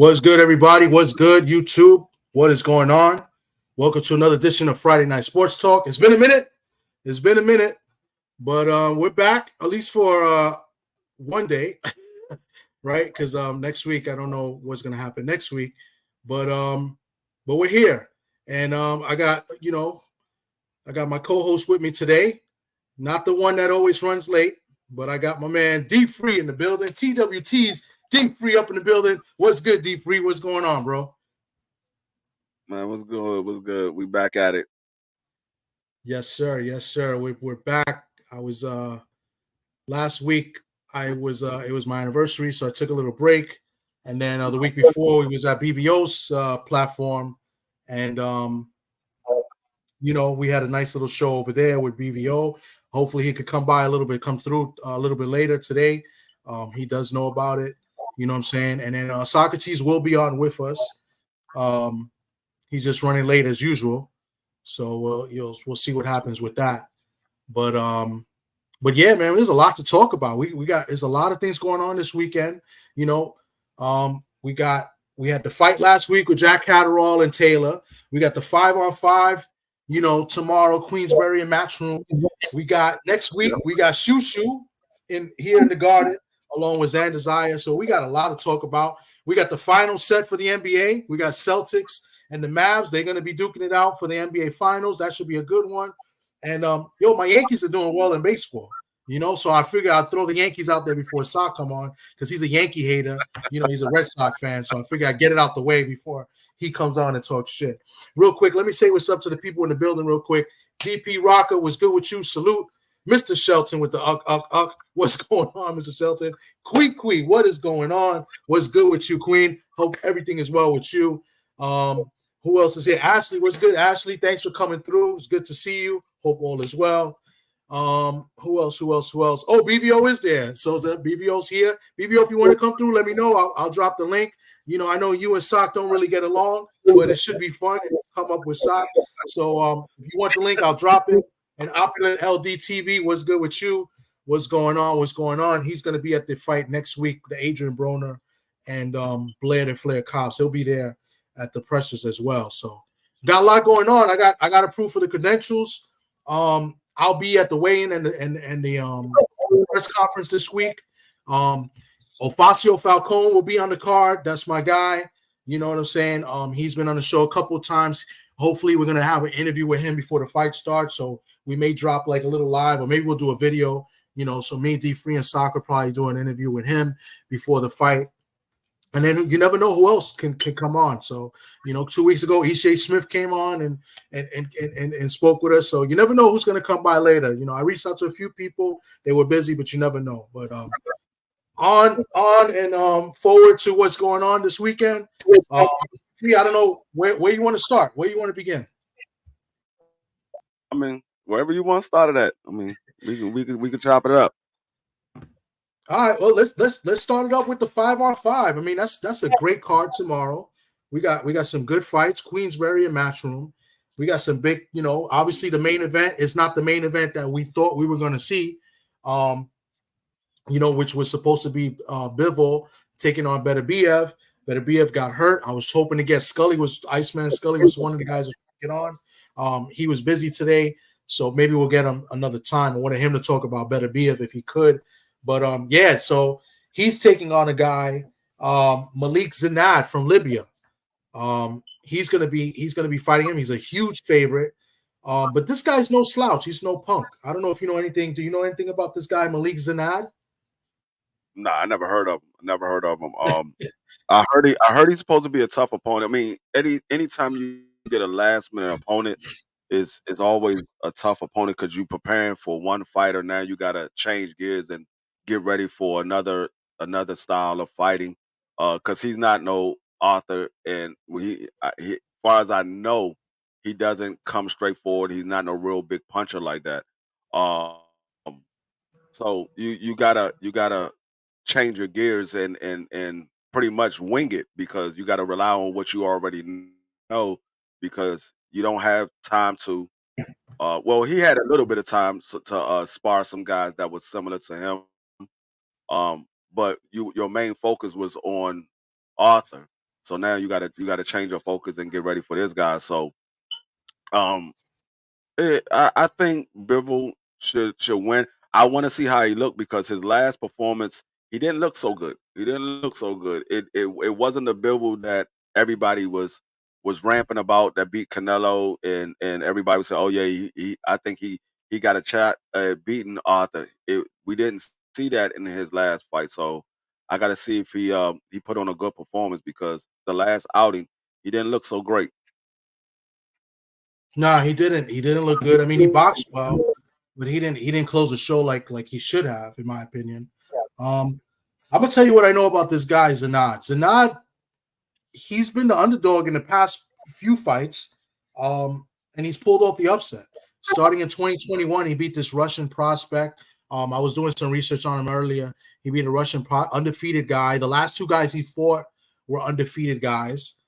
What's good, everybody? What's good, YouTube? What is going on? Welcome to another edition of Friday Night Sports Talk. It's been a minute. But we're back, at least for one day, right? Because next week, I don't know what's going to happen next week. But we're here. And I got my co-host with me today. Not the one that always runs late, but I got my man D-Free in the building. TWT's D-Free up in the building. What's good, D-Free? What's going on, bro? Man, what's good? What's good? We back at it. Yes, sir. Yes, sir. We're back. I was last week. It was my anniversary, so I took a little break, and then the week before we was at BBO's platform, and we had a nice little show over there with BVO. Hopefully, he could come through a little bit later today. He does know about it. You know what I'm saying? And then Socrates will be on with us. He's just running late as usual. So we'll see what happens with that. But yeah, man, there's a lot to talk about. There's a lot of things going on this weekend. We had the fight last week with Jack Catterall and Taylor. We got the 5-on-5, tomorrow, Queensbury and Matchroom. We got next week, we got Shu Shu here in the Garden, along with Xander Zayas. So we got a lot to talk about. We got the final set for the NBA. We got Celtics and the Mavs. They're going to be duking it out for the NBA Finals. That should be a good one. And, my Yankees are doing well in baseball, so I figured I'd throw the Yankees out there before Sock come on because he's a Yankee hater. He's a Red Sox fan. So I figured I'd get it out the way before he comes on and talks shit. Real quick, let me say what's up to the people in the building real quick. DP Rocker, what's good with you? Salute. Mr. Shelton with the What's going on, Mr. Shelton? Queen, what is going on? What's good with you, Queen? Hope everything is well with you. Who else is here? Ashley, what's good? Ashley, thanks for coming through. It's good to see you. Hope all is well. Who else? Oh, BVO is there. So the BVO's here. BVO, if you want to come through, let me know. I'll drop the link. I know you and Sock don't really get along, but it should be fun to come up with Sock. So if you want the link, I'll drop it. And Opulent LDTV, what's good with you? What's going on? He's going to be at the fight next week, the Adrian Broner and Blair and Flair Cobbs. He'll be there at the pressers as well. So got a lot going on. I got approved for the credentials. I'll be at the weigh-in and the press conference this week. Ofacio Falcone will be on the card. That's my guy. You know what I'm saying? He's been on the show a couple of times. Hopefully, we're going to have an interview with him before the fight starts. So we may drop like a little live, or maybe we'll do a video. So me, D-Free, and Soccer probably do an interview with him before the fight. And then you never know who else can come on. So, 2 weeks ago, Ishe Smith came on and spoke with us. So you never know who's going to come by later. I reached out to a few people. They were busy, but you never know. But on and forward to what's going on this weekend. I don't know where you want to start. Where you want to begin? I mean, wherever you want to start it at. I mean, we can chop it up. All right, well, let's start it up with the 5-on-5. I mean, that's a great card tomorrow. We got some good fights, Queensbury and Matchroom. We got some big, obviously the main event is not the main event that we thought we were going to see, which was supposed to be Bivol taking on Beterbiev. Beterbiev got hurt. I was hoping to get Iceman Scully was one of the guys who get on. He was busy today, so maybe we'll get him another time. I wanted him to talk about Beterbiev if he could. But so he's taking on a guy, Malik Zinad from Libya. He's gonna be fighting him. He's a huge favorite. But this guy's no slouch. He's no punk. I don't know if you know anything. Do you know anything about this guy, Malik Zinad? Nah, I never heard of him. I heard he's supposed to be a tough opponent. I mean, anytime you get a last minute opponent, is always a tough opponent because you're preparing for one fighter. Now you gotta change gears and get ready for another style of fighting. Because he's not no author, and as far as I know, he doesn't come straight forward. He's not no real big puncher like that. So you gotta change your gears and pretty much wing it because you gotta rely on what you already know because you don't have time to. Well, he had a little bit of time to spar some guys that was similar to him. But your main focus was on Arthur. So now you gotta change your focus and get ready for this guy. So um I think Bivol should win. I want to see how he looked because his last performance he didn't look so good. He didn't look so good. It wasn't the Bivol that everybody was ramping about that beat Canelo and everybody would say, oh yeah, I think he got a chat beating Arthur. We didn't see that in his last fight, so I got to see if he put on a good performance because the last outing he didn't look so great. Nah, he didn't. He didn't look good. I mean, he boxed well, but he didn't close the show like he should have, in my opinion. Um, I'm gonna tell you what I know about this guy, Zanad. Zanad, he's been the underdog in the past few fights, and he's pulled off the upset. Starting in 2021, he beat this Russian prospect. I was doing some research on him earlier. He beat a Russian undefeated guy. The last two guys he fought were undefeated guys.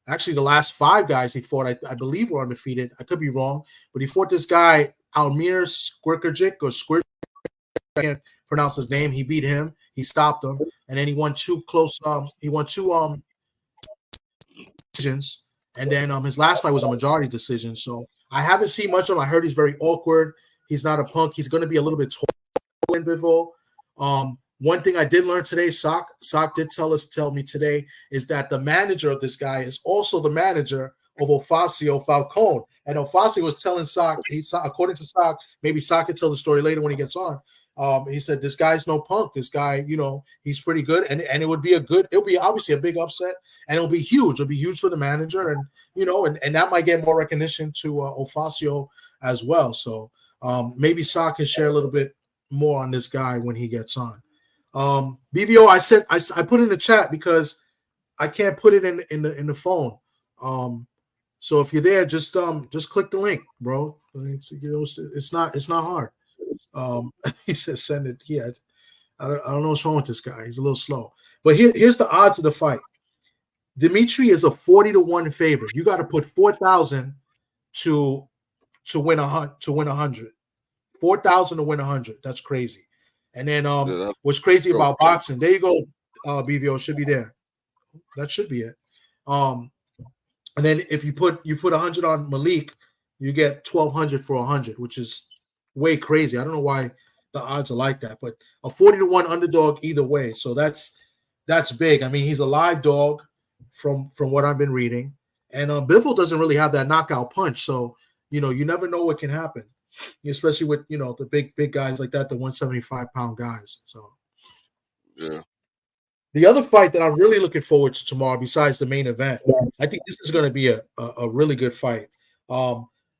Actually, the last five guys he fought, I believe, were undefeated. I could be wrong, but he fought this guy Almir Skirkajic or Squir. I can't pronounce his name. He beat him. He stopped him, and then he won two close. He won two decisions, and then his last fight was a majority decision. So I haven't seen much of him. I heard he's very awkward. He's not a punk. He's going to be a little bit taller than Bivol. One thing I did learn today, Sock did tell me today, is that the manager of this guy is also the manager of Ofacio Falcone. And Ofacio was telling Sock, according to Sock, maybe Sock can tell the story later when he gets on. He said, this guy's no punk. This guy, he's pretty good. And it'll be obviously a big upset, and it'll be huge. It'll be huge for the manager, and and that might get more recognition to Ofacio as well. So maybe Sock can share a little bit more on this guy when he gets on. BVO, I put in the chat because I can't put it in the phone. So if you're there, just click the link, bro. It's not hard. He says send it. Yeah, I don't know what's wrong with this guy. He's a little slow. But here's the odds of the fight. Dimitri is a 40-1 favorite. You got to put 4,000 to win 100. 4,000 to win 100. That's crazy. And then what's crazy about boxing? There you go, BVO should be there. That should be it. And then if you put 100 on Malik, you get 1,200 for 100, which is way crazy. I don't know why the odds are like that, but a 40-1 underdog either way. So that's big. I mean, he's a live dog from what I've been reading, and Bivol doesn't really have that knockout punch. So you never know what can happen, especially with the big guys like that, the 175-pound guys. So yeah. The other fight that I'm really looking forward to tomorrow, besides the main event, I think this is going to be a really good fight.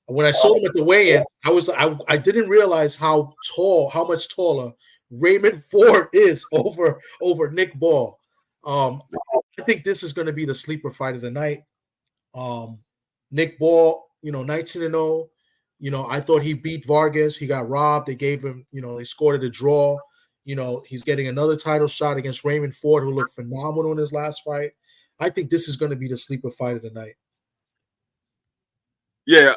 When I saw him at the weigh-in, I didn't realize how much taller Raymond Ford is over Nick Ball. I think this is going to be the sleeper fight of the night. Nick Ball, 19-0. I thought he beat Vargas. He got robbed. They gave him, they scored a draw. He's getting another title shot against Raymond Ford, who looked phenomenal in his last fight. I think this is going to be the sleeper fight of the night. Yeah,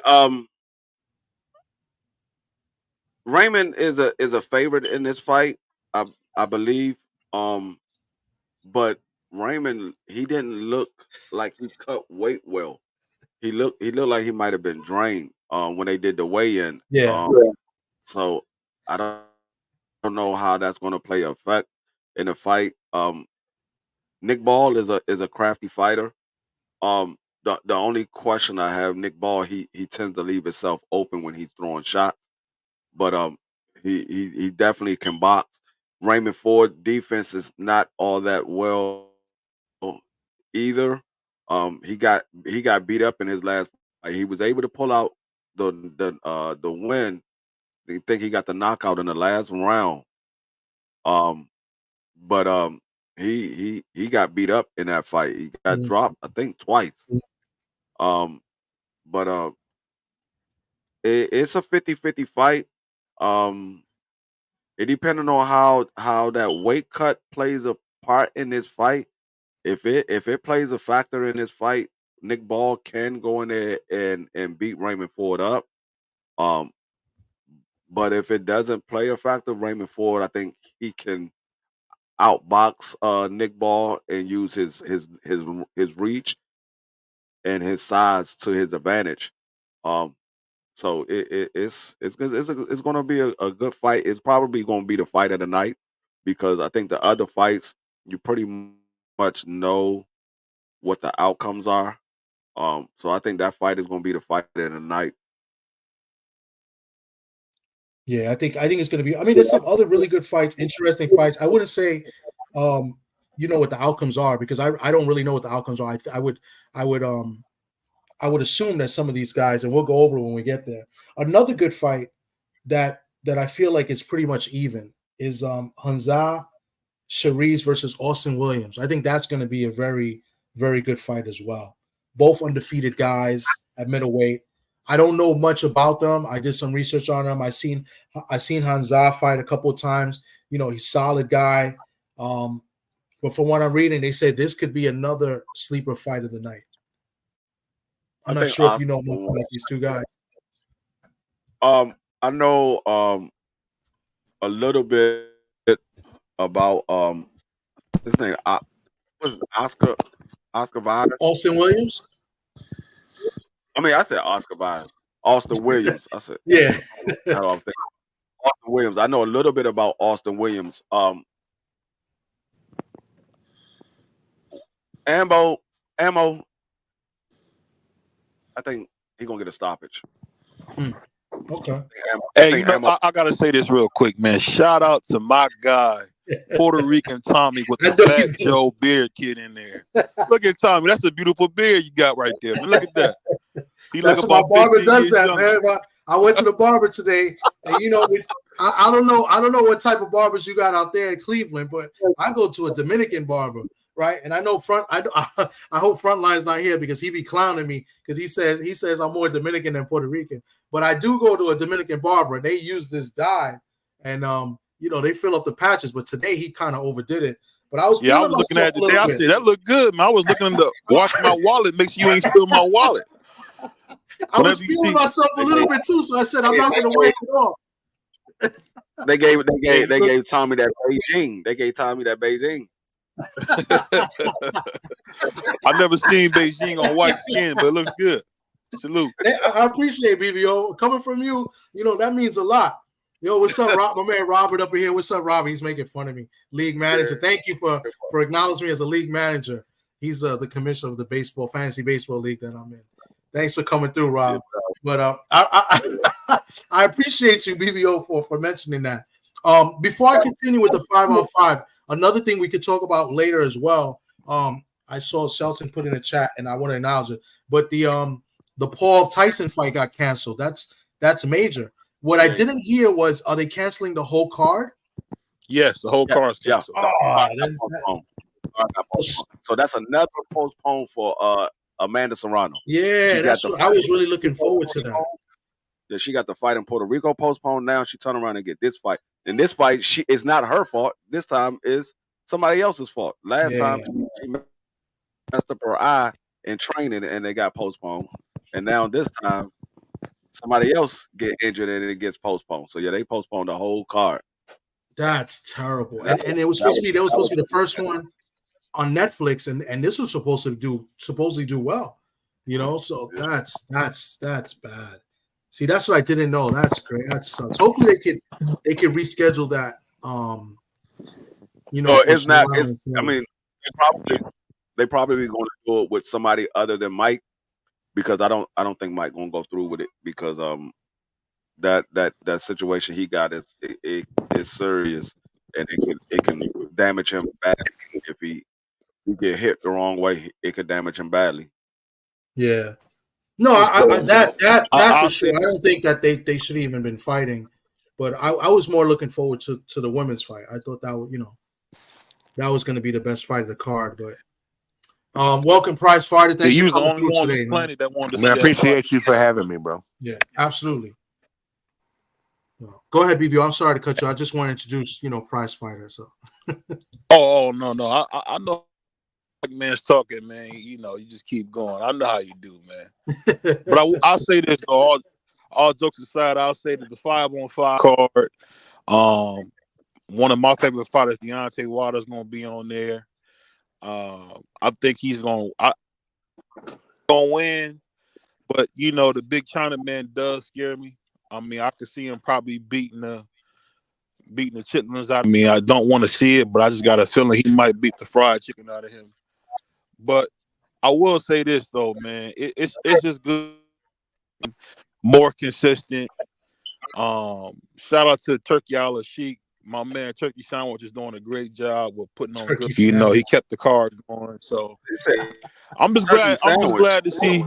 Raymond is a favorite in this fight, I believe. But Raymond, he didn't look like he cut weight well. He looked like he might have been drained when they did the weigh-in. Yeah. So I don't know how that's going to play an effect in the fight. Nick Ball is a crafty fighter. The only question I have, Nick Ball, he tends to leave himself open when he's throwing shots, but he definitely can box. Raymond Ford defense is not all that well either. He got beat up in his last fight. He was able to pull out the win. I think he got the knockout in the last round. But he got beat up in that fight. He got dropped, I think, twice. But it's a 50-50 fight. It depending on how that weight cut plays a part in this fight. If it plays a factor in this fight, Nick Ball can go in there and beat Raymond Ford up. But if it doesn't play a factor, Raymond Ford, I think he can. outbox Nick Ball and use his reach and his size to his advantage. Um, so it's going to be a good fight. It's probably going to be the fight of the night because I think the other fights you pretty much know what the outcomes are. So I think that fight is going to be the fight of the night. Yeah, I think it's going to be. I mean, there's some other really good fights, interesting fights. I wouldn't say, you know what the outcomes are because I don't really know what the outcomes are. I would assume that some of these guys, and we'll go over when we get there. Another good fight that I feel like is pretty much even is Hamza Shariz versus Austin Williams. I think that's going to be a very, very good fight as well. Both undefeated guys at middleweight. I don't know much about them. I did some research on them. I seen Hamza fight a couple of times. You know, he's a solid guy. But from what I'm reading, they say this could be another sleeper fight of the night. I'm not sure if you know much about these two guys. I know a little bit about his name. Was Oscar Vines? Austin Williams. I mean, I said Oscar Vines. Austin Williams. I said, yeah. How do I think? Austin Williams. I know a little bit about Austin Williams. Ammo. I think he's gonna get a stoppage. Okay. Hey, I gotta say this real quick, man. Shout out to my guy, Puerto Rican Tommy, with the Fat Joe beard kid in there. Look at Tommy. That's a beautiful beard you got right there. Man, look at that. That's what my barber does that, man. I went to the barber today, and you know, I don't know what type of barbers you got out there in Cleveland, but I go to a Dominican barber, right? And I know I hope Frontline's not here because he be clowning me because he says I'm more Dominican than Puerto Rican. But I do go to a Dominican barber, and they use this dye, and you know, they fill up the patches. But today he kind of overdid it. But I was looking at it today. I said that looked good, man. I was looking to watch my wallet, make sure you ain't steal my wallet. I was feeling myself a little bit too, so I said I'm not going to wipe it off. They gave Tommy that Beijing. They gave Tommy that Beijing. I've never seen Beijing on white skin, but it looks good. Salute. I appreciate it, BBO. Coming from you, you know, that means a lot. Yo, what's up, Rob? My man Robert up in here. What's up, Robert? He's making fun of me. League manager. Yeah. Thank you for acknowledging me as a league manager. He's the commissioner of the fantasy baseball league that I'm in. Thanks for coming through, Rob. But I appreciate you, BBO, for mentioning that. Before I continue with the 5-on-5, another thing we could talk about later as well. I saw Shelton put in a chat, and I want to acknowledge it. But the Paul Tyson fight got canceled. That's major. What I didn't hear was, are they canceling the whole card? Yes, the whole card's canceled. So that's another postpone for Amanda Serrano. Yeah, that's what I was really looking forward to that. Yeah, she got the fight in Puerto Rico postponed. Now she turned around and get this fight. And this fight, it's not her fault. This time is somebody else's fault. Last time she messed up her eye in training and they got postponed. And now this time somebody else get injured and it gets postponed. So yeah, they postponed the whole card. That's terrible. And it was supposed to be the first one on Netflix, and this was supposedly do well. You know, so that's bad. See, that's what I didn't know. That's great. That sucks. Hopefully they can reschedule that. You know, it's not. I mean, they probably going to do it with somebody other than Mike, because I don't think Mike gonna go through with it because that situation he got is serious, and it can damage him badly if he get hit the wrong way. It could damage him badly. Yeah. No, that for sure. I don't think that they should even been fighting, but I was more looking forward to the women's fight. I thought that would, that was going to be the best fight of the card. But welcome, Prize Fighter. Thanks for coming through today, man. I appreciate you for having me, bro. Yeah, absolutely. Go ahead, BB. I'm sorry to cut you. I just want to introduce, Prize Fighter. So. No. I know. Man's talking, man. You just keep going. I know how you do, man. But I'll say this, all jokes aside, I'll say that the 5-on-5 card, one of my favorite fighters, Deontay Wilder's going to be on there. I think he's going to win, but the big China man does scare me. I mean, I could see him probably beating the chitlins out of me. I don't want to see it, but I just got a feeling he might beat the fried chicken out of him. But I will say this though, man, it's just good, more consistent. Shout out to Turkey Al Sheik. My man Turkey Sandwich is doing a great job with putting on good. He kept the card going. So I'm just glad to see.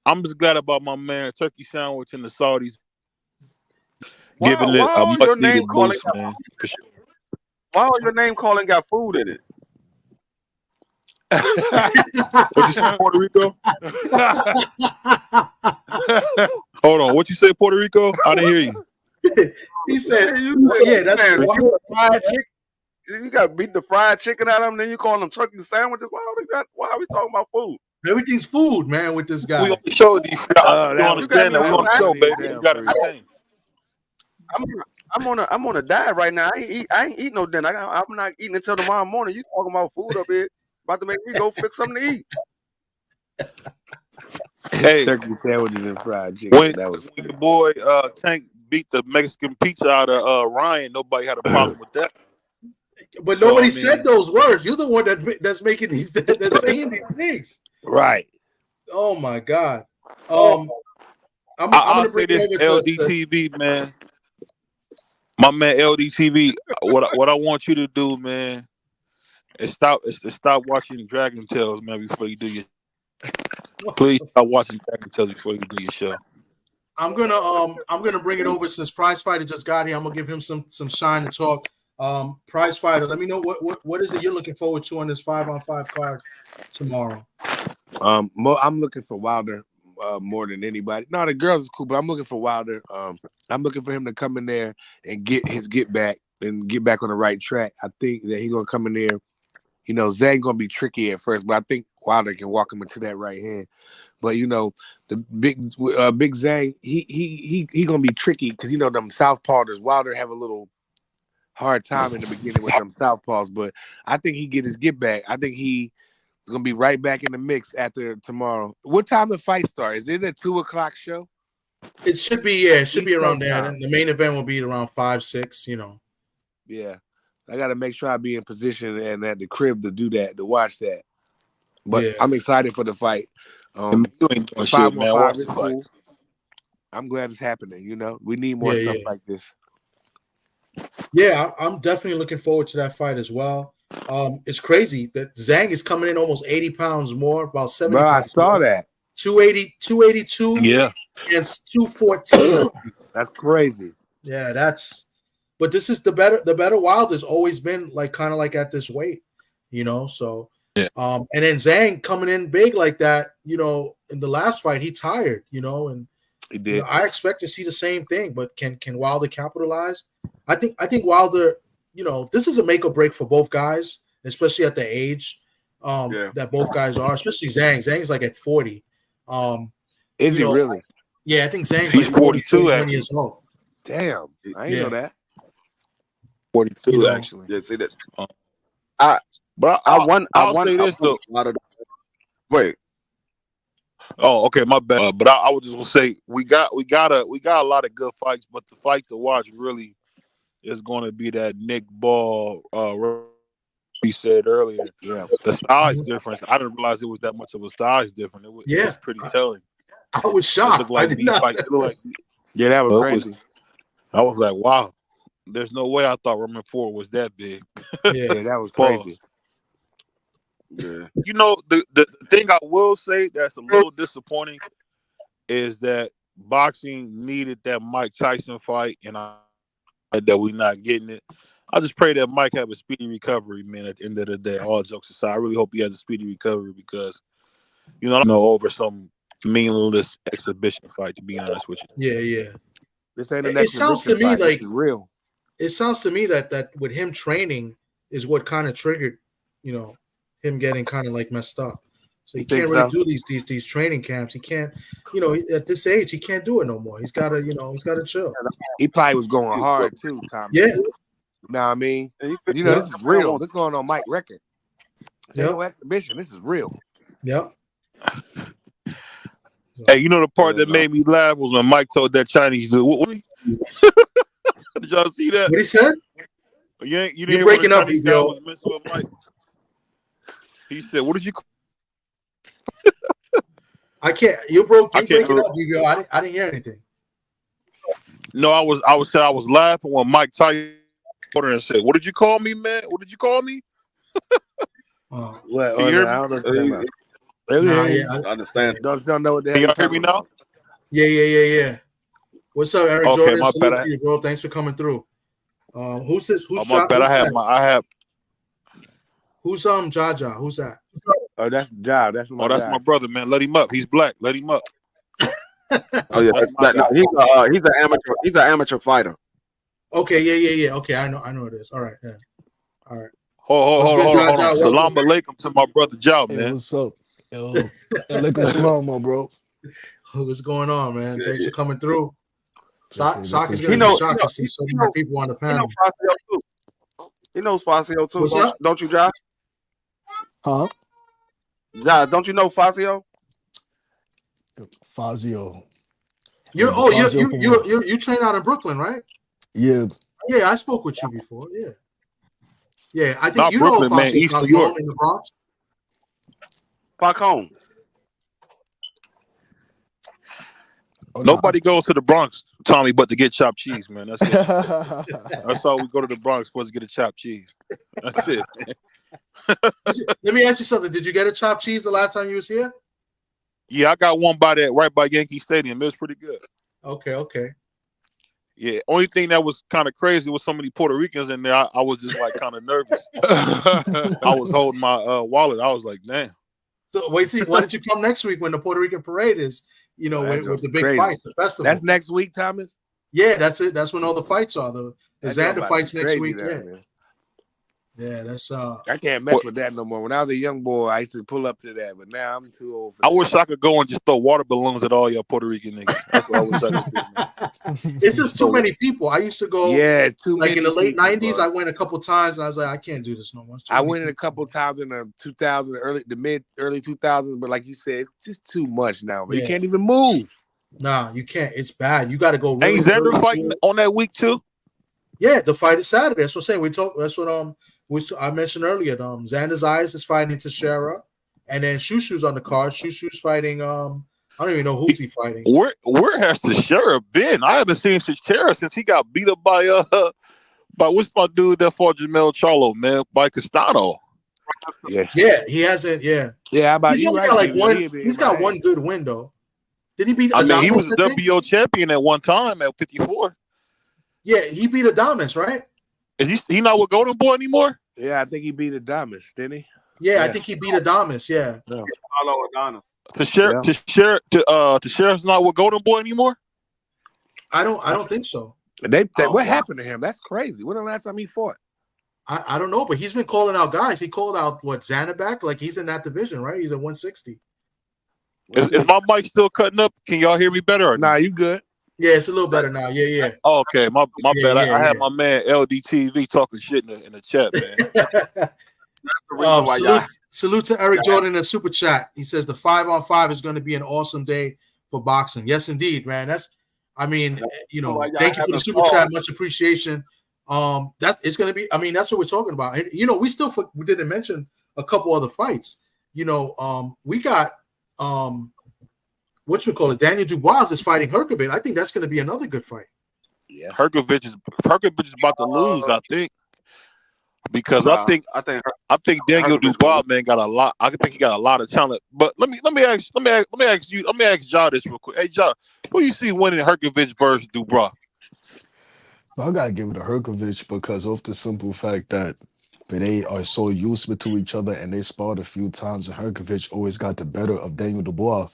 I'm just glad about my man Turkey Sandwich and the Saudis giving it a much needed boost, man. For sure. Why your name calling got food in it? What you say, Puerto Rico? Hold on. What you say, Puerto Rico? I didn't hear you. He said, that's fried chicken. You got to beat the fried chicken out of them, then you call them turkey sandwiches. Why are we talking about food? Everything's food, man, with this guy. We on the show. You understand that we on the show, baby. You got to retain. I'm on a diet right now. I ain't eat no dinner. I'm not eating until tomorrow morning. You talking about food up here? About to make me go fix something to eat. Hey, turkey sandwiches and fried chicken. When your boy Tank beat the Mexican pizza out of Ryan, nobody had a problem with that. But nobody said those words. You're the one that's making that's saying these things. Right. Oh my God. I'm gonna say this, LDTV, man. My man LDTV. What I want you to do, man, is stop watching Dragon Tales, man, before you do your. Please stop watching Dragon Tales before you do your show. I'm gonna bring it over since Prize Fighter just got here. I'm gonna give him some shine to talk. Prize Fighter, let me know what is it you're looking forward to on this 5-on-5 card tomorrow. I'm looking for Wilder more than anybody. No, the girls is cool, but I'm looking for Wilder. I'm looking for him to come in there and get back on the right track. I think that he's gonna come in there. Zhang gonna be tricky at first, but I think Wilder can walk him into that right hand. But the big Zhang, he gonna be tricky because them southpaws. Wilder have a little hard time in the beginning with them southpaws, but I think he get back. I think he gonna be right back in the mix after tomorrow. What time the fight start? Is it a 2:00 show? It should be, yeah. It should be around there. The main event will be around 5, 6. Yeah, I got to make sure I be in position and at the crib to do that, to watch that. But yeah. I'm excited for the fight. You ain't doing shit, man. Watch the fight. Cool. I'm glad it's happening. We need more stuff like this. Yeah, I'm definitely looking forward to that fight as well. It's crazy that Zhang is coming in almost 80 pounds more, about 70 Bro, pounds. I saw that. 282. Yeah. Against 214. That's crazy. Yeah, but this is the better Wilder's always been kind of at this weight, so yeah. And then Zhang coming in big like that, in the last fight he tired, and he did. I expect to see the same thing, but can Wilder capitalize? I think Wilder, this is a make or break for both guys, especially at the age that both guys are, especially Zhang. Zhang's at 40. Is he really? Yeah, I think Zhang's he's 42 years old. Damn, I didn't know that. 42 actually. Yeah, see that. I'll say this though. Wait. Oh, okay, my bad. But I was just gonna say we got a lot of good fights, but the fight to watch really is going to be that Nick Ball. He said earlier, the size difference. I didn't realize it was that much of a size difference. It was pretty telling. I was shocked. That was crazy. I was like, wow. There's no way I thought Roman Ford was that big. Yeah, that was crazy. Yeah. The thing I will say that's a little disappointing is that boxing needed that Mike Tyson fight, and that we're not getting it. I just pray that Mike have a speedy recovery, man, at the end of the day. All jokes aside, I really hope he has a speedy recovery because, over some meaningless exhibition fight, to be honest with you. Yeah. This ain't an it sounds to me like real. It sounds to me that with him training is what kind of triggered, him getting kind of messed up. So he can't really do these training camps. He can't, at this age, he can't do it no more. He's gotta chill. He probably was going hard too, Tom. Yeah. know what I mean? And You know, this is real. This is going on Mike record. This ain't Yep. no exhibition. This is real. Yep. Hey, you know the part that made me laugh was when Mike told that Chinese dude. What did y'all see that? What he said? You didn't You're hear breaking what up, the Chinese guy Bigo. was messing with Mike. He said, "What did you?" I can't. You're breaking hear- up, Bigo. I didn't hear anything. No, I was laughing when Mike Tyson and said, "What did you call me, man? What did you call me?" Oh, What? Can you hear me? I don't know what you're talking nah, about. yeah, I understand. Don't know what the hell Can you're y'all hear talking me now? about. yeah. What's up, Eric Okay, Jordan? my Salute bad. to you, bro. Thanks for coming through. Who's this? Who's My bad. Who's Jaja? Who's that? Oh, that's Ja. That's my That's guy. my brother, man. Let him up. He's black. Let him up. Oh yeah, That's my guy. he's an amateur. He's an amateur fighter. Okay, yeah. Okay, I know what it is. All right, yeah. All right. Hold on. Jaja, Salam alaikum to my brother Joe, Hey, man. what's up? Yo, alaikum salam, my bro. What's going on, man? Thanks for coming through. Sock is Appreciate gonna it. be shocked to see so many people on the panel. He knows Fazio too. What's up? Don't you, Josh? Huh? Josh, don't you know Fazio? Fazio. You Fazio from where? you train out in Brooklyn, right? Yeah. Yeah, I spoke with you before. Yeah. I think Not you Brooklyn, know man. Fazio East New Falcone York. in the Bronx. Falcone. Oh, Nobody goes to the Bronx, Tommy, but to get chopped cheese, man. That's it. That's all we go to the Bronx for, is to get a chopped cheese. That's it. Let me ask you something. Did you get a chopped cheese the last time you was here? Yeah, I got one right by Yankee Stadium. It was pretty good. Okay. Yeah, only thing that was kind of crazy was so many Puerto Ricans in there. I was just like kind of nervous. I was holding my wallet. I was like, damn. So why don't you come next week when the Puerto Rican parade is? You know, with the big fights, the festival. That's next week, Thomas. Yeah, that's it. That's when all the fights are. The Xander fights next week. Man. Yeah, that's I can't mess with that no more. When I was a young boy, I used to pull up to that, but now I'm too old for I that. wish I could go and just throw water balloons at all y'all Puerto Rican niggas. That's what I wish I could do, man. It's just too many people. I used to go. Yeah, it's too like many. In the late people, 90s, bro. I went a couple times and I was like, I can't do this no more. I went in a couple times in the 2000s, early 2000s, but like you said, it's just too much now. But you can't even move. Nah, you can't. It's bad. You got to go. Really Ain't Xander fighting on that week too? Yeah, the fight is Saturday. That's what I'm saying. That's what I mentioned earlier. Xander Zayas is fighting Teixeira, and then Shu Shu's on the card. Shu Shu's fighting. I don't even know who's he fighting. Where has Teixeira been? I haven't seen Teixeira since he got beat up by what's my dude that fought Jamel Charlo, man, by Castano. Yeah, he hasn't. Yeah. How about he's only got like one. He's got one good win though. Did he beat? Adames, he was a WBO champion at one time at 54. Yeah, he beat Adames, right? Is he not with Golden Boy anymore? Yeah, I think he beat Adames, didn't he? Yeah, I think he beat Adames. Yeah. Teixeira's not with Golden Boy anymore. I don't think so. What happened to him? That's crazy. When the last time he fought? I don't know, but he's been calling out guys. He called out Xander back, like he's in that division, right? He's at 160. Is my mic still cutting up? Can y'all hear me better? Or nah, you good. Yeah, it's a little better now. Yeah. Oh, okay, my bad. I had my man LDTV talking shit in the chat, man. Salute to Eric Jordan in the super chat. He says the 5-on-5 is going to be an awesome day for boxing. Yes, indeed, man. Thank you for the super chat. Much appreciation. It's going to be. I mean, that's what we're talking about. And we didn't mention a couple other fights. We got Daniel Dubois is fighting Herkovic. I think that's going to be another good fight. Yeah, Herkovic is about to lose. I think because I think Daniel Dubois, man, got a lot. I think he got a lot of talent. But let me ask Ja this real quick. Hey, Ja, who you see winning Herkovic versus Dubois? I gotta give it to Herkovic because of the simple fact that they are so used to each other and they sparred a few times, and Herkovic always got the better of Daniel Dubois.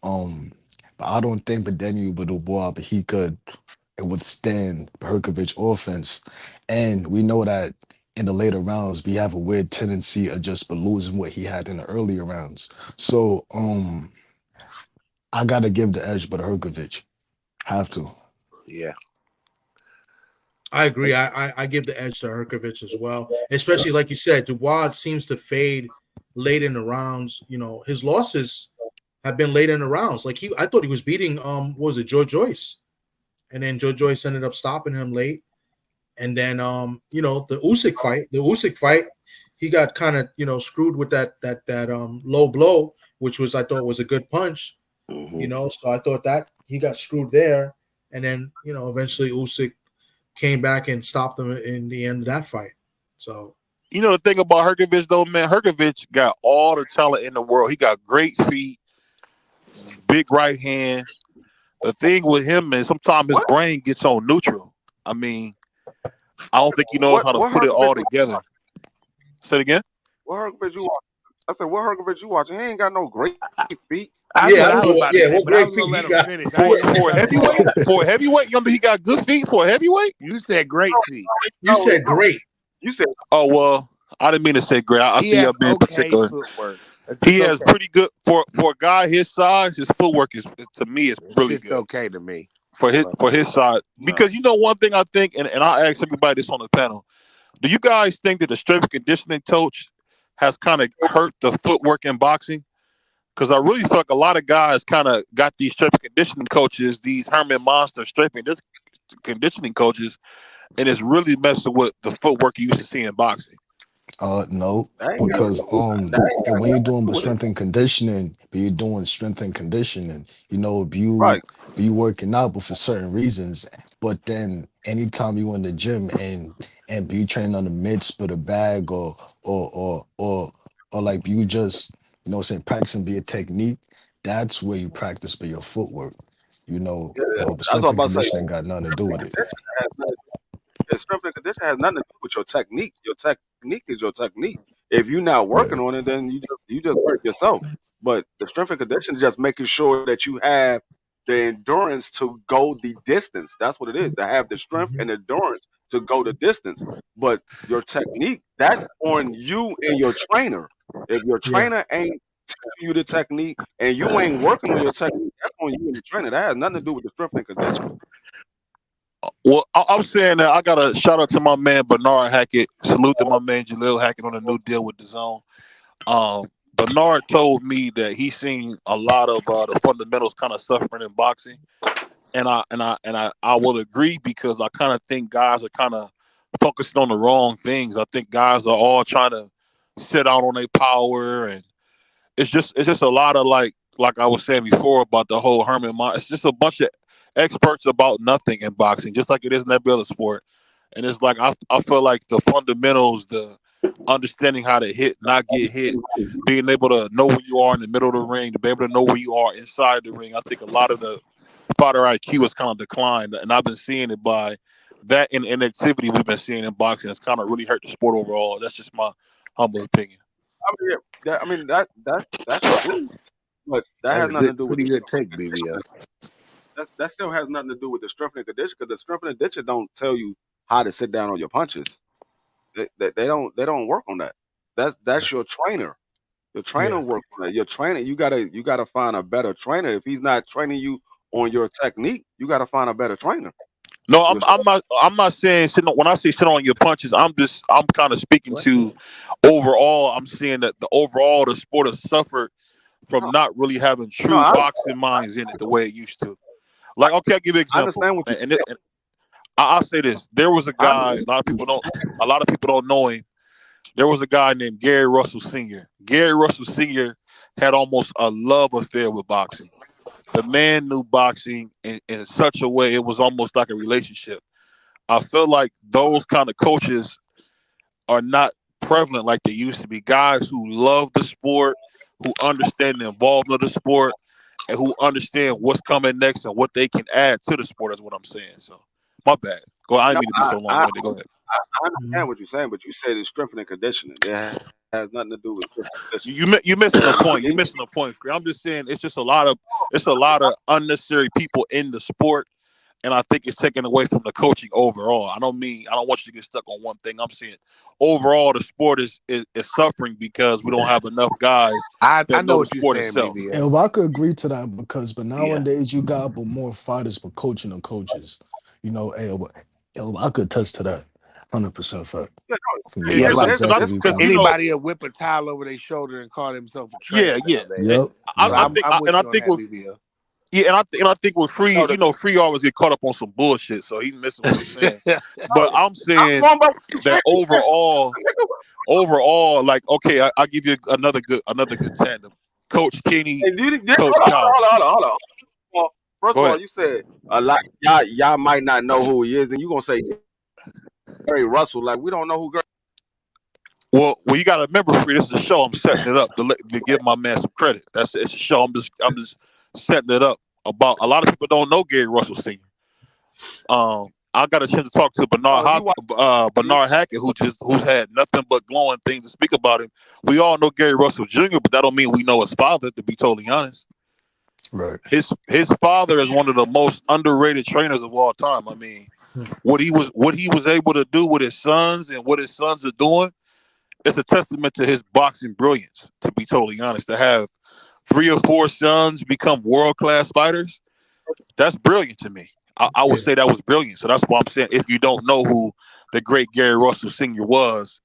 But I don't think that Daniel Dubois, but he could withstand Herkovic offense. And we know that in the later rounds, we have a weird tendency of just losing what he had in the earlier rounds. So I gotta give the edge, but Herkovic have to. Yeah. I agree. I give the edge to Herkovich as well, especially like you said, Dubois seems to fade late in the rounds. You know, his losses have been late in the rounds. Like I thought he was beating what was it, Joe Joyce, and then Joe Joyce ended up stopping him late. And then you know, the Usyk fight, he got kind of, you know, screwed with that low blow, which was, I thought, was a good punch. You know, so I thought that he got screwed there, and then, you know, eventually Usyk came back and stopped him in the end of that fight. So You know the thing about Herkovich though, man. Herkovich got all the talent in the world. He got great feet, big right hand. The thing with him is sometimes his What? brain gets on neutral. I mean, I don't think he knows What? how to What put it all Herkovich? together. Say it again. What Herkovich you watching? I said, what Herkovich you watching? He ain't got no great feet. That's yeah, I what don't I was know. about to Yeah, say, what but I great was gonna feet let he him got. finish. I For didn't want for to a cut him off. heavyweight, you know he got good feet for a heavyweight. You said great feet. You said great. You said Oh well, I didn't mean to say great. I He see has I'm being okay particular. footwork. It's He just has okay. pretty good for a guy his size. His footwork is to me is It's really just good okay to me. for his But size. no. Because you know one thing I think, and I ask everybody this on the panel. Do you guys think that the strength and conditioning coach has kind of hurt the footwork in boxing? Because I really feel like a lot of guys kind of got these strength and conditioning coaches, these Herman Monster strength and conditioning coaches, and it's really messing with the footwork you used to see in boxing. No, That ain't got because that ain't got when you're nothing to doing do the with it. strength and conditioning, but you're doing strength and conditioning, you know, Right. if you working out, but for certain reasons, but then anytime you in the gym and be training on the mitts, but a bag or or or or like you just, you know, what I'm saying, practicing be a technique, that's where you practice by your footwork, you know. Yeah, But that's what strength I'm and about to say. conditioning got nothing to do with it. Condition has nothing strength and condition has nothing to do with your technique. Your technique is your technique. If you're not working Yeah. on it, then you just hurt yourself. But the strength and condition is just making sure that you have the endurance to go the distance. That's what it is. To have the strength Mhm. and endurance to go the distance. But your technique, that's on you and your trainer. If your Yeah. trainer ain't teaching you the technique and you ain't working on your technique, that's on you and the trainer. That has nothing to do with the strength and condition. Well, I'm saying that I got a shout out to my man Bernard Hackett. Salute to my man Jaleel Hackett on a new deal with the Zone. Bernard told me that he's seen a lot of the fundamentals kind of suffering in boxing, and I will agree because I kind of think guys are kind of focusing on the wrong things. I think guys are all trying to sit out on their power, and it's just a lot of like I was saying before about the whole Herman. It's just a bunch of experts about nothing in boxing, just like it is in every other sport. And it's like I feel like the fundamentals, the understanding how to hit, not get hit, being able to know where you are in the middle of the ring, to be able to know where you are inside the ring. I think a lot of the fighter IQ has kind of declined, and I've been seeing it by that and inactivity we've been seeing in boxing. It's kind of really hurt the sport overall. That's just my humble opinion. That's true, but that that's has a nothing to good, do with pretty the good strength and take, condition. BBL. That still has nothing to do with the strength and condition because the strength and condition don't tell you how to sit down on your punches. They don't work on that. That's your trainer. Your trainer Yeah. works on that. Your trainer, you gotta find a better trainer. If he's not training you on your technique, you gotta find a better trainer. No, I'm Your I'm not I'm not saying sitting when I say sit on your punches, I'm kind of speaking What? to overall. I'm saying that the sport has suffered from no, not really having no, true boxing minds in it the way it used to. Like, okay, I'll give you an I example, understand what you and I'll say this: there was a I guy. A lot of people don't know him. There was a guy named Gary Russell Sr. Gary Russell Sr. had almost a love affair with boxing. The man knew boxing in such a way it was almost like a relationship. I feel like those kind of coaches are not prevalent like they used to be. Guys who love the sport, who understand the involvement of the sport, and who understand what's coming next and what they can add to the sport. Is what I'm saying. So, my bad. Go. I didn't no, mean to be so long I winded. Go ahead. I understand Mhm. what you're saying, but you said it's strength and conditioning. It has nothing to do with strength and conditioning. You missing the point. It- You missing the point. Free. I'm just saying it's just a lot of unnecessary people in the sport, and I think it's taken away from the coaching overall. I don't want you to get stuck on one thing. I'm saying overall the sport is suffering because we don't have enough guys I that know know the what you're sport saying, itself. BBL. And I could agree to that, but Yeah. nowadays you got more fighters but coaching than coaches. You know, Yo, I could attest to that. 100% fact. Yeah, From no, you, that's like exactly that's what because comes from. Anybody will whip a towel over their shoulder and call themselves a trainer yeah. nowadays. Yep. So I Yep. think, I'm with and I you on think that, with BBL. and I think with free, the, free always get caught up on some bullshit, so he's missing what I'm saying. But no, I'm I'm saying going by what you that said. overall, like okay, I give you another good tandem. Coach Kenny, And you, Coach Calvin. hold on. Well, first Go of ahead. all, you said a lot. Y'all might not know who he is, and you gonna say Gary Russell. Like we don't know who Gary. Well, you got to remember, free. This is a show. I'm setting it up to give my man some credit. It's a show. I'm just setting it up. About a lot of people don't know Gary Russell Sr. I got a chance to talk to Bernard Hackett, who's had nothing but glowing things to speak about him. We all know Gary Russell Jr., but that don't mean we know his father. To be totally honest, Right. his father is one of the most underrated trainers of all time. I mean, what he was able to do with his sons and what his sons are doing, it's a testament to his boxing brilliance. To be totally honest, to have 3 or 4 sons become world-class fighters, that's brilliant to me. I would say that was brilliant. So that's why I'm saying if you don't know who the great Gary Russell Sr. was,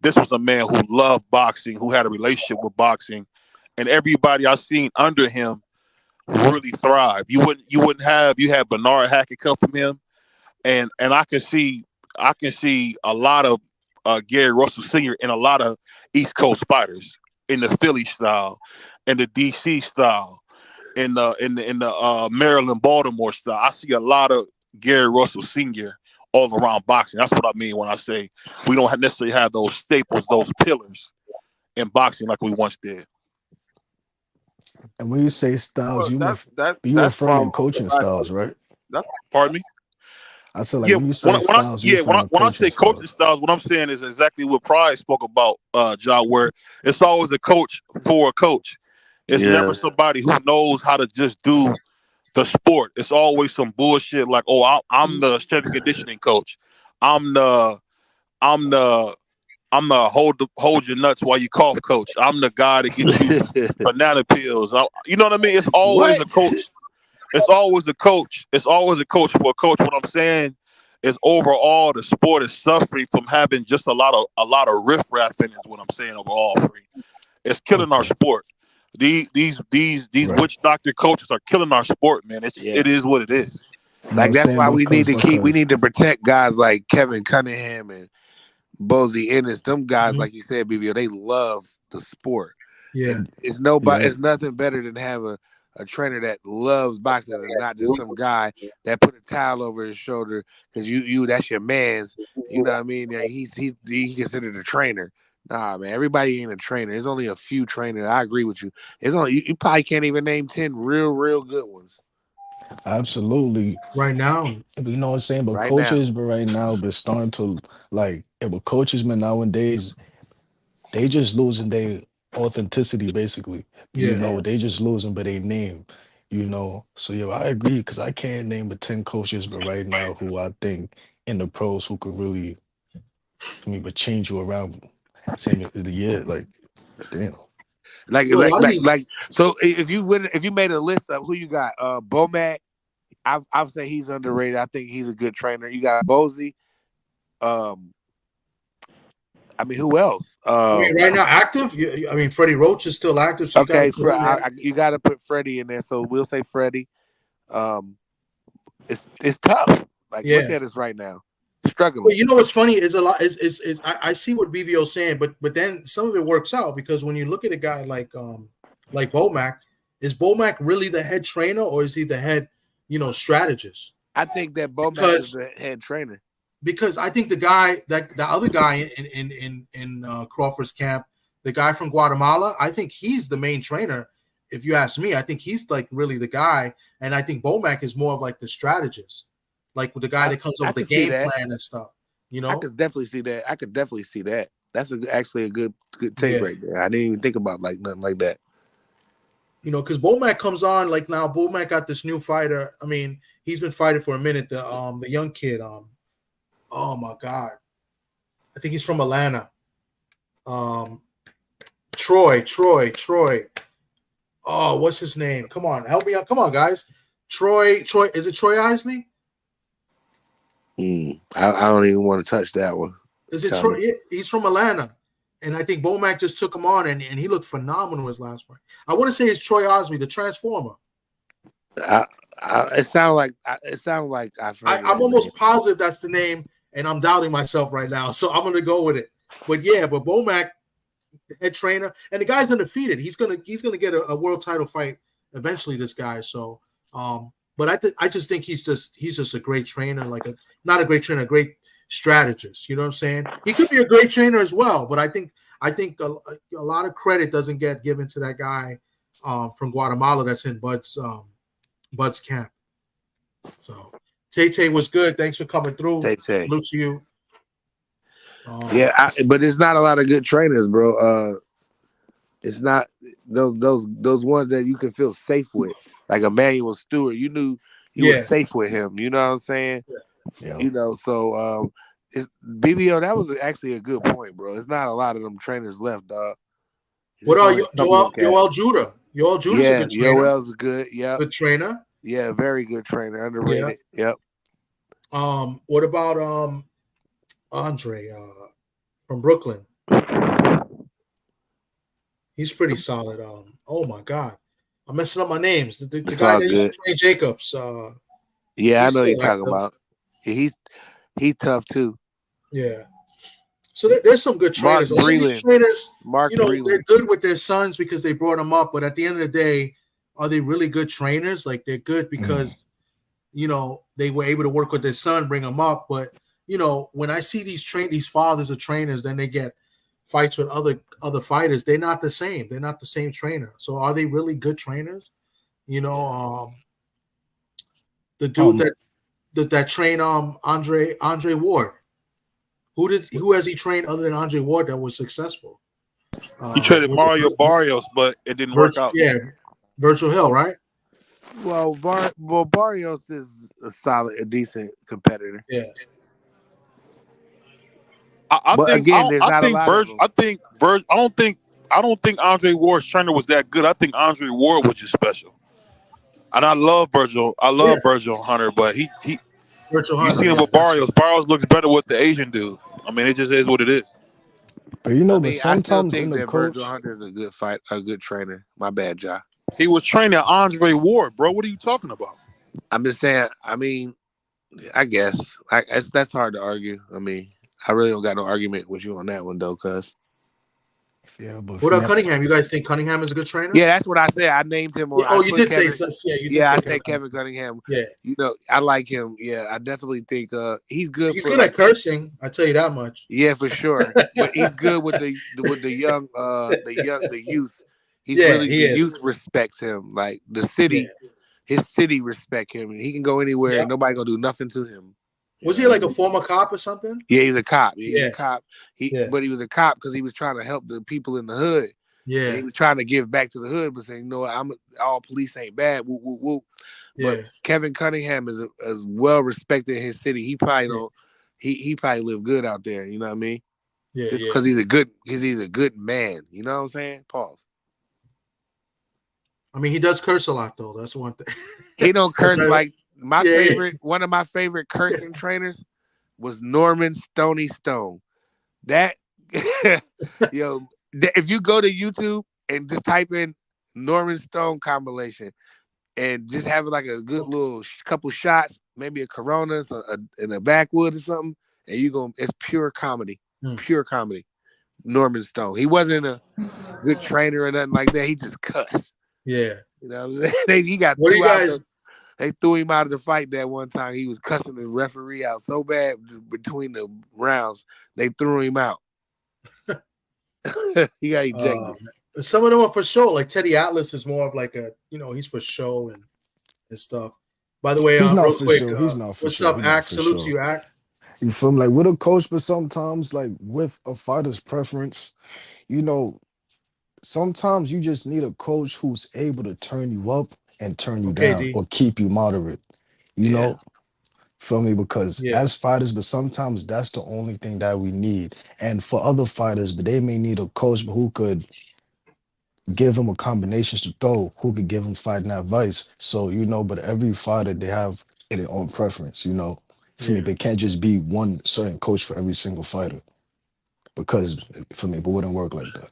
this was a man who loved boxing, who had a relationship with boxing, and everybody I seen under him really thrived. You had Bernard Hackett come from him, and I can see a lot of Gary Russell Sr. in a lot of East Coast fighters in the Philly style, in the DC style, in the Maryland Baltimore style. I see a lot of Gary Russell Sr. all around boxing. That's what I mean when I say we don't necessarily have those staples, those pillars in boxing like we once did. And when you say styles, you That's referring from to coaching styles, right? that's Pardon me? I said, like, Yeah, when you say styles, you referring to when I coaching say coaching styles. styles, what I'm saying is exactly what Pride spoke about, John, where it's always a coach for a coach. It's never somebody who knows how to just do the sport. It's always some bullshit like, oh, I'm the strength and conditioning coach. I'm the hold your nuts while you cough coach. I'm the guy to get you banana pills. You know what I mean? It's always a coach. It's always a coach. It's always a coach for a coach. What I'm saying is overall the sport is suffering from having just a lot of riffraff in it, is what I'm saying overall, free. It's killing our sport. These Right. witch doctor coaches are killing our sport, man. It is what it is. Like I'm that's saying why we need because to protect guys like Kevin Cunningham and Bozy Ennis. Them guys, like you said, BBO, they love the sport. Yeah. And it's nothing better than have a trainer that loves boxing and not just some guy that put a towel over his shoulder because you that's your man's. You know what I mean? Yeah, he's considered a trainer. Nah, man, everybody ain't a trainer. There's only a few trainers. I agree with you. It's only you probably can't even name 10 real good ones absolutely, Right now. you know what I'm saying. But right now. coaches, but right now, but starting to like, but coaches, man, nowadays they just losing their authenticity, basically. You Yeah. know, they just losing, but they name. You know, so yeah, I agree because I can't name but 10 coaches, but right now who I think in the pros who could really, I mean, but change you around. Same as the year, like, damn. So if you made a list of who you got, Bomac, I've say he's underrated. I think he's a good trainer. You got Bozy. I mean, who else? I mean, right now active. I mean, Freddie Roach is still active. So Okay, you got you got to put Freddie in there. So we'll say Freddie. It's tough. Like look at us right now, struggling. Well, you know what's funny is a lot is I see what BVO's saying, but then some of it works out because when you look at a guy like Bomac, is Bomac really the head trainer or is he the head, strategist? I think that Bomac is the head trainer. Because I think the other guy in Crawford's camp, the guy from Guatemala, I think he's the main trainer. If you ask me, I think he's like really the guy, and I think Bomac is more of like the strategist, like the guy that comes up with the game plan and stuff. I could definitely see that. That's actually a good take right there. I didn't even think about like nothing like that. Because Bomac comes on like now. Bomac got this new fighter. I mean, he's been fighting for a minute. The young kid. Oh my God, I think he's from Atlanta. Troy. Oh, what's his name? Come on, help me out. Come on, guys. Troy. Is it Troy Isley? I don't even want to touch that one. Is it Troy? He's from Atlanta, and I think Bomac just took him on, and he looked phenomenal his last fight. I want to say it's Troy Osby, the Transformer. It sounded like I've heard. I'm almost positive that's the name, and I'm doubting myself right now, so I'm gonna go with it. But Bomac, head trainer, and the guy's undefeated. He's gonna get a world title fight eventually. This guy, so but I just think he's just a great trainer, not a great trainer, a great strategist. You know what I'm saying? He could be a great trainer as well, but I think a lot of credit doesn't get given to that guy from Guatemala that's in Bud's camp. So Tay was good. Thanks for coming through. Tay. Salute to you. But there's not a lot of good trainers, bro. It's not those ones that you can feel safe with, like Emmanuel Stewart. You knew you were safe with him. You know what I'm saying? Yeah. You know, so it's BBO. That was actually a good point, bro. It's not a lot of them trainers left, dog. What are you, Yoel Judah? Yoel Judah's a good trainer. Yoel's good. Yeah, good trainer. Yeah, very good trainer. Underrated. Yeah. Yep. What about Andre from Brooklyn? He's pretty solid. Oh my God, I'm messing up my names. The guy that used to train Jacobs. Yeah, I know you're talking about. He's tough too. Yeah. So there's some good trainers. These trainers, they're good with their sons because they brought them up. But at the end of the day, are they really good trainers? Like, they're good because, they were able to work with their son, bring them up. But, when I see these fathers of trainers, then they get fights with other fighters. They're not the same. They're not the same trainer. So are they really good trainers? The dude that trained Andre Ward. Who has he trained other than Andre Ward that was successful? He traded Mario Barrios, but it didn't work out. Yeah, Virgil Hill, right? Well, Barrios is a decent competitor. Yeah. I don't think Andre Ward's trainer was that good. I think Andre Ward was just special. And I love Virgil. Virgil Hunter, but he Virgil Hunter, you see him with Barrios. Barrios looks better with the Asian dude. I mean, it just is what it is. But sometimes in the coach, Virgil Hunter is a good trainer. My bad, Ja. He was training Andre Ward, bro. What are you talking about? I'm just saying. I mean, I guess that's hard to argue. I mean, I really don't got no argument with you on that one, though, cuz. Yeah, but what about Cunningham? You guys think Cunningham is a good trainer? Yeah, that's what I said. I named him. You did say I said Kevin Cunningham. Yeah, I like him. Yeah, I definitely think he's good. He's good at cursing. I tell you that much. Yeah, for sure. But he's good with the young the youth. The youth respects him. Like the city, his city respect him. He can go anywhere and nobody gonna do nothing to him. Was he like a former cop or something? Yeah, he's a cop. He's a cop. But he was a cop because he was trying to help the people in the hood. Yeah, and he was trying to give back to the hood, but saying, all police ain't bad. Whoop, whoop, whoop. But Kevin Cunningham is well respected in his city. He probably don't. He probably live good out there. You know what I mean? Yeah, just because he's a good man. You know what I'm saying? Pause. I mean, he does curse a lot though. That's one thing. He don't curse like. One of my favorite cursing trainers was Norman Stony Stone. That if you go to YouTube and just type in Norman Stone compilation and just have like a good little couple shots, maybe a Corona in a backwood or something, and it's pure comedy. Pure comedy. Norman Stone. He wasn't a good trainer or nothing like that. He just cussed. Yeah. You know what I'm saying? He got what do you guys They threw him out of the fight that one time. He was cussing the referee out so bad between the rounds. They threw him out. He got ejected. Some of them are for show. Like Teddy Atlas is more of like he's for show and stuff. By the way, he's not for show. He's not for show. What's up, Ack? Salute to you, Ack. You feel me? Like with a coach, but sometimes like with a fighter's preference, sometimes you just need a coach who's able to turn you up and turn you down or keep you moderate, know? Feel me? Because as fighters, but sometimes that's the only thing that we need. And for other fighters, but they may need a coach who could give them a combinations to throw, who could give them fighting advice. So, but every fighter, they have their own preference, For me, but it can't just be one certain coach for every single fighter. Because for me, it wouldn't work like that.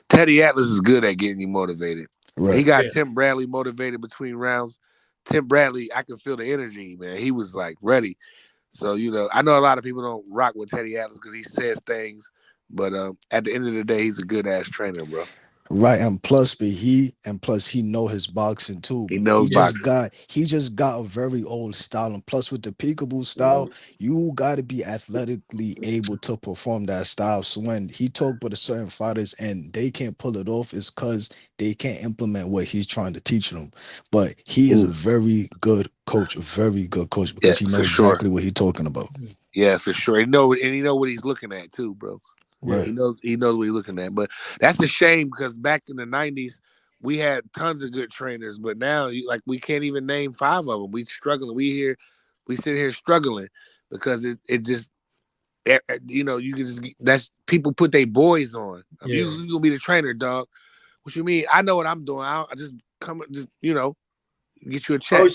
Teddy Atlas is good at getting you motivated. Right. He got Yeah. Tim Bradley motivated between rounds. Tim Bradley, I can feel the energy, man. He was like ready. So, I know a lot of people don't rock with Teddy Atlas because he says things, but at the end of the day, he's a good ass trainer, bro. Right, and plus, he know his boxing too, He bro. knows boxing. He just got a very old style, and plus with the peekaboo style, you got to be athletically able to perform that style. So when he talk with a certain fighters and they can't pull it off, it's because they can't implement what he's trying to teach them. But he is a very good coach, because Yeah, he for knows sure. exactly what he's talking about. Yeah, for sure. He know what he's looking at too, bro. Right. He knows what he's looking at. But that's a shame because back in the 90s, we had tons of good trainers, but now we can't even name 5 of them. We struggling. We sit here struggling because it just you can just that's people put their boys on. If Yeah. you gonna be the trainer, dog. What you mean? I know what I'm doing. I just come get you a check.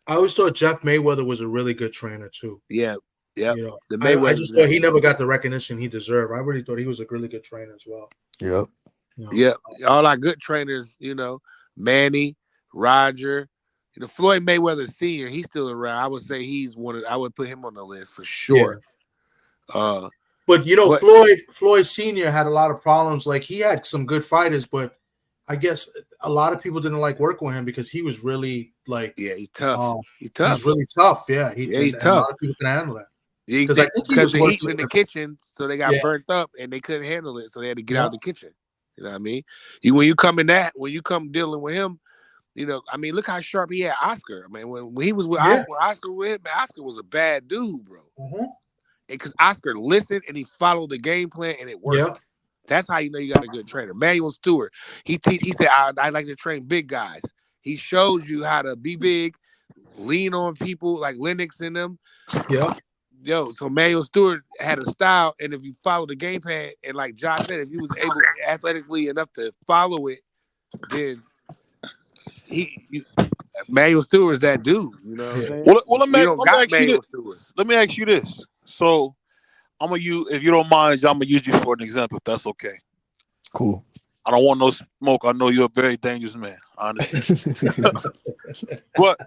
I always thought Jeff Mayweather was a really good trainer too. Yeah. The I just thought he never got the recognition he deserved. I really thought he was a really good trainer as well. Yep. Yeah, all our good trainers, Manny, Roger, Floyd Mayweather Sr. He's still around. I would say he's one. I would put him on the list for sure. Yeah. But Floyd Sr. had a lot of problems. Like he had some good fighters, but I guess a lot of people didn't like working with him because he was really he's tough. He's really tough. Yeah, he's tough. A lot of people can handle that. Because the heat in the kitchen, so they got burnt up and they couldn't handle it, so they had to get out of the kitchen. You know what I mean? When you come dealing with him, look how sharp he had Oscar. I mean, when he was with Oscar with him, Oscar was a bad dude, bro. Because Oscar listened and he followed the game plan and it worked. Yeah. That's how you know you got a good trainer. Manuel Stewart, he said, I like to train big guys. He shows you how to be big, lean on people like Lennox and them. Yeah. So Manuel Stewart had a style, and if you follow the game plan, and like Josh said, if he was able athletically enough to follow it, then Manuel Stewart is that dude. You know what I'm saying? Well, let me ask you this. So I'm gonna use, if you don't mind, I'm gonna use you for an example, if that's okay. Cool. I don't want no smoke. I know you're a very dangerous man. I understand. But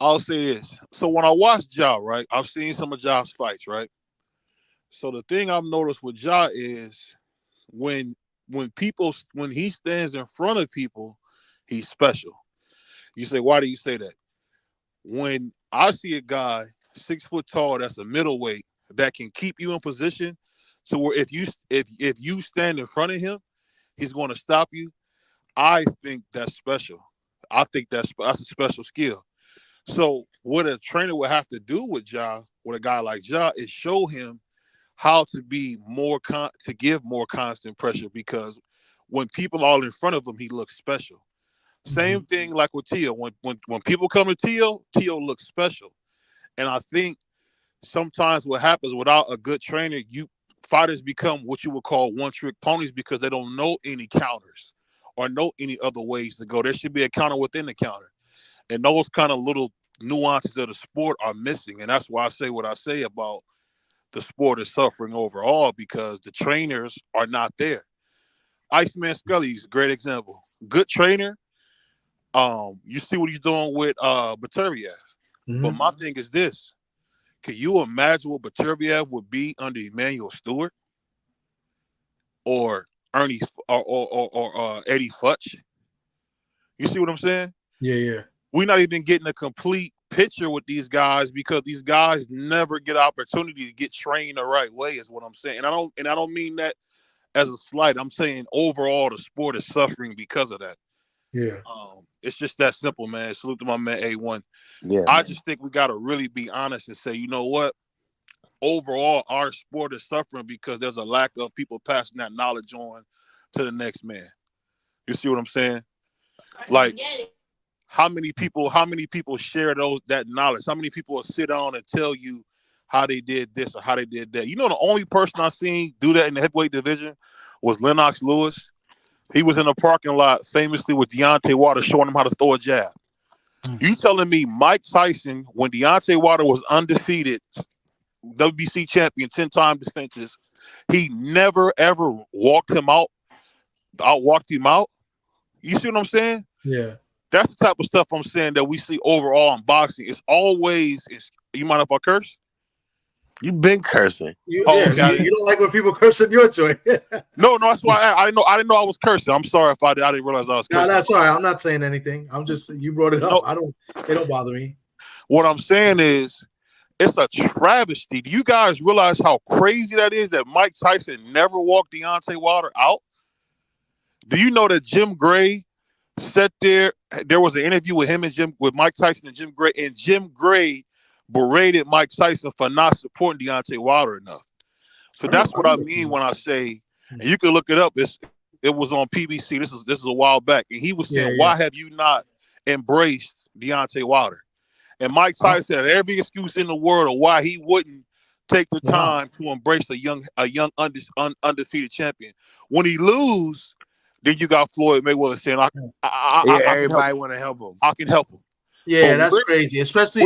I'll say this. So when I watch Ja, right, I've seen some of Ja's fights, right? So the thing I've noticed with Ja is when he stands in front of people, he's special. You say, why do you say that? When I see a guy 6 foot tall that's a middleweight that can keep you in position to where if you stand in front of him, he's going to stop you. I think that's special. I think that's a special skill. So what a trainer would have to do with a guy like Ja, is show him how to be to give more constant pressure, because when people are in front of him, he looks special. Same thing like with Tio. When people come to Tio looks special. And I think sometimes what happens without a good trainer, fighters become what you would call one-trick ponies because they don't know any counters or know any other ways to go. There should be a counter within the counter. And those kind of little nuances of the sport are missing. And that's why I say what I say about the sport is suffering overall, because the trainers are not there. Iceman Scully is a great example. Good trainer. You see what he's doing with Baturiev. But my thing is this. Can you imagine what Baturiev would be under Emmanuel Stewart or Ernie or Eddie Futch? You see what I'm saying? Yeah. We're not even getting a complete picture with these guys because these guys never get opportunity to get trained the right way, is what I'm saying. And I don't mean that as a slight. I'm saying overall the sport is suffering because of that. Yeah. It's just that simple, man. Salute to my man A1. Yeah. I just think we got to really be honest and say, you know what? Overall, our sport is suffering because there's a lack of people passing that knowledge on to the next man. You see what I'm saying? Like, how many people share that knowledge? How many people will sit down and tell you how they did this or how they did that? You know, the only person I seen do that in the heavyweight division was Lennox Lewis. He was in the parking lot famously with Deontay Wilder showing him how to throw a jab. You telling me Mike Tyson, when Deontay Wilder was undefeated, WBC champion, 10-time defenses, he never ever walked him out, outwalked him out? You see what I'm saying? Yeah. That's the type of stuff I'm saying that we see overall in boxing. It's always, you mind if I curse? You've been cursing. You Okay. don't like when people curse at your joint. No, that's why I didn't know I was cursing. I'm sorry if I didn't realize I was No, cursing. that's all right. I'm not saying anything. I'm just you brought it up. No. It don't bother me. What I'm saying is, it's a travesty. Do you guys realize how crazy that is that Mike Tyson never walked Deontay Wilder out? Do you know that Jim Gray sat there? There was an interview with him and with Mike Tyson and Jim Gray, and Jim Gray berated Mike Tyson for not supporting Deontay Wilder enough. So that's what I mean when I say, and you can look it up. It was on PBC. This is a while back, and he was saying, "Why have you not embraced Deontay Wilder?" And Mike Tyson had every excuse in the world of why he wouldn't take the time to embrace a young undefeated champion. When he lose, then you got Floyd Mayweather saying, everybody want to help him. I can help him. Yeah, that's crazy. Especially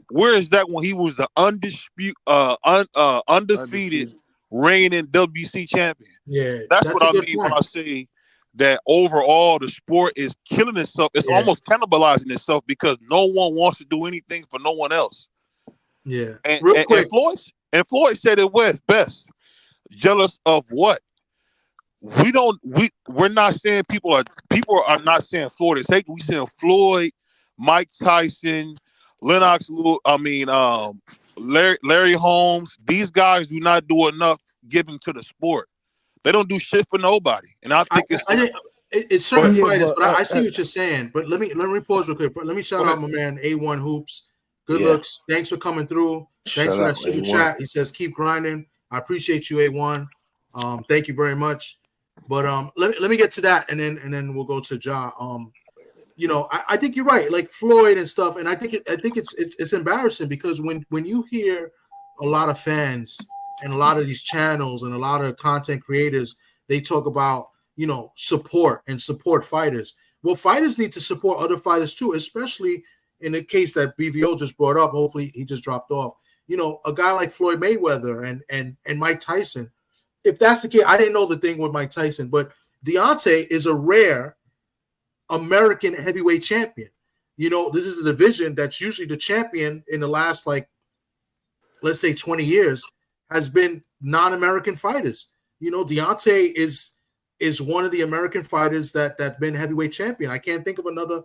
where is that when he was the undefeated reigning WBC champion? Yeah, that's what I mean when I say that overall the sport is killing itself. It's almost cannibalizing itself because no one wants to do anything for no one else. Yeah. And Floyd said it best. Jealous of what? We're not saying people are not saying Floyd is taken. We saying Floyd, Mike Tyson, Lennox, Larry Holmes. These guys do not do enough giving to the sport. They don't do shit for nobody. And I think it's certain fighters, but I see what you're saying. But let me pause real quick. Let me shout out my man A1 Hoops. Good looks. Thanks for coming through. Thanks for that super chat. He says keep grinding. I appreciate you, A1. Thank you very much. But let me get to that, and then we'll go to Ja. I think you're right, like Floyd and stuff, and I think it's embarrassing because when you hear a lot of fans and a lot of these channels and a lot of content creators, they talk about support fighters. Well, fighters need to support other fighters too, especially in the case that BVO just brought up. Hopefully he just dropped off. A guy like Floyd Mayweather and Mike Tyson. If that's the case, I didn't know the thing with Mike Tyson, but Deontay is a rare American heavyweight champion. This is a division that's usually the champion in the last, let's say 20 years has been non-American fighters. Deontay is one of the American fighters that been heavyweight champion. I can't think of another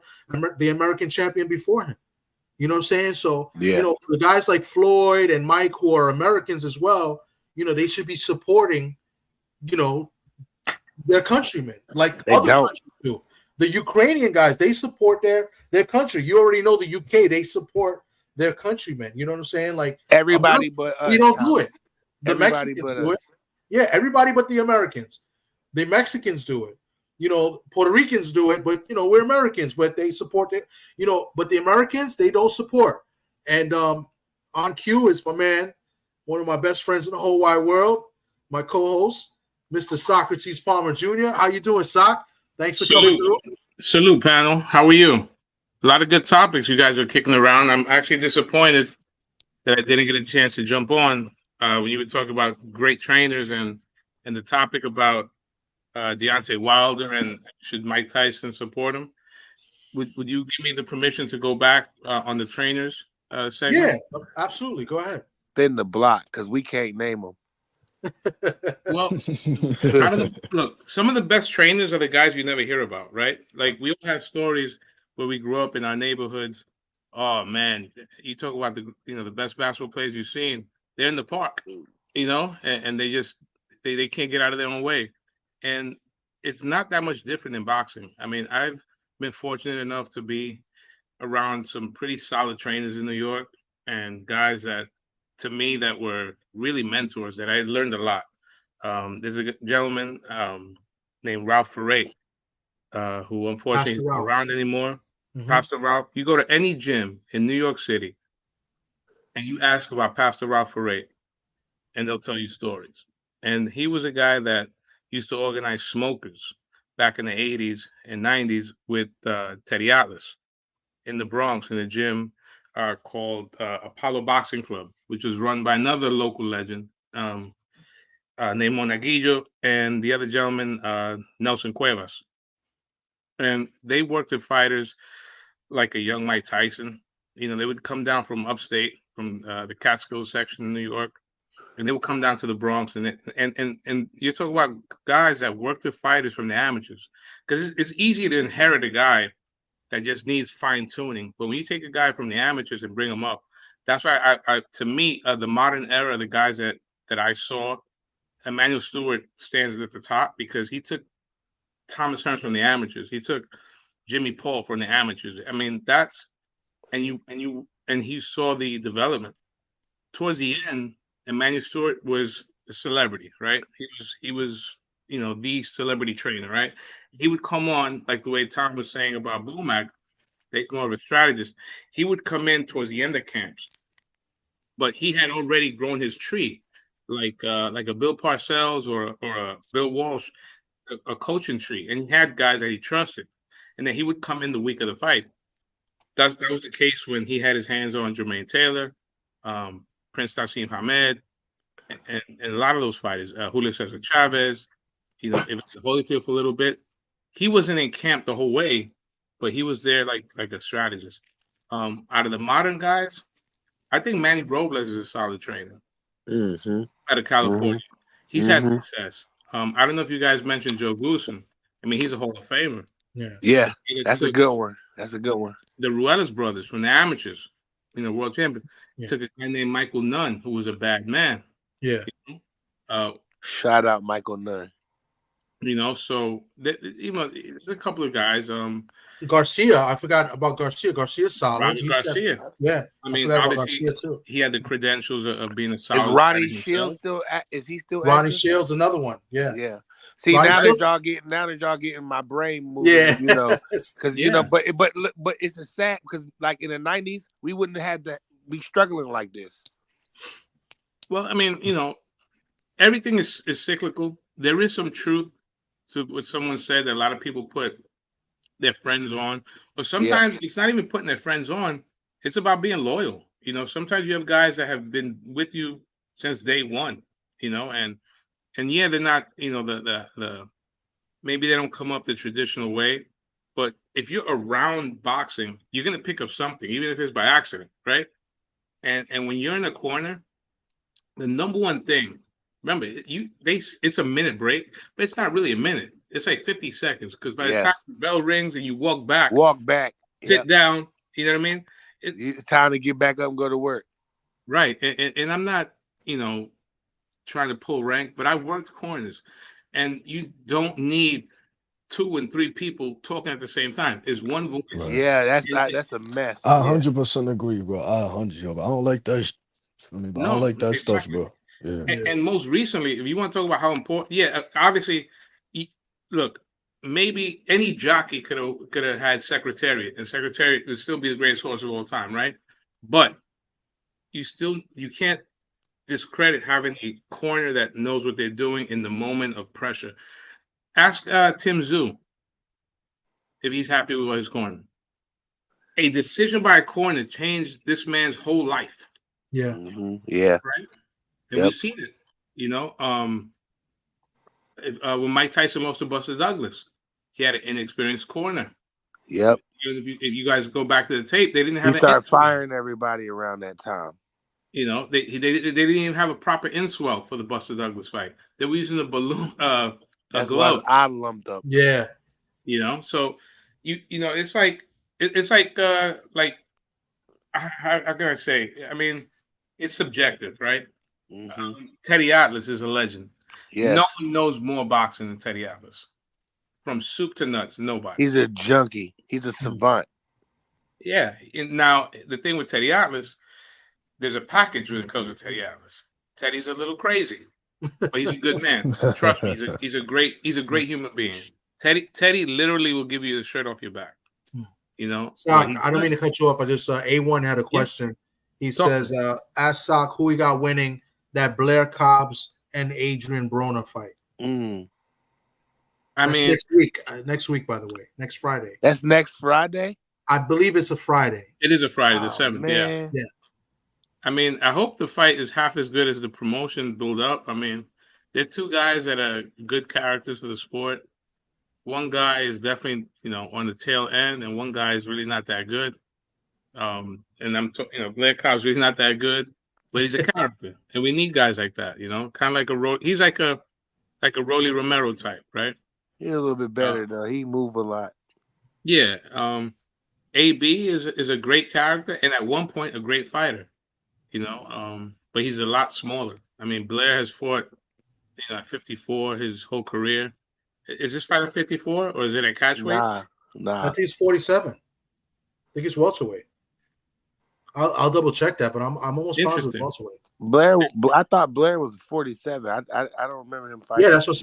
the American champion before him. You know what I'm saying? So, for the guys like Floyd and Mike who are Americans as well, they should be supporting, their countrymen like other countries do. The Ukrainian guys, they support their country. You already know the UK, they support their countrymen. You know what I'm saying? Like everybody but us. We don't do it. The Mexicans do it. Yeah, everybody but the Americans. The Mexicans do it. Puerto Ricans do it, but we're Americans, but they support it. But the Americans, they don't support. And on cue is my man, one of my best friends in the whole wide world, my co-host, Mr. Socrates Palmer Jr. How you doing, Soc? Thanks for coming through. Salute, panel. How are you? A lot of good topics you guys are kicking around. I'm actually disappointed that I didn't get a chance to jump on when you were talking about great trainers and the topic about Deontay Wilder and should Mike Tyson support him. Would you give me the permission to go back on the trainers segment? Yeah, absolutely. Go ahead. Spin the block because we can't name them. Well, look, some of the best trainers are the guys you never hear about, right? Like we all have stories where we grew up in our neighborhoods. Oh man, you talk about the best basketball players you've seen. They're in the park, and they can't get out of their own way. And it's not that much different in boxing. I mean, I've been fortunate enough to be around some pretty solid trainers in New York and guys that, to me, that were really mentors that I learned a lot. There's a gentleman named Ralph Ferre, who unfortunately isn't around anymore. Mm-hmm. Pastor Ralph, you go to any gym in New York City and you ask about Pastor Ralph Ferre, and they'll tell you stories. And he was a guy that used to organize smokers back in the 80s and 90s with Teddy Atlas. in the Bronx in the gym called Apollo Boxing Club, which was run by another local legend named Monaguillo and the other gentleman, Nelson Cuevas. And they worked with fighters like a young Mike Tyson. They would come down from upstate, from the Catskills section in New York, and they would come down to the Bronx. And you're talking about guys that worked with fighters from the amateurs, because it's easy to inherit a guy that just needs fine tuning. But when you take a guy from the amateurs and bring him up, that's why to me, the modern era, the guys that I saw, Emmanuel Stewart stands at the top because he took Thomas Hearns from the amateurs. He took Jimmy Paul from the amateurs. I mean, and he saw the development. Towards the end, Emmanuel Stewart was a celebrity, right? He was the celebrity trainer, right? He would come on, like the way Tom was saying about Bumac, he's more of a strategist. He would come in towards the end of camps, but he had already grown his tree, like a Bill Parcells or a Bill Walsh, a coaching tree, and he had guys that he trusted, and then he would come in the week of the fight. That was the case when he had his hands on Jermaine Taylor, Prince Nassim Hamed, and a lot of those fighters, Julio Cesar Chavez, it was Holyfield for a little bit. He wasn't in camp the whole way, but he was there like a strategist. Out of the modern guys, I think Manny Robles is a solid trainer out of California. He's had success. I don't know if you guys mentioned Joe Goosen. I mean, he's a Hall of Famer. Yeah, that's a good one. That's a good one. The Ruelas brothers from the amateurs, world champion, took a guy named Michael Nunn, who was a bad man. Yeah. Shout out Michael Nunn. So there's a couple of guys. Garcia, I forgot about Garcia. Garcia's solid. Robert Garcia. Yeah. I mean, forgot about obviously, Garcia too. he had the credentials of being a solid. Is Ronnie Shields still? Is he still? Ronnie active? Shields, another one. Yeah. Yeah. See, Ronnie now Shields, that y'all getting my brain moving. Yeah. Because but it's a sad, because like in the 90s, we wouldn't have had to be struggling like this. Well, I mean, everything is cyclical. There is some truth to what someone said, that a lot of people put their friends on, but sometimes it's not even putting their friends on. It's about being loyal. Sometimes you have guys that have been with you since day one, and yeah, they're not, the maybe they don't come up the traditional way, but if you're around boxing, you're going to pick up something, even if it's by accident, right? And when you're in a corner, the number one thing, remember, it's a minute break, but it's not really a minute. It's like 50 seconds, because by the time the bell rings and you walk back, sit down, you know what I mean? It's time to get back up and go to work. Right. And I'm not, trying to pull rank, but I worked corners, and you don't need 2 and 3 people talking at the same time. It's one voice. Right. Yeah, that's a mess. I 100% agree, bro. I don't like that. I don't like that stuff, bro. Yeah. And most recently, if you want to talk about how important, obviously, look, maybe any jockey could have had Secretariat, and Secretariat would still be the greatest horse of all time, right? But you can't discredit having a corner that knows what they're doing in the moment of pressure. Ask Tim Zhu if he's happy with his corner. A decision by a corner changed this man's whole life. Yeah. Yeah. Right? And we've seen it. When Mike Tyson lost to Buster Douglas, he had an inexperienced corner. Yep. If you guys go back to the tape, they didn't have. He started firing everybody around that time. They didn't even have a proper inswell for the Buster Douglas fight. They were using a balloon, That's a glove. why I lumped up. Yeah. So it's like how can I say? I mean, it's subjective, right? Teddy Atlas is a legend. Yes. No one knows more boxing than Teddy Atlas. From soup to nuts, nobody. He's a junkie. He's a savant. Yeah. And now the thing with Teddy Atlas, there's a package when it comes to Teddy Atlas. Teddy's a little crazy, but he's a good man. Trust me, he's a great human being. Teddy literally will give you the shirt off your back. Sock, I don't mean to cut you off. I just A1 had a question. He says, ask Sock who he got winning that Blair Cobbs and Adrian Broner fight. I mean, next week. Next week, by the way, next Friday. That's next Friday. I believe it's a Friday. It is a Friday, the 7th. Man. Yeah. I mean, I hope the fight is half as good as the promotion build up. I mean, they're two guys that are good characters for the sport. One guy is definitely, on the tail end, and one guy is really not that good. And Blair Cobb's really not that good, but he's a character, and we need guys like that. Kind of like he's like a Rolly Romero type, right? He's a little bit better though. He move a lot. Yeah. AB is a great character, and at one point a great fighter. But he's a lot smaller. I mean, Blair has fought, at 54 his whole career. Is this fight at 54 or is it at catchweight? Nah. I think it's 47. I think it's welterweight. I'll double check that, but I'm almost positive it's welterweight. Blair, I thought Blair was 47. I don't remember him fighting. Yeah, that's what.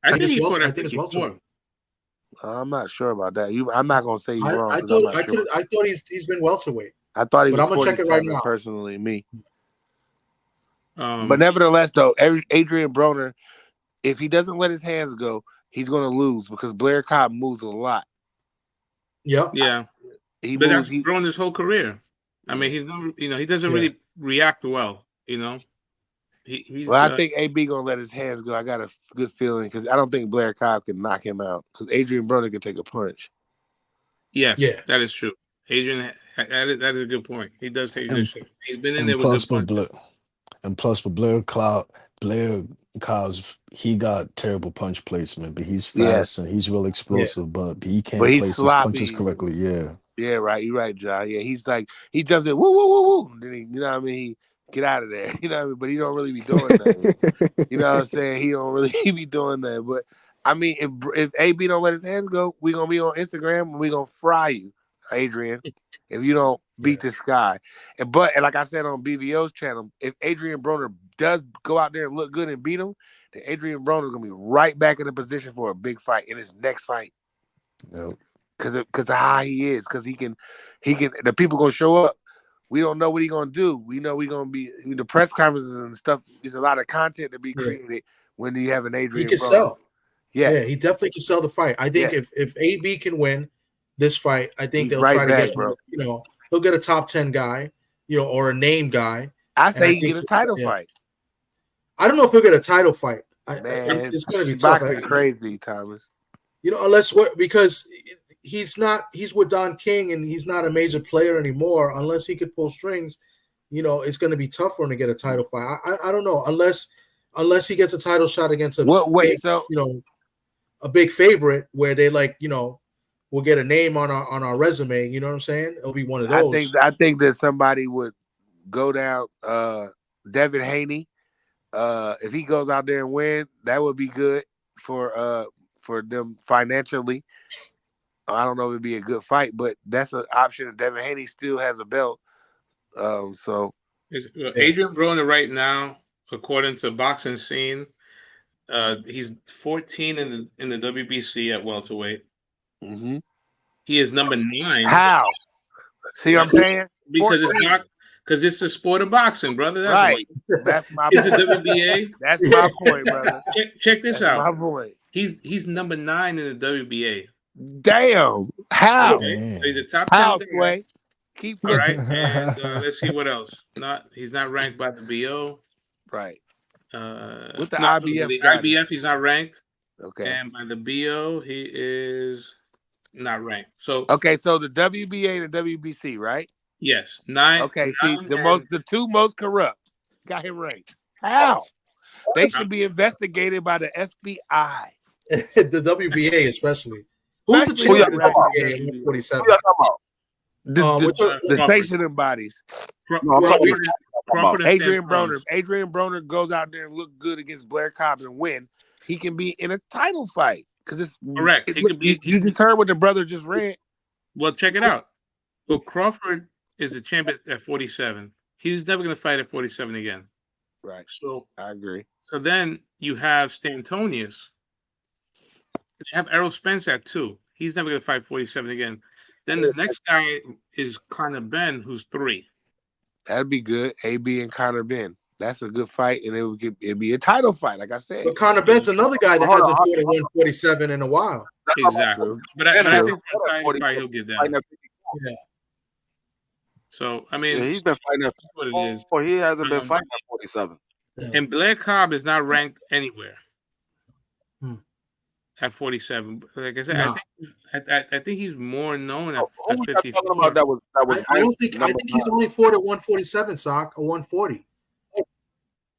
I think it's welterweight. I'm not sure about that. I'm not gonna say you're wrong. I thought he's been welterweight. I thought he was. But I'm gonna check it right now. Personally, me. But nevertheless, though, Adrian Broner, if he doesn't let his hands go, he's going to lose because Blair Cobb moves a lot. Yep. Yeah. That's Broner's whole career. I mean, he's never, he doesn't really react well. I think AB gonna let his hands go. I got a good feeling because I don't think Blair Cobb can knock him out because Adrian Broner can take a punch. Yes, that is true. Adrian, that is a good point. He does take this shit. He's been in there with good punches. And plus, for Blair Cobb's, he got terrible punch placement, but he's fast and he's real explosive, but he can't place his punches correctly. Yeah. Yeah, right. You're right, John. Yeah, he's like, he jumps in, woo, woo, woo, woo. Then he, he get out of there. You know what I mean? But he don't really be doing that. You know what I'm saying? He don't really be doing that. But I mean, if AB don't let his hands go, we gonna be on Instagram and we gonna fry you, Adrian, if you don't beat this guy. And like I said on BVO's channel, if Adrian Broner does go out there and look good and beat him, then Adrian Broner is gonna be right back in the position for a big fight in his next fight. Yep. Because of how he is, because he can. The people gonna show up. We don't know what he gonna do. We know we gonna be the press conferences and stuff. There's a lot of content to be created when you have an Adrian. He can sell. Yeah, he definitely can sell the fight. I think if AB can win this fight, I think they'll try to get he'll get a top 10 guy, or a name guy. I say he get a title fight. I don't know if he'll get a title fight. It's gonna be tough. Boxing crazy, Thomas. Because he's with Don King and he's not a major player anymore. Unless he could pull strings, it's going to be tough for him to get a title fight. I don't know unless he gets a title shot against a big favorite where they we'll get a name on our resume. You know what I'm saying? It'll be one of those. I think that somebody would go down Devin Haney. If he goes out there and win, that would be good for them financially. I don't know if it'd be a good Fight, but that's an option. Devin Haney still has a belt. Adrian Broner right now, according to Boxing Scene, he's 14 in the WBC at welterweight. Mm-hmm. He is number 9. How? See what I'm saying? Because it's the sport of boxing, brother. That's right. That's my point. It's the WBA. That's my point, brother. Check this out. My point. He's number 9 in the WBA. Damn. How? Okay. So he's a top 10 How, Sway? Keep all right. And let's see what else. He's not ranked by the BO. Right. With the IBF. The IBF, he's not ranked. Okay. And by the BO, he is not ranked. So the WBA and the WBC, right? Yes. 9. Okay. See, the two most corrupt got him ranked. How? They should be investigated by the FBI. The WBA, especially. Who's the champion of the WBA in 147? The sanctioning bodies. Adrian Broner. Adrian Broner goes out there and look good against Blair Cobb and win. He can be in a title fight because it's correct. You just heard what the brother just read. Well, check it out. Well, Crawford is the champion at 47. He's never going to fight at 47 again. Right. So I agree. So then you have Stantonius. You have Errol Spence at 2. He's never going to fight 47 again. Then the next guy is Conor Benn, who's 3. That'd be good. AB and Conor Benn. That's a good fight, and it'd be a title fight, like I said. But Conor Benn's another guy that hasn't fought at 147 in a while. Exactly. But I Xander think for a title fight, he'll get fighting that. at 50. Yeah. So, I Yeah, mean, he's been fighting at that's what it is. 54. He hasn't been fighting at 47. Yeah. And Blair Cobb is not ranked anywhere Hmm. at 47. Like I said, No. I think he's more known Who at was that 54. talking about that was I don't think number he's only fought at 147, Sock, or 140.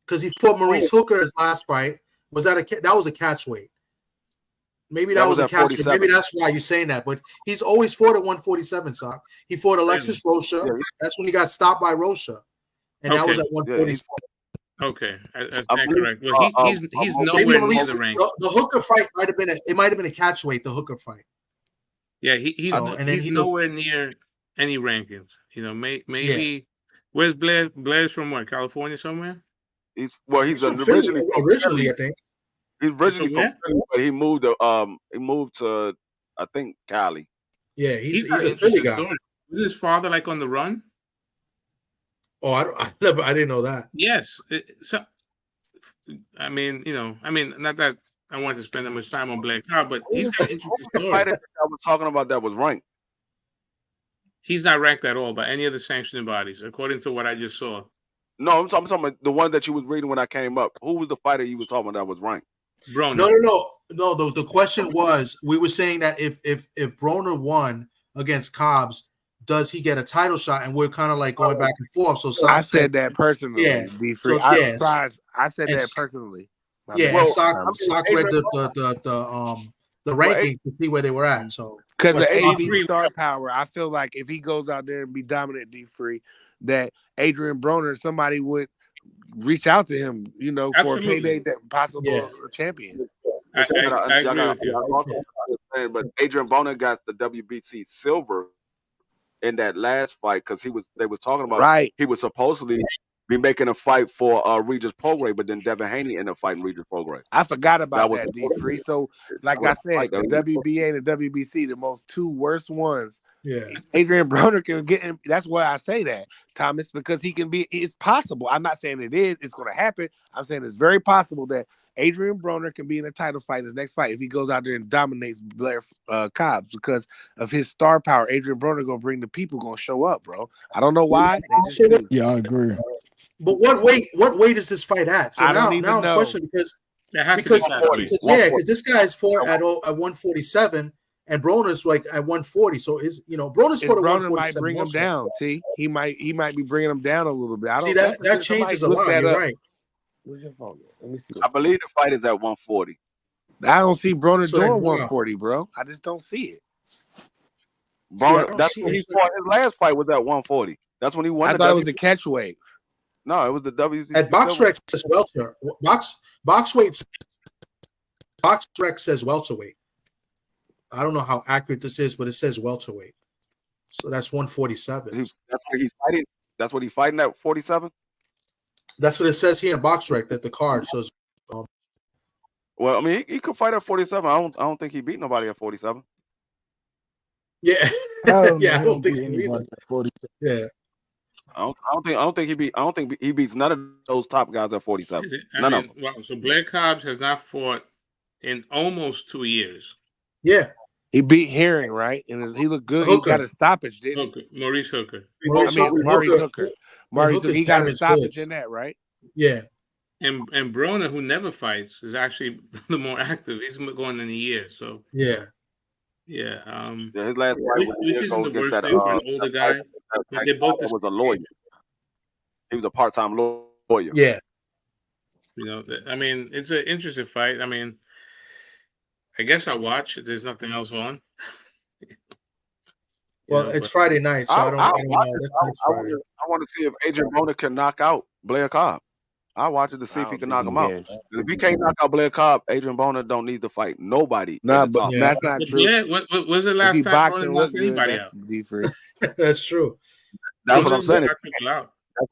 Because he fought Maurice Hooker his last fight. Was that that was a catch weight? Maybe that was a at catch weight. 47. Maybe that's why you're saying that. But he's always fought at 147, Sock. He fought Alexis Rocha. Yeah, That's when he got stopped by Rocha. And that was Okay. at 147. Okay, that's I not believe, correct. Well, he's Maybe nowhere near Maurice, the rank. the Hooker fight might have been a catch weight, the Hooker fight. Yeah, he's So, and then he's nowhere near any rankings. You know, maybe where's Blair? Blair's from what? California somewhere? he's from Philly, originally, I think. He's originally From from Philly, but he moved to I think Cali. Yeah, he's got a an Philly interesting guy. story. Was his father like on the run? Oh, I didn't know that. Yes. I mean, not that I want to spend that much time on Blair Cobb, but he's got an interesting The story. fighter I was talking about that was ranked. He's not ranked at all by any of the sanctioning bodies, according to what I just saw. No, I'm talking about the one that you was reading when I came up. Who was the fighter you was talking about that was ranked? Broner. No. The question was, we were saying that if Broner won against Cobbs, does he get a title shot? And we're kind of like going back and forth. So I said that personally. Yeah. D3. So, I'm yeah. surprised. I said And that personally. Yeah, Well, and Sock read the rankings to see where they were at. So because the what's AD star power, I feel like if he goes out there and be dominant D3, that Adrian Broner, somebody would reach out to him, for Absolutely. a payday that possible champion. I agree with you. But Adrian Broner got the WBC silver in that last fight because they was talking about he was supposedly be making a fight for Regis Prograis, but then Devin Haney ended up fighting Regis Prograis. I forgot about that D3. So, like I said, the WBA and the WBC, the most two worst ones. Yeah, Adrian Broner can get him. That's why I say that, Thomas, because he can be. It's possible. I'm not saying it is. It's going to happen. I'm saying it's very possible that Adrian Broner can be in a title fight in his next fight if he goes out there and dominates Blair Cobbs because of his star power. Adrian Broner gonna bring the people, gonna show up, bro. I don't know why. They just do. Yeah, I agree. But what weight is this fight at? So I don't even know. I'm questioning because this guy is fought at 147 and Broner's like at 140. So Broner's fought at 147. Broner might bring him down. See, he might be bringing him down a little bit. I don't see that changes a lot. You're right. Where's your phone? Let me see. I believe the fight is at 140. I don't see Broner doing 140, bro. I just don't see it. Broner, that's when he fought. His last fight was at 140. That's when he won. I thought it was the catch weight. No, it was the WBC. At BoxRec says welter. BoxRec says welterweight. I don't know how accurate this is, but it says welterweight. So that's 147. That's what he's fighting. That's what he's fighting at 47. That's what it says here in BoxRec that the card says. Well, I mean, he could fight at 47. I don't think he beat nobody at 47. Yeah, I don't think so. Yeah. I don't think he beats none of those top guys at 47. None of them. Wow, so Blair Cobbs has not fought in almost 2 years. Yeah. He beat Herring, right? And he looked good. Hooker. He got a stoppage, didn't he? Maurice Hooker. Maurice Hooker. He got a stoppage in that, right? Yeah. And Broner, who never fights, is actually the more active. He's going in a year. So yeah. His last fight which isn't the worst thing for an older guy. But they both was a lawyer. He was a part-time lawyer. Yeah. I mean, it's an interesting fight. I mean, I guess I'll watch. There's nothing else on. Well, it's Friday night, so I don't know. I want to see if Adrian Broner can knock out Blair Cobb. I'll watch it to see if he can knock him out. If he can't knock out Blair Cobb, Adrian Broner don't need to fight nobody. No, but that's not true. Yeah, what was the last time Broner knocked anybody out? That's true. That's what I'm saying. That's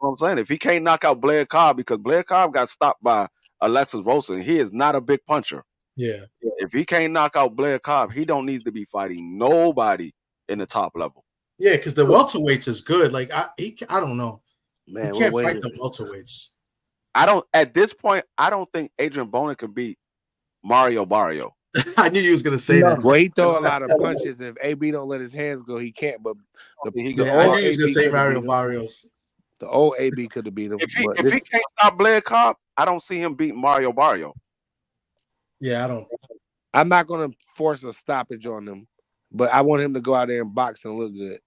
what I'm saying. If he can't knock out Blair Cobb, because Blair Cobb got stopped by Alexis Rosa, and he is not a big puncher. Yeah. If he can't knock out Blair Cobb, he don't need to be fighting nobody in the top level. Yeah, because the welterweights is good. Like I don't know. Man, you can't fight the welterweights. At this point, I don't think Adrian Broner can beat Mario Barrio. I knew you was gonna say that. Well, he throw a lot of punches. If AB don't let his hands go, he can't. But the Yeah, I old knew you was gonna AB say could have Mario beat him. Barrios. The old AB could have beat him. If he can't stop Blair Cobb, I don't see him beat Mario Barrio. Yeah, I don't. I'm not gonna force a stoppage on him, but I want him to go out there and box and look good.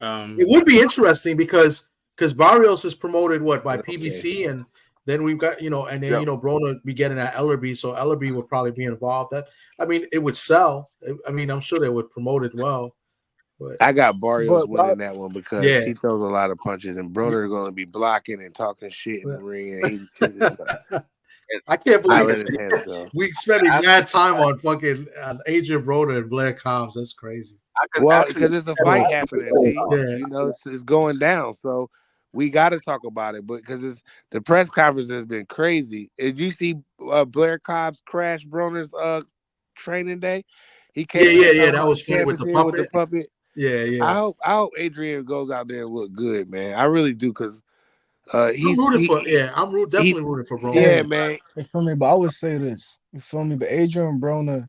It would be interesting because Barrios is promoted by PBC, and then we've got and then Broner be getting at Ellerby, so Ellerby would probably be involved. It would sell. I'm sure they would promote it well. But I got Barrios winning that one because he throws a lot of punches, and Broner is going to be blocking and talking shit in the ring. And I can't believe we spending mad time on fucking Adrian Broner and Blair Cobbs. That's crazy. Well, because there's a fight happening, it's going down, so we got to talk about it. But because the press conference has been crazy. Did you see Blair Cobbs crash Broner's training day? He came. Yeah, that was funny with the puppet. Yeah. I hope Adrian goes out there and look good, man. I really do, because I'm definitely rooting for Broner. Yeah, man. You feel me? But I would say this. You feel me? But Adrian Broner,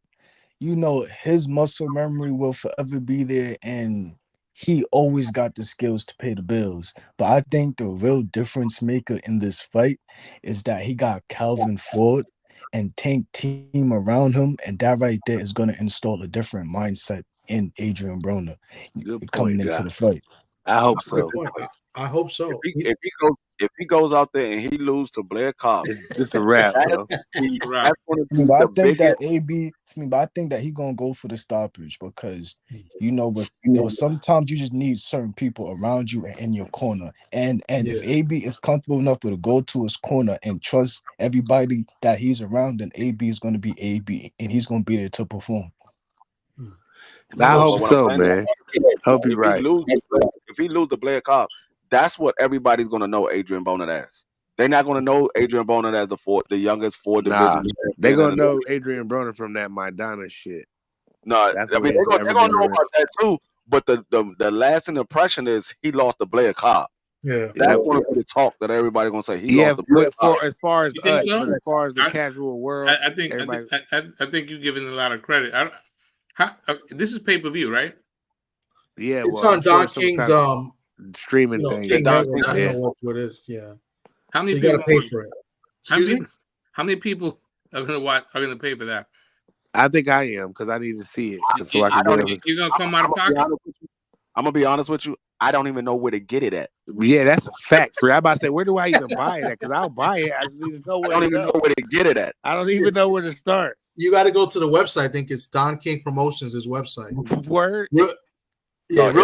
his muscle memory will forever be there, and he always got the skills to pay the bills. But I think the real difference maker in this fight is that he got Calvin Ford and Tank team around him, and that right there is going to install a different mindset in Adrian Broner coming into the fight. I hope so. I hope so. If he goes out there and he loses to Blair Cobb, it's a wrap, bro. But I think that AB. But I think that he's gonna go for the stoppage because sometimes you just need certain people around you and in your corner. And if AB is comfortable enough to go to his corner and trust everybody that he's around, then AB is gonna be AB, and he's gonna be there to perform. I hope so, man. Hope you're right. If he loses to Blair Cobb, that's what everybody's gonna know Adrian Broner as. They're not gonna know Adrian Broner as the youngest Ford division. They're gonna know Adrian Broner from that Maidana shit. No, they're gonna know about that too. But the lasting impression is he lost to Blair Cobb. Yeah, that's gonna be the talk that everybody's gonna say. He lost to Blair Cobb. As far as us, but as far as the casual world, I think you're giving a lot of credit. This is pay-per-view, right? Yeah, it's on Don King's streaming thing. I don't know what it is. Yeah. How many people got to pay for it? How many people are gonna pay for that? I think I am, because I need to see it. You're gonna come out of pocket. I'm gonna be honest with you. I don't even know where to get it at. Yeah, that's a fact. I'm about to say, where do I even buy it at? Because I'll buy it. I just need to know where. I don't even know where to get it at. I don't even know where to start. You got to go to the website. I think it's Don King Promotions' website. Word. Real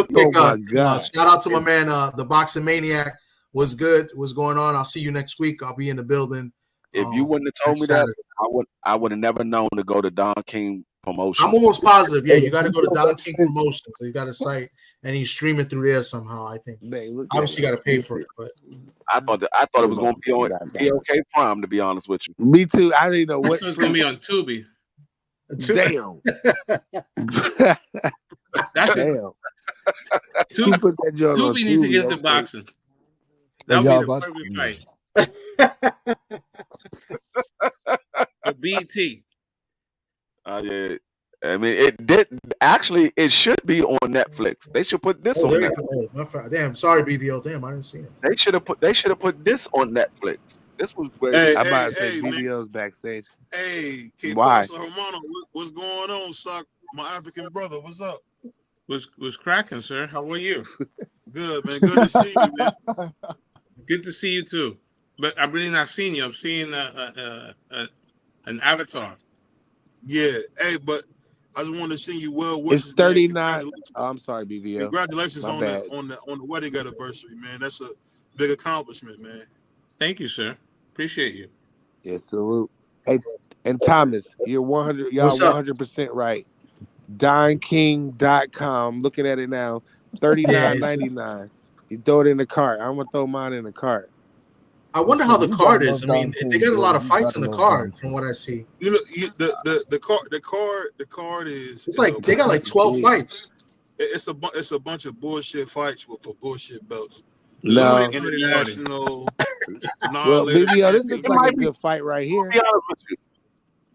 quick. Shout out to my man, the Boxing Maniac. Was good. What's going on? I'll see you next week. I'll be in the building. If you wouldn't have told me that, I would have never known to go to Don King Promotions. I'm almost positive. Yeah, you got to go to Don King Promotions. So you got a site, and he's streaming through there somehow. I think. Obviously, you got to pay for it, but I thought it was going to be on PLK Prime. To be honest with you, me too. I didn't know what it's going to be on Tubi. Damn. Damn. Tubi needs to get into boxing. That'll be the perfect fight. BT. Yeah. I mean, it did actually. It should be on Netflix. They should put this on Netflix. Damn, sorry, BBL. Damn, I didn't see it. They should have put this on Netflix. This was great. I'm about to say BBL's backstage. Hey, why? Hermano, what's going on, Sock? My African brother, what's up? Was cracking, sir. How are you? Good, man. Good to see you, man. Good to see you too. But I'm really not seeing you. I'm seeing an avatar. Yeah. Hey, but I just want to sing you well. It's 39. Oh, I'm sorry, BBL. Congratulations on the wedding anniversary, man. That's a big accomplishment, man. Thank you, sir. Appreciate you. Yeah, salute. Hey, and Thomas, you're 100% right. DonKing.com. Looking at it now, $39.99. You throw it in the cart. I'm gonna throw mine in the cart. I wonder how the card is. I mean, they got a lot of fights in the card, from what I see. You know, the card is. It's like they got like 12 fights. It's a bunch of bullshit fights for bullshit belts. No, international. Well, BBL, this looks like a good fight right here.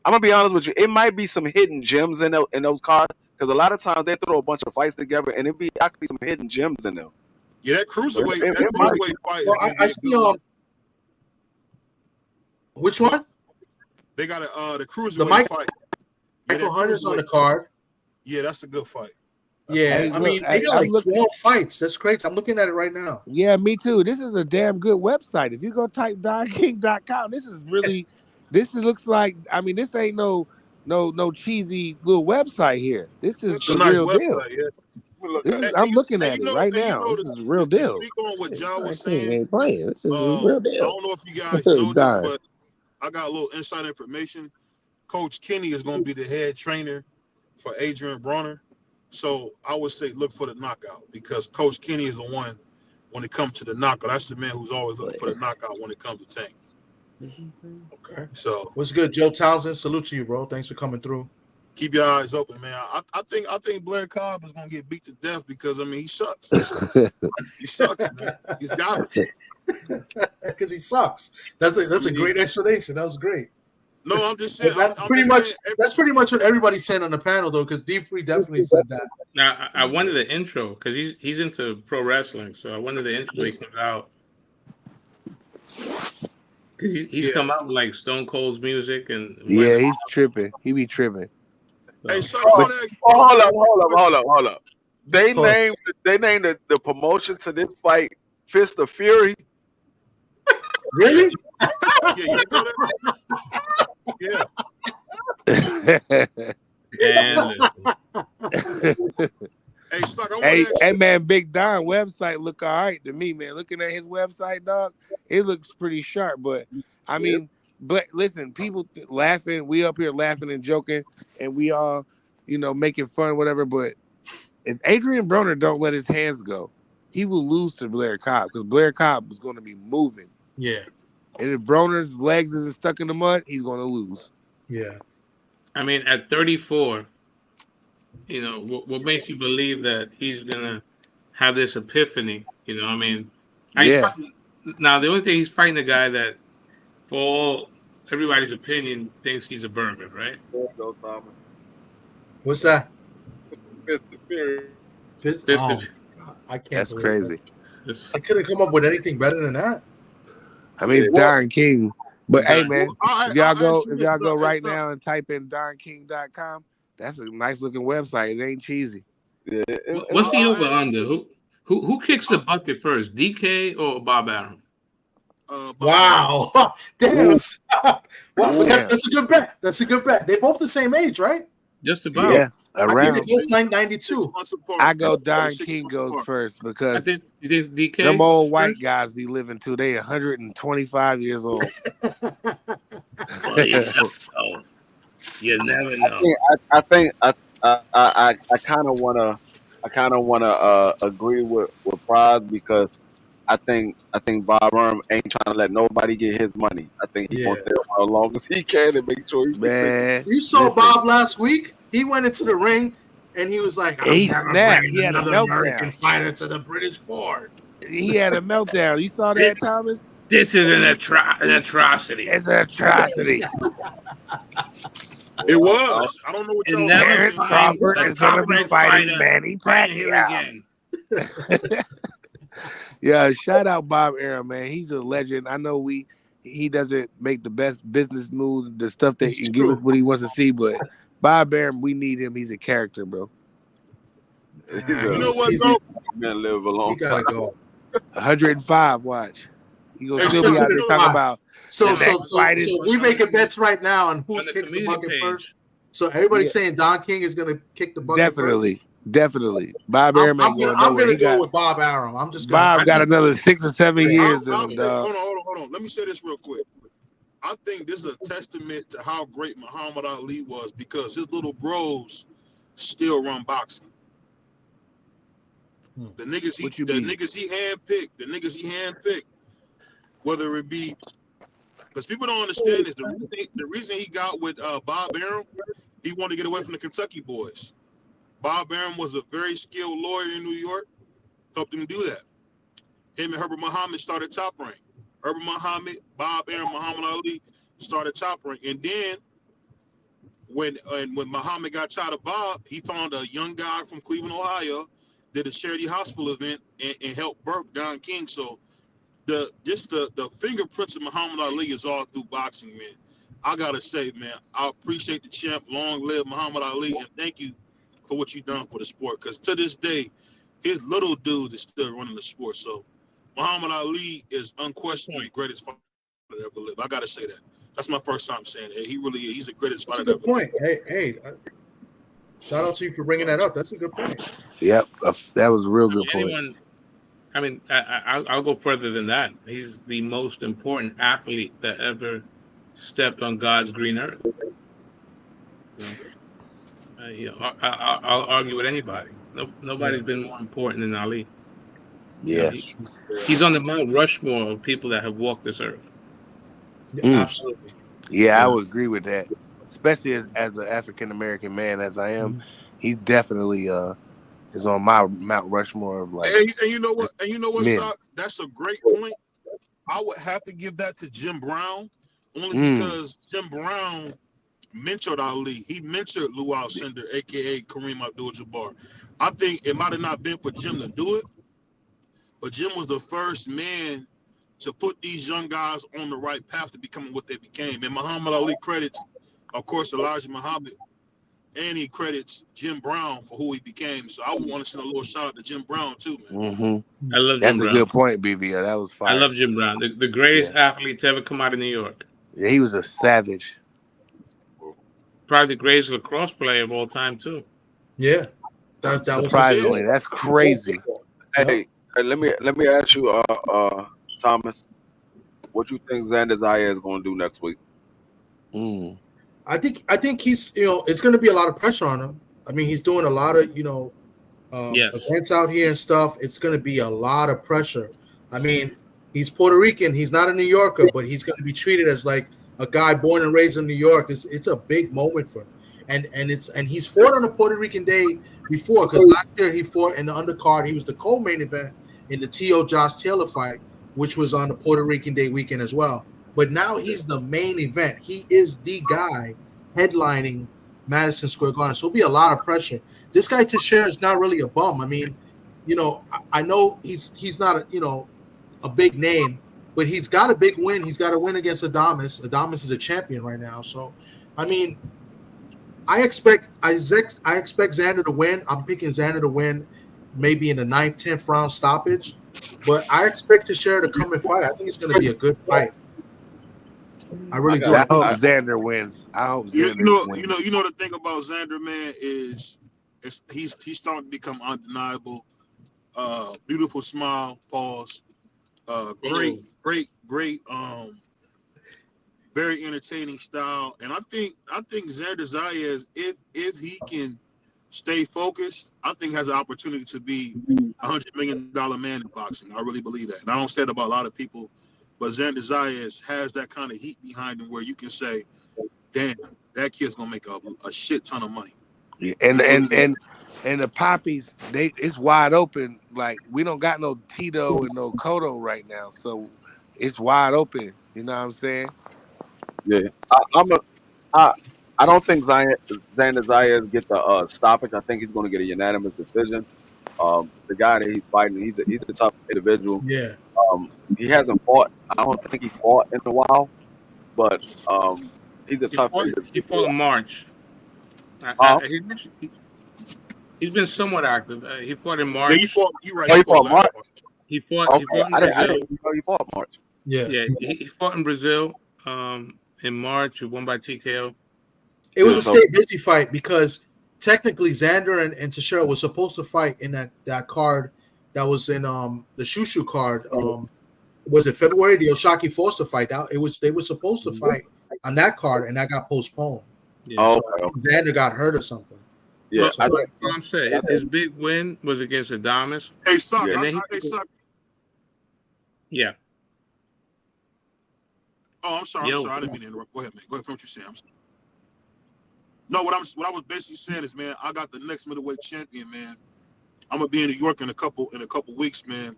I'm gonna be honest with you. It might be some hidden gems in those cards because a lot of times they throw a bunch of fights together and it be actually some hidden gems in them. Yeah, that cruiserweight fight is Well, gonna I be a see good one. which one? They got the The cruiserweight fight. Michael Hunter's on the card. Yeah, that's a good fight. Yeah, Hey, I look, mean they got I'm like looking- 12 fights. That's crazy. I'm looking at it right now. Yeah, me too. This is a damn good website. If you go type DonKing.com, this is really. This looks like. I mean, this ain't no cheesy little website here. This is It's the a nice real deal. website. Yeah. This is. And I'm looking you at it know, right and you now. know, This is the to real deal. speak on what John was King saying. ain't playing. This is the real I deal. don't know if you guys know this, Darn. but I got a little inside information. Coach Kenny is going to be the head trainer for Adrian Broner. So I would say look for the knockout because Coach Kenny is the one when it comes to the knockout. That's the man who's always looking for the knockout when it comes to Tank. Okay. So What's good, Joe Townsend? Salute to you, bro. Thanks for coming through. keep your eyes open, man. I think Blair Cobb is going to get beat to death because I mean he sucks. He sucks, man. He's got it. Because he sucks. That's a great explanation. That was great. No, I'm just saying. That's pretty much what everybody's saying on the panel, though, because Deep Free definitely said that. Now I wanted the intro because he's into pro wrestling, so I wanted the intro he comes out because he's come out with like Stone Cold's music and Yeah, he's tripping. He be tripping. Hey, so Hold up. They Huh. named the promotion to this fight Fist of Fury. Really? yeah, you know that? Yeah. and Hey, suck. Hey, man, Big Don website look all right to me, man. Looking at his website, dog, it looks pretty sharp. But I mean, but listen, people laughing. We up here laughing and joking, and we all, making fun, whatever. But if Adrian Broner don't let his hands go, he will lose to Blair Cobb because Blair Cobb is going to be moving. Yeah. And if Broner's legs isn't stuck in the mud, he's going to lose. Yeah. I mean, at 34, what makes you believe that he's gonna have this epiphany? I mean, Yeah. Now the only thing he's fighting a guy that, for all everybody's opinion, thinks he's a bourbon, right? What's that? Fist of Fury. Oh, I can't. That's crazy. I couldn't come up with anything better than that. I mean, it's Don King. But hey, man, if y'all go right now now and type in DonKing.com, that's a nice looking website. It ain't cheesy. Yeah. What's the over under? Who kicks the bucket first, DK or Bob Arum? Wow. Damn. Wow, Damn. that's a good bet. That's a good bet. They're both the same age, right? Just about. Yeah, I think around. they're both 92. I go Don King goes first I because think DK. them old white first? guys be living till they 125 years old. Well, you never know. I think I kind of wanna agree with Prize because I think Bob Arum ain't trying to let nobody get his money. I think he wants to stay as long as he can and make sure he Man, You saw Bob last week. He went into the ring and he was like, he "I'm never snapped. bringing He had a another American meltdown. fighter to the British board." He had a meltdown. You saw that, Thomas? This is an atrocity. It's an atrocity. It was. I don't know what y'all Terrence watching. Crawford is going to be fighting Manny Pacquiao. Again. Yeah, shout out Bob Arum, man. He's a legend. I know he doesn't make the best business moves, the stuff that It's can give true. us what he wants to see, but Bob Arum, we need him. He's a character, bro. You know what, bro? Man, live a long He gotta time. go. 105, watch. He gonna Hey, still so be out there talking about So the next fight is we making bets right now on who On the kicks the community bucket page. first. So everybody's saying Don King is gonna kick the bucket definitely. Bob first. Arum ain't going I'm nowhere. gonna He go got with Bob Arum. I'm just gonna. Bob got another 6 or 7 years in him, dog. Hold on. Let me say this real quick. I think this is a testament to how great Muhammad Ali was because his little bros still run boxing. The niggas he handpicked, whether it be because people don't understand this. The reason he got with Bob Arum, he wanted to get away from the Kentucky boys. Bob Arum was a very skilled lawyer in New York, helped him do that. Him and Herbert Muhammad started Top Rank. Herbert Muhammad, Bob Arum, Muhammad Ali started Top Rank. And then when Muhammad got tired of Bob, he found a young guy from Cleveland, Ohio, did a charity hospital event and helped birth Don King. So the fingerprints of Muhammad Ali is all through boxing, man. I gotta say, man, I appreciate the champ. Long live Muhammad Ali, and thank you for what you done for the sport. Because to this day, his little dude is still running the sport. So Muhammad Ali is unquestionably the greatest fighter that ever lived. I gotta say that. That's my first time saying it. He really is. He's the greatest That's a fighter that good ever lived. point. Hey, shout out to you for bringing that up. That's a good point. Yep, that was a real good point. I'll go further than that. He's the most important athlete that ever stepped on God's green earth. I'll argue with anybody. Nobody's been more important than Ali. Yeah, he's on the Mount Rushmore of people that have walked this earth. Absolutely. Yeah, I would agree with that. Especially as an African American man, as I am, he's definitely is on my Mount Rushmore of like. And you know what? Men. Sock? That's a great point. I would have to give that to Jim Brown, only because Jim Brown mentored Ali. He mentored Lew Alcindor, aka Kareem Abdul-Jabbar. I think it might have not been for Jim to do it, but Jim was the first man to put these young guys on the right path to becoming what they became. And Muhammad Ali credits, of course, Elijah Muhammad, and he credits Jim Brown for who he became. So I want to send a little shout out to Jim Brown too, man. Mm-hmm. I love That's Jim a Brown. good point, BVO. That was fire. I love Jim Brown, the greatest athlete to ever come out of New York. Yeah, he was a savage. Probably the greatest lacrosse player of all time too. Yeah, that surprisingly, that's crazy. Hey, let me ask you, Thomas, what you think Xander Zayas is going to do next week? I think he's it's going to be a lot of pressure on him. I mean, he's doing a lot of events out here and stuff. It's going to be a lot of pressure. I mean, he's Puerto Rican. He's not a New Yorker, but he's going to be treated as like a guy born and raised in New York. It's a big moment for him. And he's fought on a Puerto Rican day before, because last year he fought in the undercard. He was the co-main event in the T.O. Josh Taylor fight, which was on the Puerto Rican Day weekend as well. But now he's the main event. He is the guy headlining Madison Square Garden. So it'll be a lot of pressure. This guy Teixeira is not really a bum. I mean, I know he's not a big name, but he's got a big win. He's got a win against Adames. Adames is a champion right now. So, I mean, I expect Xander to win. I'm picking Xander to win maybe in the 9th, 10th round stoppage. But I expect Teixeira to come and fight. I think it's going to be a good fight. I really do. I hope Xander wins. I hope Xander wins. You know the thing about Xander, man, is he's starting to become undeniable. Beautiful smile, pause. Great, very entertaining style. And I think Xander Zayas, if he can stay focused, I think has an opportunity to be $100 million man in boxing. I really believe that. And I don't say it about a lot of people, but Xander Zayas has that kind of heat behind him where you can say, damn, that kid's gonna make a shit ton of money. Yeah, and the poppies, it's wide open. Like, we don't got no Tito and no Cotto right now, so it's wide open. You know what I'm saying? Yeah, I don't think Xander Zayas get the stoppage. I think he's going to get a unanimous decision. The guy that he's fighting, he's a tough individual. Yeah. He hasn't fought. I don't think he fought in a while, but he's a tough individual. He fought in March. He's been somewhat active. He fought in March. Yeah, he fought March. He fought in Brazil. I didn't know he fought March. Yeah. He fought in Brazil in March. He won by TKO. It was a stay busy fight because technically Xander and Teixeira was supposed to fight in that card that was in the Shu Shu card. Was it February? The Oshaki Foster fight. They were supposed to fight on that card, and that got postponed. Yeah. So Xander got hurt or something. Yeah, like Tom said, his big win was against Adames. Hey, Sock. Yeah. Oh, I'm sorry. I didn't mean to interrupt. Go ahead, man. Go ahead. What you saying? No, what I was basically saying is, man, I got the next middleweight champion, man. I'm gonna be in New York in a couple weeks, man.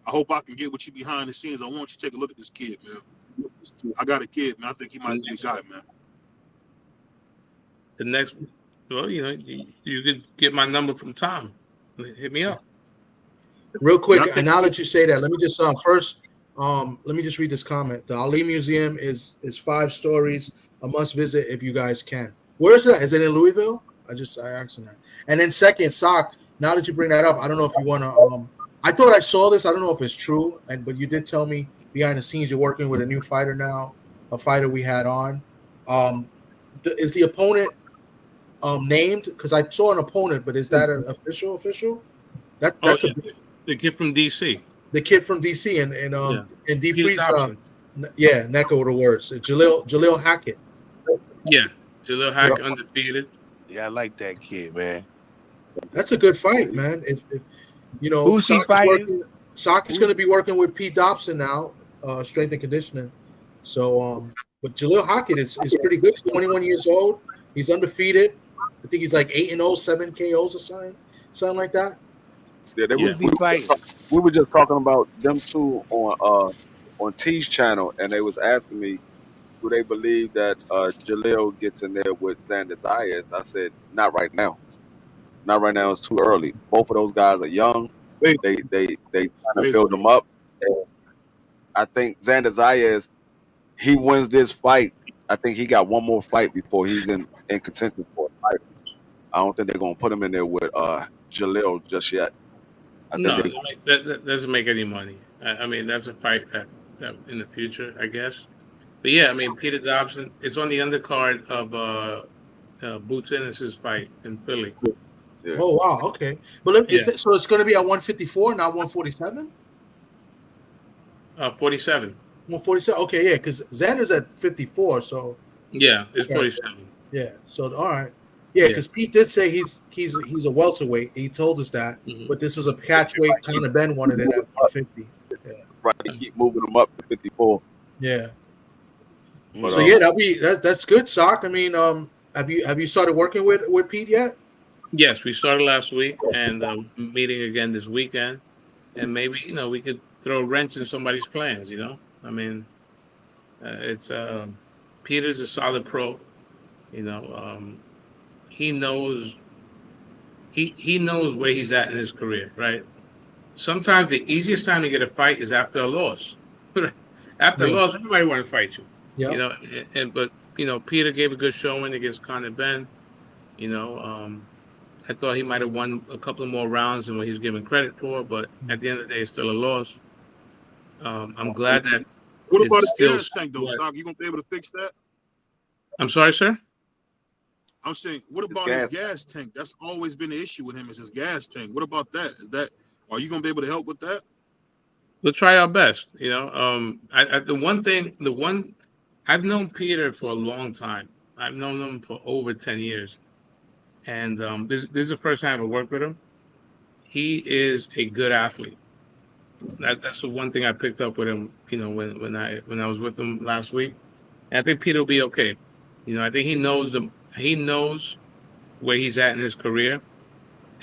I hope I can get with you behind the scenes. I want you to take a look at this kid, man. I got a kid, man. I think he might be a guy, man. the next, well, you could get my number from Tom. Hit me up. Real quick, Yeah, I and think now that you say that, let me just first, let me just read this comment. The Ali Museum is 5 stories, a must visit if you guys can. Where is it? Is it in Louisville? I asked him that. And then second, Sock. Now that you bring that up, I don't know if you want to. I thought I saw this. I don't know if it's true, but you did tell me behind the scenes you're working with a new fighter now, a fighter we had on. Is the opponent named? Because I saw an opponent, but is that an official? Oh That's a yeah, the kid from DC. the kid from DC Yeah, and D Peter Freeze, Dobson. neck over the words. Jaleel Hackett. Yeah, Jalil Yeah, Hack undefeated. yeah, I like that kid, man. That's a good fight, man. If Who's he fighting? Sock is going to be working with Pete Dobson now, strength and conditioning. So, but Jaleel Hackett is pretty good. He's 21 years old. He's undefeated. I think he's like 8-0, 7 KOs or something like that. Yeah, Yeah. Who's he fighting? we were just talking about them two on T's channel, and they was asking me, do they believe that Jaleel gets in there with Xander Zayas? I said, not right now. Not right now. It's too early. Both of those guys are young. Wait, They trying to wait. build them up. And I think Xander Zayas, he wins this fight. I think he got one more fight before he's in contention for a fight. I don't think they're gonna put him in there with Jaleel just yet. I think No, they that doesn't make any money. I mean, that's a fight that in the future, I guess. But yeah, I mean, Peter Dobson. It's on the undercard of Boots Ennis' fight in Philly. yeah. Oh wow, okay. But Yeah, so it's going to be at 154, not 147. 47. 147. Okay, yeah, because Xander's at 54. So Yeah, it's okay, 47. yeah. So all right, yeah, Yeah. because Pete did say he's a welterweight. He told us that, Mhm. but this was a catchweight. Conor Ben wanted it at 150. Yeah, Right, they keep moving them up to 54. yeah. But So yeah, that's good, Sock. I mean, have you started working with Pete yet? Yes, we started last week and meeting again this weekend, and maybe we could throw a wrench in somebody's plans. I mean, it's Peter's a solid pro. You know, he knows he knows where he's at in his career, right? Sometimes the easiest time to get a fight is after a loss. After a Yeah, loss, everybody want to fight you. yeah. But Peter gave a good showing against Conor Ben. You know, I thought he might have won a couple of more rounds than what he's given credit for, but at the end of the day, it's still a loss. I'm glad that What about it's a still gas tank though, what. Stock? You gonna be able to fix that? I'm sorry, sir. I'm saying, what it's about his gas. gas tank? That's always been the issue with him is his gas tank. What about that? Are you gonna be able to help with that? We'll try our best. The one I've known Peter for a long time. I've known him for over 10 years, and this is the first time I ever worked with him. He is a good athlete. That's the one thing I picked up with him. When I was with him last week. And I think Peter will be okay. I think he knows where he's at in his career,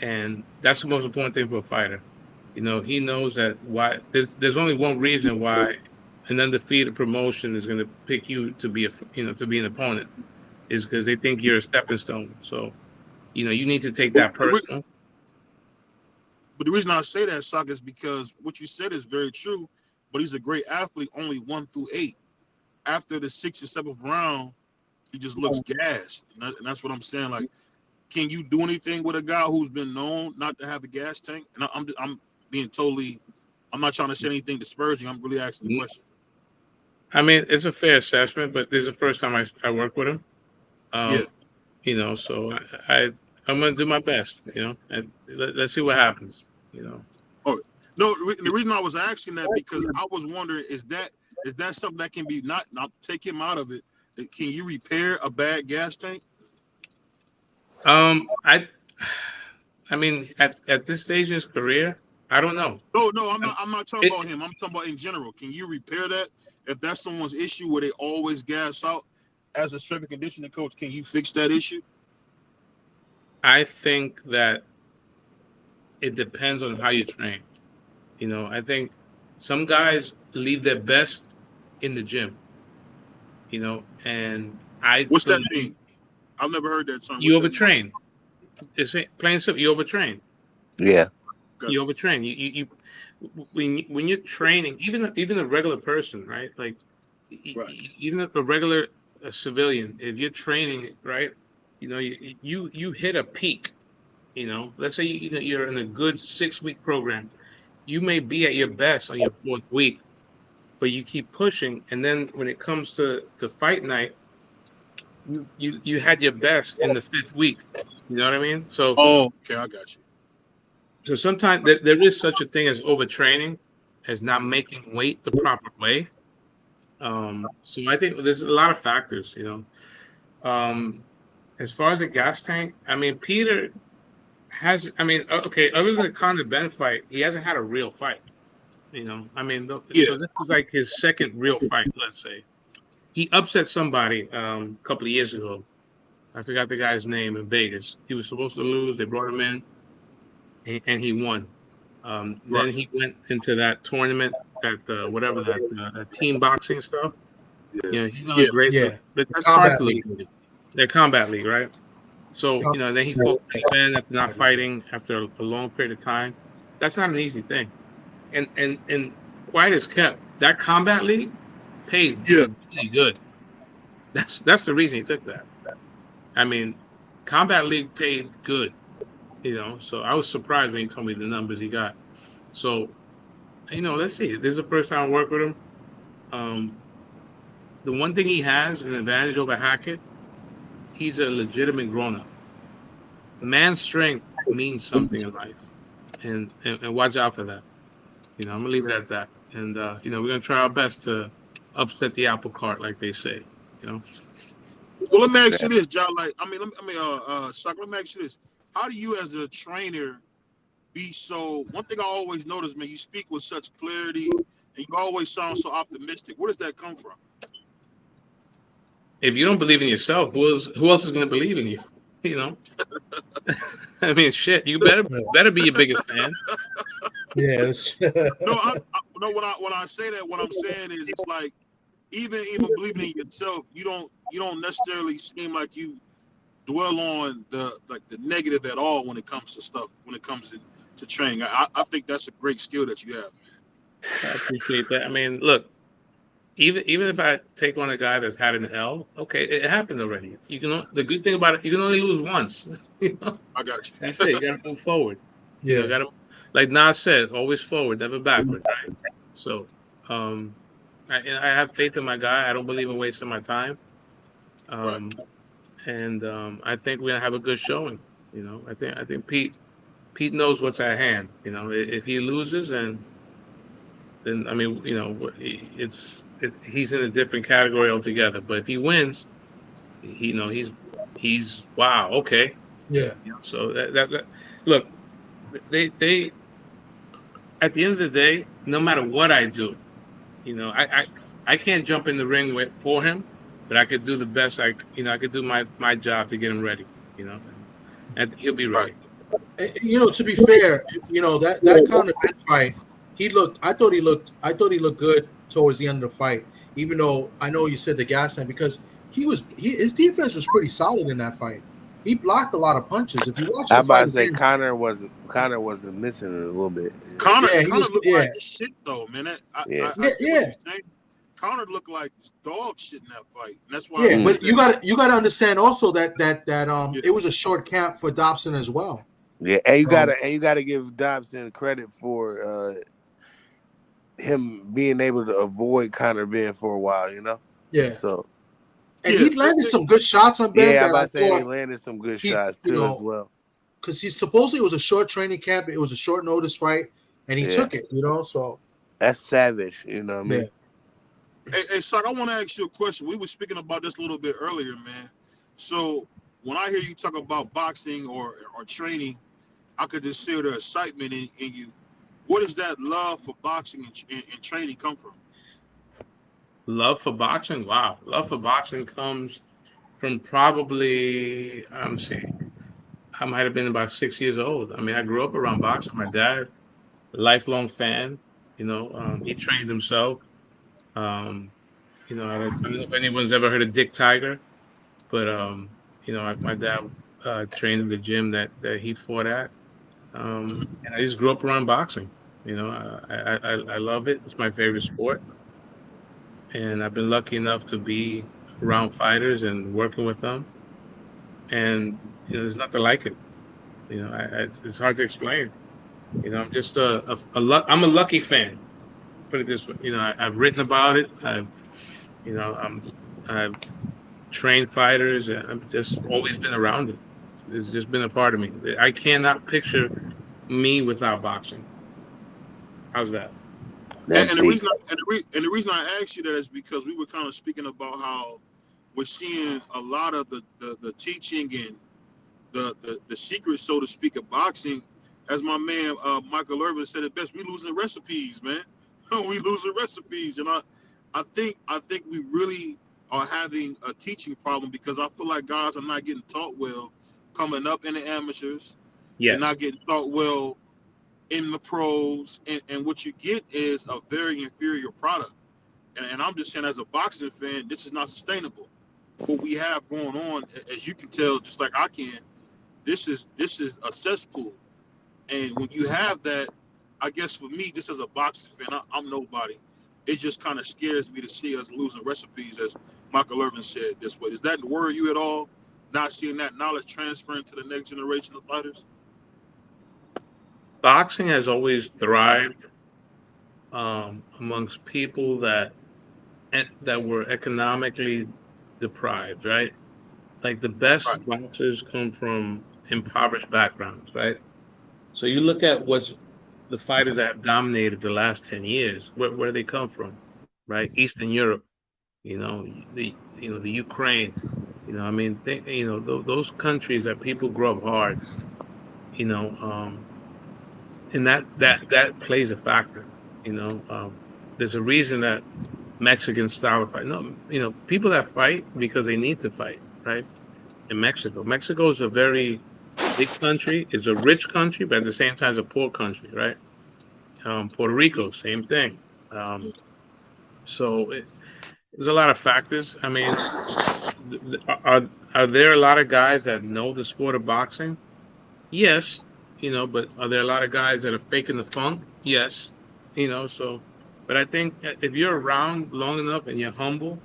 and that's the most important thing for a fighter. He knows that why there's only one reason why an undefeated promotion is going to pick you to be to be an opponent is because they think you're a stepping stone. So you need to take But that personal. the reason I say that, Stock, is because what you said is very true. But he's a great athlete, only 1 through 8. After the 6th or 7th round, he just looks gassed, and that's what I'm saying. Like, can you do anything with a guy who's been known not to have a gas tank? And I'm being totally, I'm not trying to say anything disparaging. I'm really asking the question. I mean, it's a fair assessment, but this is the first time I work with him. Yeah. Um, so I'm gonna do my best. And let's see what happens. Oh no, the reason I was asking that because I was wondering is that something that can be not take him out of it? Can you repair a bad gas tank? I mean, at this stage in his career, I don't know. No, I'm not talking It, about him. I'm talking about in general. Can you repair that? If that's someone's issue where they always gas out, as a strength and conditioning coach, can you fix that issue? I think that it depends on how you train. I think some guys leave their best in the gym. And I What's that believe mean? I've never heard that term. You What's that mean? overtrain. It's plain and simple. You overtrain. Yeah. You overtrain. When you're training, even a regular person, right? Like Right. even a regular civilian, if you're training, right? You hit a peak. Let's say you're in a good 6-week program. You may be at your best on your 4th week, but you keep pushing, and then when it comes to fight night, you had your best in the 5th week. You know what I mean? So Oh, okay, I got you. so sometimes there is such a thing as overtraining, as not making weight the proper way. So I think there's a lot of factors. As far as the gas tank, I mean, Peter has. I mean, okay, other than the Conor Ben fight, he hasn't had a real fight. I mean, Yeah. so this is like his second real fight. Let's say he upset somebody a couple of years ago. I forgot the guy's name in Vegas. He was supposed to lose. They brought him in, and he won. Right. Then he went into that tournament, that whatever that team boxing stuff. He's gonna Yeah. look great. Yeah. But The that's hard combat to look league. good. Their combat league, right? So then he fought Chris Ben after not fighting after a long period of time. That's not an easy thing. And quiet as kept, that combat league paid Yeah. really good. That's the reason he took that. I mean, combat league paid good. So I was surprised when he told me the numbers he got. So let's see. This is the first time I work with him. Um, the one thing he has an advantage over Hackett. He's a legitimate grown up. Man's strength means something in life, and watch out for that. I'm gonna leave it at that. And we're gonna try our best to upset the apple cart, like they say. You know. Well, let me ask you this, John. Like, Shock, let me ask you this: how do you, as a trainer, be so? One thing I always notice, man, you speak with such clarity, and you always sound so optimistic. Where does that come from? If you don't believe in yourself, who else is gonna believe in you? You know. I mean, shit. You better be your biggest fan. Yes. No, no. When I say that, what I'm saying is, it's like even believing in yourself, you don't necessarily seem like you dwell on the negative at all when it comes to stuff. When it comes to training, I think that's a great skill that you have. I appreciate that. I mean, look. Even if I take on a guy that's had an L, okay, it happened already. The good thing about it, you can only lose once. I got you. That's it. You got to move forward. Yeah. Got to, like Nas said, always forward, never backwards, right? So, I have faith in my guy. I don't believe in wasting my time. Right. And I think we're gonna have a good showing. I think Pete knows what's at hand. If he loses, then I mean, he's in a different category altogether. But if he wins, he's wow, okay. Yeah. So that look, they at the end of the day, no matter what I do, I can't jump in the ring for him, but I could do the best. I could do my job to get him ready. And he'll be Right. ready. To be fair, that kind of fight, I thought he looked good towards the end of the fight. Even though I know you said the gas tank, because his defense was pretty solid in that fight. He blocked a lot of punches. If you watch the I'm about fight to say again, Connor wasn't missing it a little bit. Connor he was, looked like shit though, man. I get what you're saying. Connor looked like dog shit in that fight. And that's why. Yeah, but you got to understand also that it was a short camp for Dobson as well. Yeah, and you gotta give Dobson credit for him being able to avoid Connor Ben for a while, Yeah. So. And he landed some good shots on Ben. Yeah, I'm about to say he landed some good shots too as well. Because he supposedly it was a short training camp. It was a short notice fight, and he took it. So that's savage. You know what I mean? Hey, Sock, I want to ask you a question. We were speaking about this a little bit earlier, man. So when I hear you talk about boxing or training, I could just feel the excitement in you. Where does that love for boxing and training come from? Love for boxing? Wow. Love for boxing comes from probably, I might have been about 6 years old. I mean, I grew up around boxing. My dad, a lifelong fan, he trained himself. I don't know if anyone's ever heard of Dick Tiger, but, My dad trained in the gym that he fought at, and I just grew up around boxing. I love it. It's my favorite sport, and I've been lucky enough to be around fighters and working with them, and there's nothing like it. It's hard to explain. I'm just I'm a lucky fan. Put it this way. I've written about it. I've trained fighters. And I've just always been around it. It's just been a part of me. I cannot picture me without boxing. How's that? And, That's and the deep. reason and the reason I asked you that is because we were kind of speaking about how we're seeing a lot of the teaching and the secret, so to speak, of boxing. As my man Michael Irvin said it best, we losing recipes, man. We losing recipes, and I think we really are having a teaching problem because I feel like guys are not getting taught well coming up in the amateurs. They're Yes. not getting taught well in the pros, and what you get is a very inferior product. And I'm just saying, as a boxing fan, this is not sustainable. What we have going on, as you can tell, just like I can, this is a cesspool. And when you have that, I guess for me, just as a boxing fan, I'm nobody. It just kind of scares me to see us losing recipes, as Michael Irvin said this way. Does that worry you at all? Not seeing that knowledge transferring to the next generation of fighters? Boxing has always thrived amongst people that were economically deprived, right? Like the best Right. boxers come from impoverished backgrounds, right? So you look at what's the fighters that have dominated the last 10 years, where they come from, right? Eastern Europe, the Ukraine, I mean, those countries that people grow up hard, you know, um, and that plays a factor, you know. There's a reason that Mexican style of fight. No, people that fight because they need to fight, right? In Mexico is a very big country. It's a rich country, but at the same time, it's a poor country, right? Puerto Rico, same thing. Um, so there's a lot of factors. I mean, are there a lot of guys that know the sport of boxing? Yes, but are there a lot of guys that are faking the funk? Yes, so, but I think if you're around long enough and you're humble,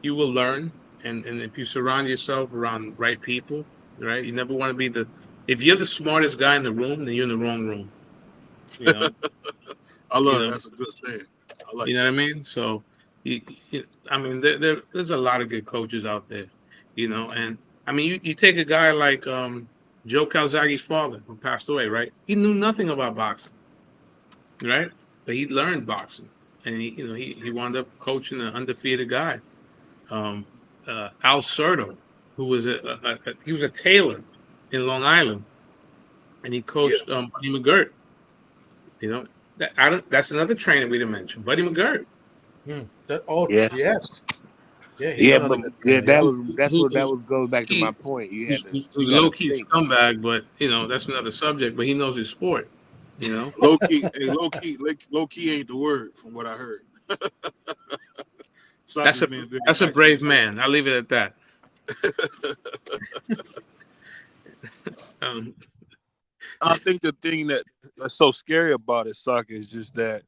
you will learn. And if you surround yourself around right people, right, you never want to be if you're the smartest guy in the room, then you're in the wrong room, you know, I you love it. know, That's a good saying. I like you know that. what I mean? So, I mean, there's a lot of good coaches out there, and I mean, you take a guy like Joe Calzaghe's father who passed away, right? He knew nothing about boxing, right? But he learned boxing, and he wound up coaching an undefeated guy, um, Al Certo, who was he was a tailor in Long Island, and he Yeah. coached Buddy McGirt. You know, that's another trainer we didn't mention, Buddy McGirt. Yeah, Yes. Yeah, he's yeah, another but good yeah, trainer. Yep. that's Who, what that was goes back to my key, point. You who's a got to low key think. scumbag, but that's another subject. But he knows his sport. You know, Low key, hey, low key ain't the word from what I heard. that's Soccer's a being very that's a nice to brave his son. man. I'll leave it at that. Um, I think the thing that's so scary about it, Saka, is just that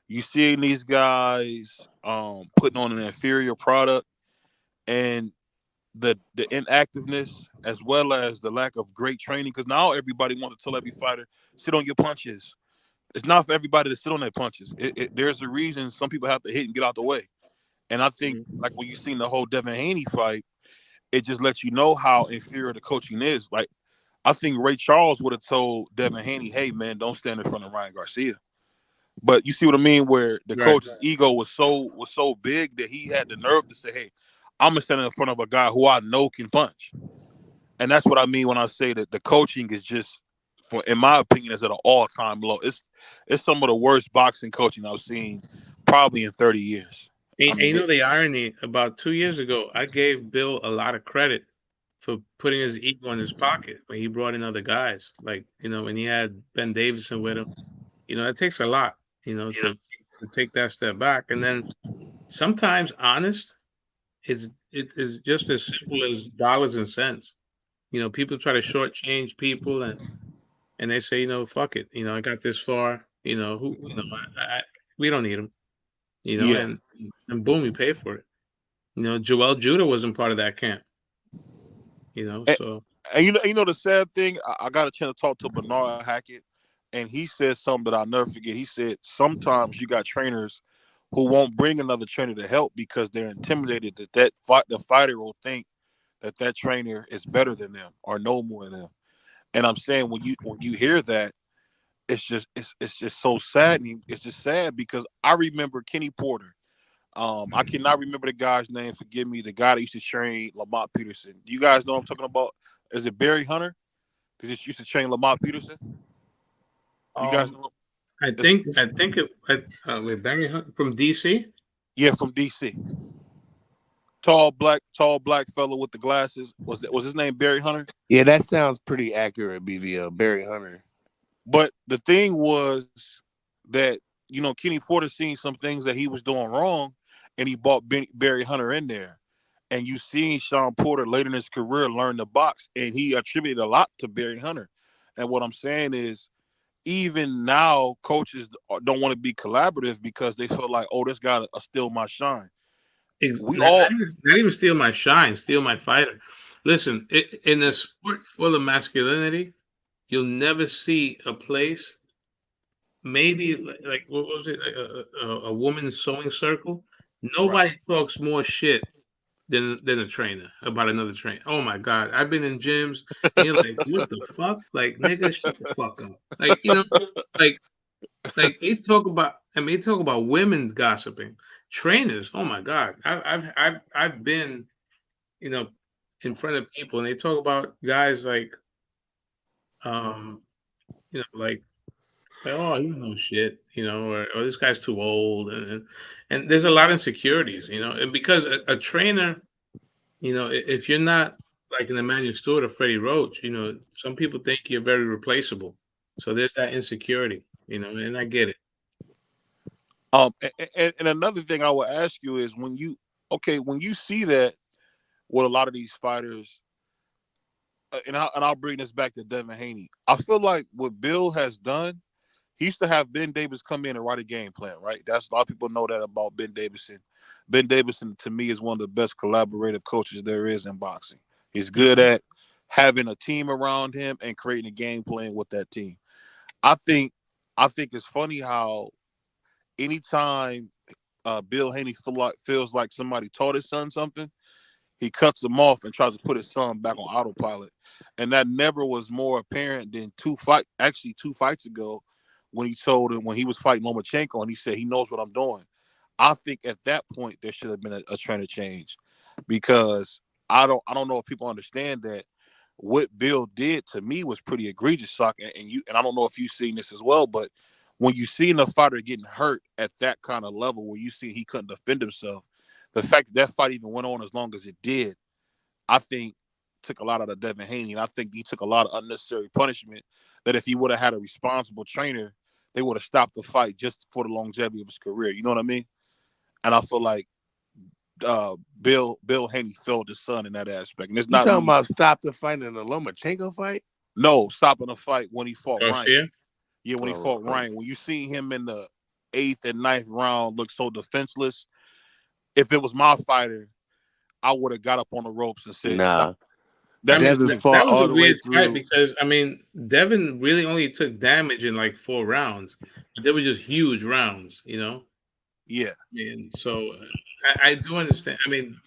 you seeing these guys putting on an inferior product and the inactiveness as well as the lack of great training. Because now everybody wants to tell every fighter, sit on your punches. It's not for everybody to sit on their punches. There's a reason some people have to hit and get out the way. And I think, like when you seen the whole Devin Haney fight, it just lets you know how inferior the coaching is. Like, I think Ray Charles would have told Devin Haney, "Hey, man, don't stand in front of Ryan Garcia." But you see what I mean? Where the right. coach's ego was so big that he had the nerve to say, "Hey, I'm gonna stand in front of a guy who I know can punch." And that's what I mean when I say that the coaching is just, in my opinion, is at an all-time low. It's some of the worst boxing coaching I've seen probably in 30 years. I And mean, the irony, about 2 years ago, I gave Bill a lot of credit for putting his ego in his pocket when he brought in other guys. Like, when he had Ben Davison with him, it takes a lot, to take that step back. And then sometimes honest it is just as simple as dollars and cents. People try to shortchange people, and they say, fuck it. I got this far. Who, we don't need them. Yeah. And boom, you pay for it. Joel Judah wasn't part of that camp. And, So. and the sad thing, I got a chance to talk to Bernard Hackett, and he said something that I'll never forget. He said sometimes you got trainers who won't bring another trainer to help because they're intimidated that the fighter will think that trainer is better than them or know more than them. And I'm saying when you hear that, it's just so saddening. It's just sad because I remember Kenny Porter. I cannot remember the guy's name. Forgive me. The guy that used to train Lamont Peterson. Do you guys know what I'm talking about? Is it Barry Hunter? That just used to train Lamont Peterson. You guys know? I think with Barry Hunt from DC. Yeah, from DC. Tall black fellow with the glasses. Was his name Barry Hunter? Yeah, that sounds pretty accurate, BVL. Barry Hunter. But the thing was that Kenny Porter seen some things that he was doing wrong, and he brought Barry Hunter in there. And you seen Sean Porter later in his career learn the box, and he attributed a lot to Barry Hunter. And what I'm saying is, even now, coaches don't want to be collaborative because they feel like, oh, this guy will steal my shine. Not even steal my shine, steal my fighter. Listen, in a sport full of masculinity, you'll never see a place. Maybe like what was it? A woman's sewing circle. Nobody talks more shit than a trainer about another trainer. Oh my god, I've been in gyms and you're like, what the fuck? Like, nigga, shut the fuck up. Like, like they talk about. I mean, they talk about women gossiping. Trainers. Oh my god, I've been, in front of people and they talk about guys like, um, like, oh, he knows shit, or this guy's too old, and there's a lot of insecurities, and because a trainer, if you're not like in the Emmanuel Stewart or Freddie Roach, some people think you're very replaceable, so there's that insecurity, and I get it. And another thing I will ask you is when you see that with a lot of these fighters, and I'll bring this back to Devin Haney. I feel like what Bill has done, he used to have Ben Davis come in and write a game plan, right? That's a lot of people know that about Ben Davison. Ben Davison, to me, is one of the best collaborative coaches there is in boxing. He's good at having a team around him and creating a game plan with that team. I think it's funny how anytime Bill Haney feels like somebody taught his son something, he cuts him off and tries to put his son back on autopilot. And that never was more apparent than two fights ago when he told him when he was fighting Lomachenko and he said he knows what I'm doing. I think at that point there should have been a trainer change because I don't know if people understand that what Bill did to me was pretty egregious, Sock, and I don't know if you've seen this as well, but when you see a fighter getting hurt at that kind of level where you see he couldn't defend himself, the fact that fight even went on as long as it did, I think took a lot out of Devin Haney, and I think he took a lot of unnecessary punishment that if he would have had a responsible trainer, they would have stopped the fight just for the longevity of his career. You know what I mean? And I feel like Bill Haney failed his son in that aspect. And it's not talking about stop the fight in the Lomachenko fight? No, stopping the fight when he fought Ryan. Yeah? Yeah, when he fought Ryan. When you see him in the 8th and 9th round look so defenseless, if it was my fighter, I would have got up on the ropes and said, "Stop." That was a weird fight because Devin really only took damage in like 4 rounds, but they were just huge rounds, Yeah. And so I do understand. I mean,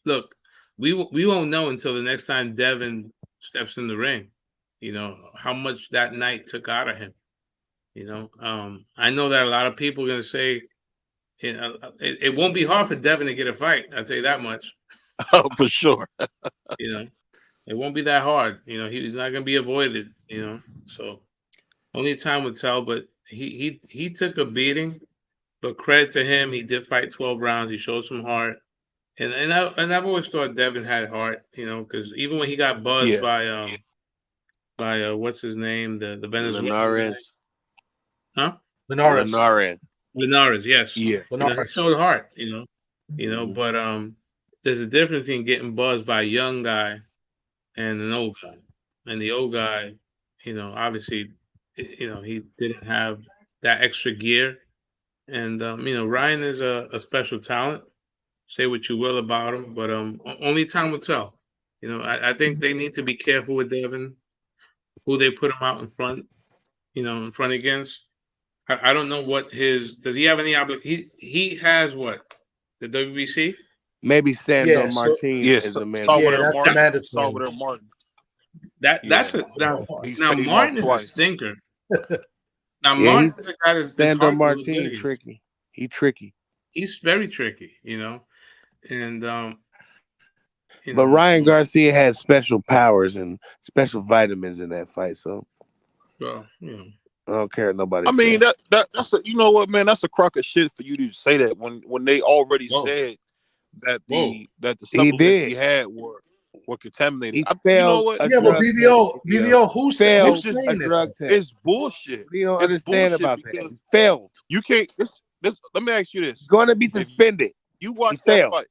look, we won't know until the next time Devin steps in the ring, how much that night took out of him. I know that a lot of people are going to say it won't be hard for Devin to get a fight. I'll tell you that much. For sure. It won't be that hard. He's not going to be avoided. So only time will tell. But he took a beating. But credit to him, he did fight 12 rounds. He showed some heart, and I've always thought Devin had heart. Because even when he got buzzed by what's his name, the Venezuelan Linares. Huh? Linares. Linares, yes. Yeah. He showed heart. But there's a difference between getting buzzed by a young guy and an old guy. And the old guy, obviously, he didn't have that extra gear. And Ryan is a special talent. Say what you will about him, but only time will tell. I think they need to be careful with Devin, who they put him out in front, in front against. I don't know what does he have any obligation? He has what? The WBC? Maybe Sandor Yeah, so Martin Yes, is a man. yeah, that's the mandatory. Salvador Martin. That's Yeah. He's now paid him off Martin is a twice. stinker. Now Yeah, Martin is a guy that's Sandor hard to look good Martin against. tricky. He tricky. He's very tricky, and But Ryan Garcia has special powers and special vitamins in that fight, so well, I don't care what nobody I mean says. that's a, you know what, man, that's a crock of shit for you to say that when they already said that the supplements he had were contaminated. He You know failed what? a yeah, but drug BBO, who's failed saying a it? drug test. It's bullshit. You don't It's understand bullshit about that. because He failed. You can't. This. Let me ask you this. Going to be suspended. You watch He that failed. fight.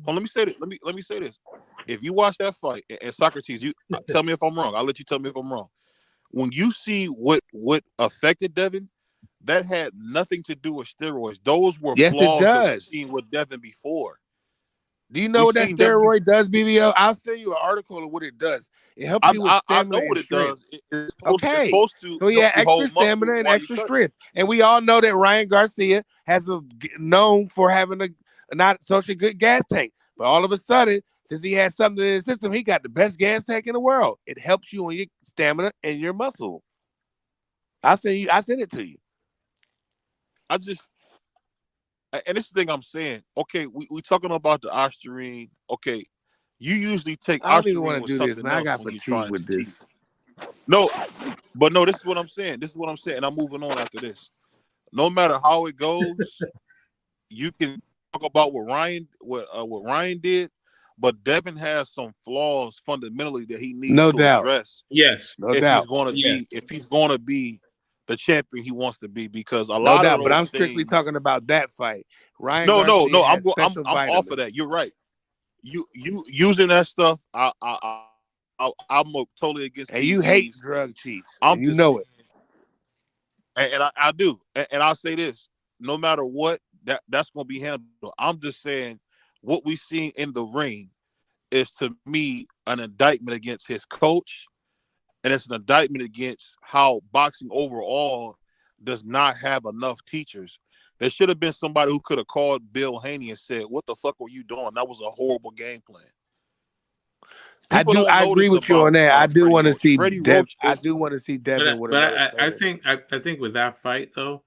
Oh, let me say this. Let me say this. If you watch that fight, and Socrates, you tell me if I'm wrong. I'll let you tell me if I'm wrong. When you see what affected Devin, that had nothing to do with steroids. Those were Yes, flaws it that we've does. seen with Devin before. Do you know what that steroid does, BBO? I'll send you an article of what it does. It helps you with stamina. I know what and it does. strength. It's Okay. So he had extra stamina and extra strength. And we all know that Ryan Garcia has known for having a not such a good gas tank. But all of a sudden, since he had something in his system, he got the best gas tank in the world. It helps you on your stamina and your muscle. I send it to you. And this is the thing I'm saying. Okay, we talking about the Ostarine. Okay, you usually take I don't even Ostarine want to with do this, something man. I else got when you're fatigue trying with to this. No, but no, this is what I'm saying. This is what I'm saying. And I'm moving on after this. No matter how it goes, you can talk about what Ryan did, but Devin has some flaws fundamentally that he needs to address. Yes, no doubt. If he's going to be the champion he wants to be, because a lot of those but I'm strictly things, talking about that fight. Ryan No, Garcia I'm special off of that. You're right. You using that stuff, I'm totally against. And you hate drug cheats. And you know it. And I do. And I'll say this: no matter what, that's going to be handled. I'm just saying what we seen in the ring is, to me, an indictment against his coach, and it's an indictment against how boxing overall does not have enough teachers. There should have been somebody who could have called Bill Haney and said, "What the fuck were you doing? That was a horrible game plan." I agree with you on that. I do want to see I do want to see Devin with another trainer. I think with that fight though,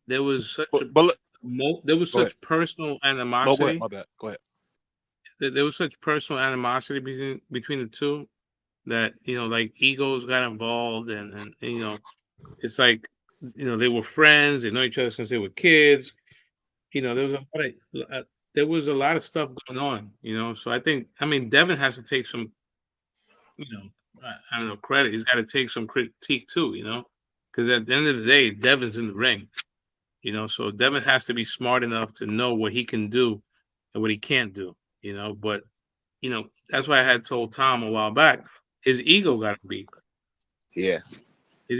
there was such personal animosity. No, go ahead. My bad. Go ahead. There was such personal animosity between the two that like egos got involved, and it's like they were friends. They know each other since they were kids. There was a lot of stuff going on. So I mean, Devin has to take some, I don't know, credit. He's got to take some critique too, because at the end of the day, Devin's in the ring, so Devin has to be smart enough to know what he can do and what he can't do, but, that's why I had told Tom a while back, his ego got to beat. Yeah.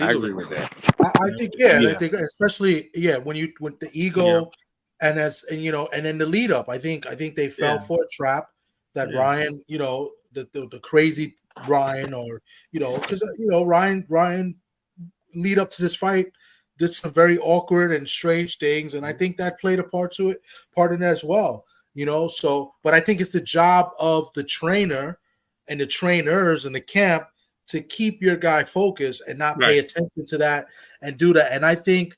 I agree with that. I think, I think especially, when the ego and then the lead up, I think they fell for a trap that Ryan, the crazy Ryan, or because Ryan lead up to this fight did some very awkward and strange things, and I think that played a part in it as well. So, but I think it's the job of the trainer and the trainers in the camp to keep your guy focused and not pay attention to that and do that. And I think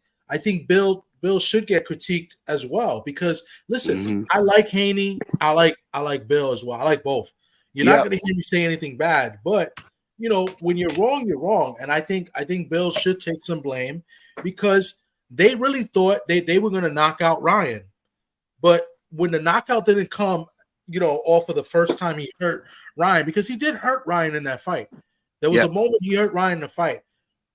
Bill should get critiqued as well, because listen, I like Haney, I like Bill as well. I like both. You're not going to hear me say anything bad, but when you're wrong, you're wrong. And I think Bill should take some blame, because they really thought they were going to knock out Ryan. But when the knockout didn't come, off of the first time he hurt Ryan, because he did hurt Ryan in that fight. There was a moment he hurt Ryan in the fight.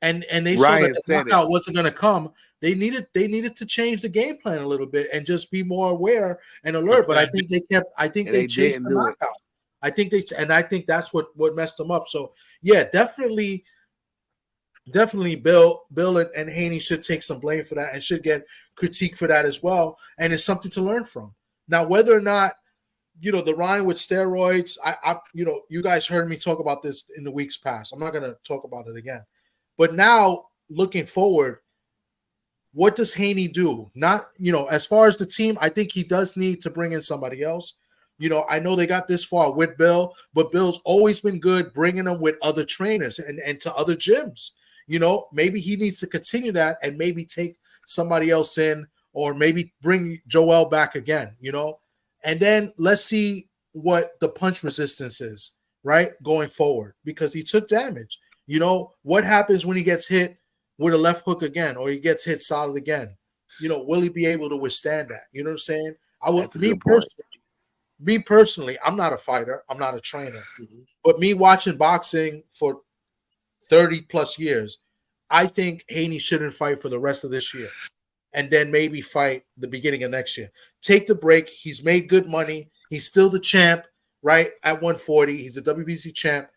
and they saw that Ryan the said it. knockout wasn't going to come. They needed to change the game plan a little bit and just be more aware and alert. But I think they chased the knockout. I think that's what messed them up. So yeah, definitely Bill and Haney should take some blame for that and should get critique for that as well. And it's something to learn from. Now, whether or not, the Ryan with steroids, I you guys heard me talk about this in the weeks past. I'm not going to talk about it again. But now, looking forward, what does Haney do? Not, as far as the team, I think he does need to bring in somebody else. I know they got this far with Bill, but Bill's always been good bringing them with other trainers and to other gyms. Maybe he needs to continue that and maybe take somebody else in or maybe bring Joel back again, and then let's see what the punch resistance is, right, going forward, because he took damage. What happens when he gets hit with a left hook again or he gets hit solid again? Will he be able to withstand that? You know what I'm saying? Me personally, I'm not a fighter. I'm not a trainer. But me watching boxing for 30 plus years, I think Haney shouldn't fight for the rest of this year and then maybe fight the beginning of next year. Take the break. He's made good money. He's still the champ, right, at 140. He's the WBC champ.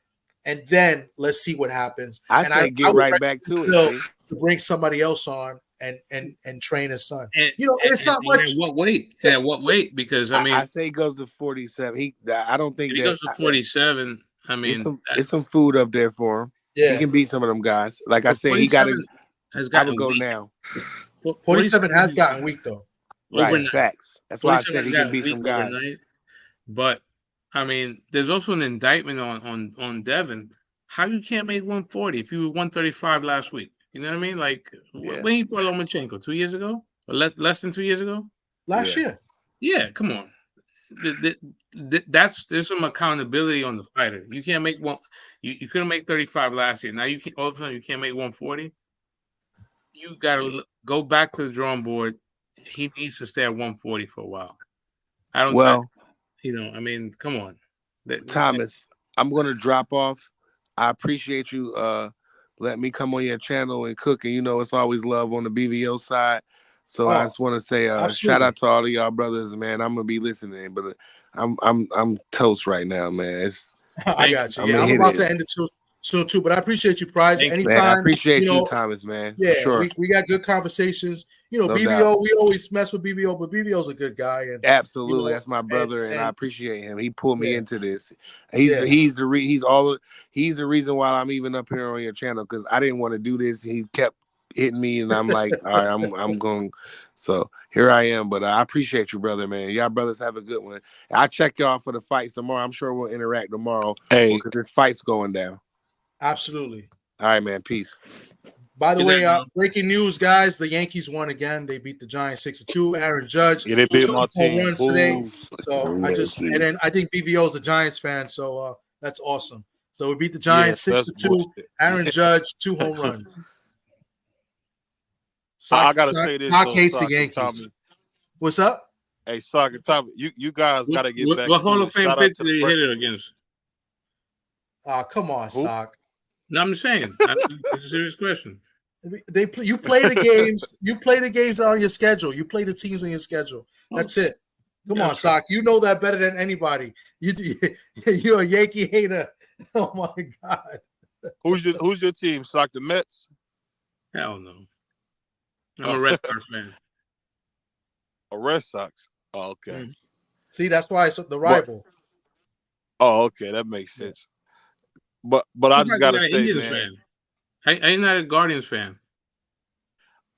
And then let's see what happens. I say get right back to it. To bring somebody else on and train his son. And it's not much. At what weight? At what weight? Because I say he goes to 47. I don't think he goes to 47. I mean, it's some food up there for him. Yeah, he can beat some of them guys. Like I said, he got to. I would go now. 47 has gotten weak though. Right, facts. That's why I said he can beat some guys. Overnight. But I mean, there's also an indictment on Devin. How you can't make 140 if you were 135 last week? You know what I mean? Like when he fought Lomachenko 2 years ago, or less than 2 years ago. Last year. Yeah, come on. There's some accountability on the fighter. You can't make one. You couldn't make 35 last year. Now you can all of a sudden you can't make 140. You got to go back to the drawing board. He needs to stay at 140 for a while. I mean, come on, Thomas. I'm going to drop off. I appreciate you letting me come on your channel and cook. And it's always love on the BVO side. So I just want to say shout out to all of y'all brothers, man. I'm gonna be listening, but I'm toast right now, man. I got you. I'm about to end it soon too, but I appreciate you, Prize. Anytime. Man, I appreciate you, Thomas, man. Yeah, for sure. We got good conversations. No BBO, doubt. we always mess with BBO, but BBO's a good guy. And absolutely, that's my brother, and I appreciate him. He pulled me into this. He's the reason why I'm even up here on your channel, because I didn't want to do this. He kept hitting me, and I'm like, all right, I'm going. So here I am. But I appreciate you, brother, man. Y'all brothers have a good one. I'll check y'all for the fights tomorrow. I'm sure we'll interact tomorrow. Hey, because this fight's going down. Absolutely. All right, man. Peace. By the way, breaking news, guys. The Yankees won again. They beat the Giants 6-2. Aaron Judge. Yeah, they beat my team. Runs today. So and then I think BVO is the Giants fan. So that's awesome. So we beat the Giants 6-2. Aaron Judge, 2 home runs. I gotta say this. Knock hates the Yankees. Tommy. What's up? Hey, Soccer Tommy, you guys gotta get back. What Hall of Fame pitcher did he hit it against? Come on, Sock. No, I'm just saying. It's a serious question. You play the games. You play the games on your schedule. You play the teams on your schedule. That's it. Come on, Sock. You know that better than anybody. You're a Yankee hater. Oh my God. Who's your team? Sock, the Mets? Hell no. I'm a Red Sox fan. A Red Sox. Oh, okay. Mm. See, that's why it's the rival. Okay, that makes sense. But I just gotta say, Indians man. Fan. I ain't not a Guardians fan.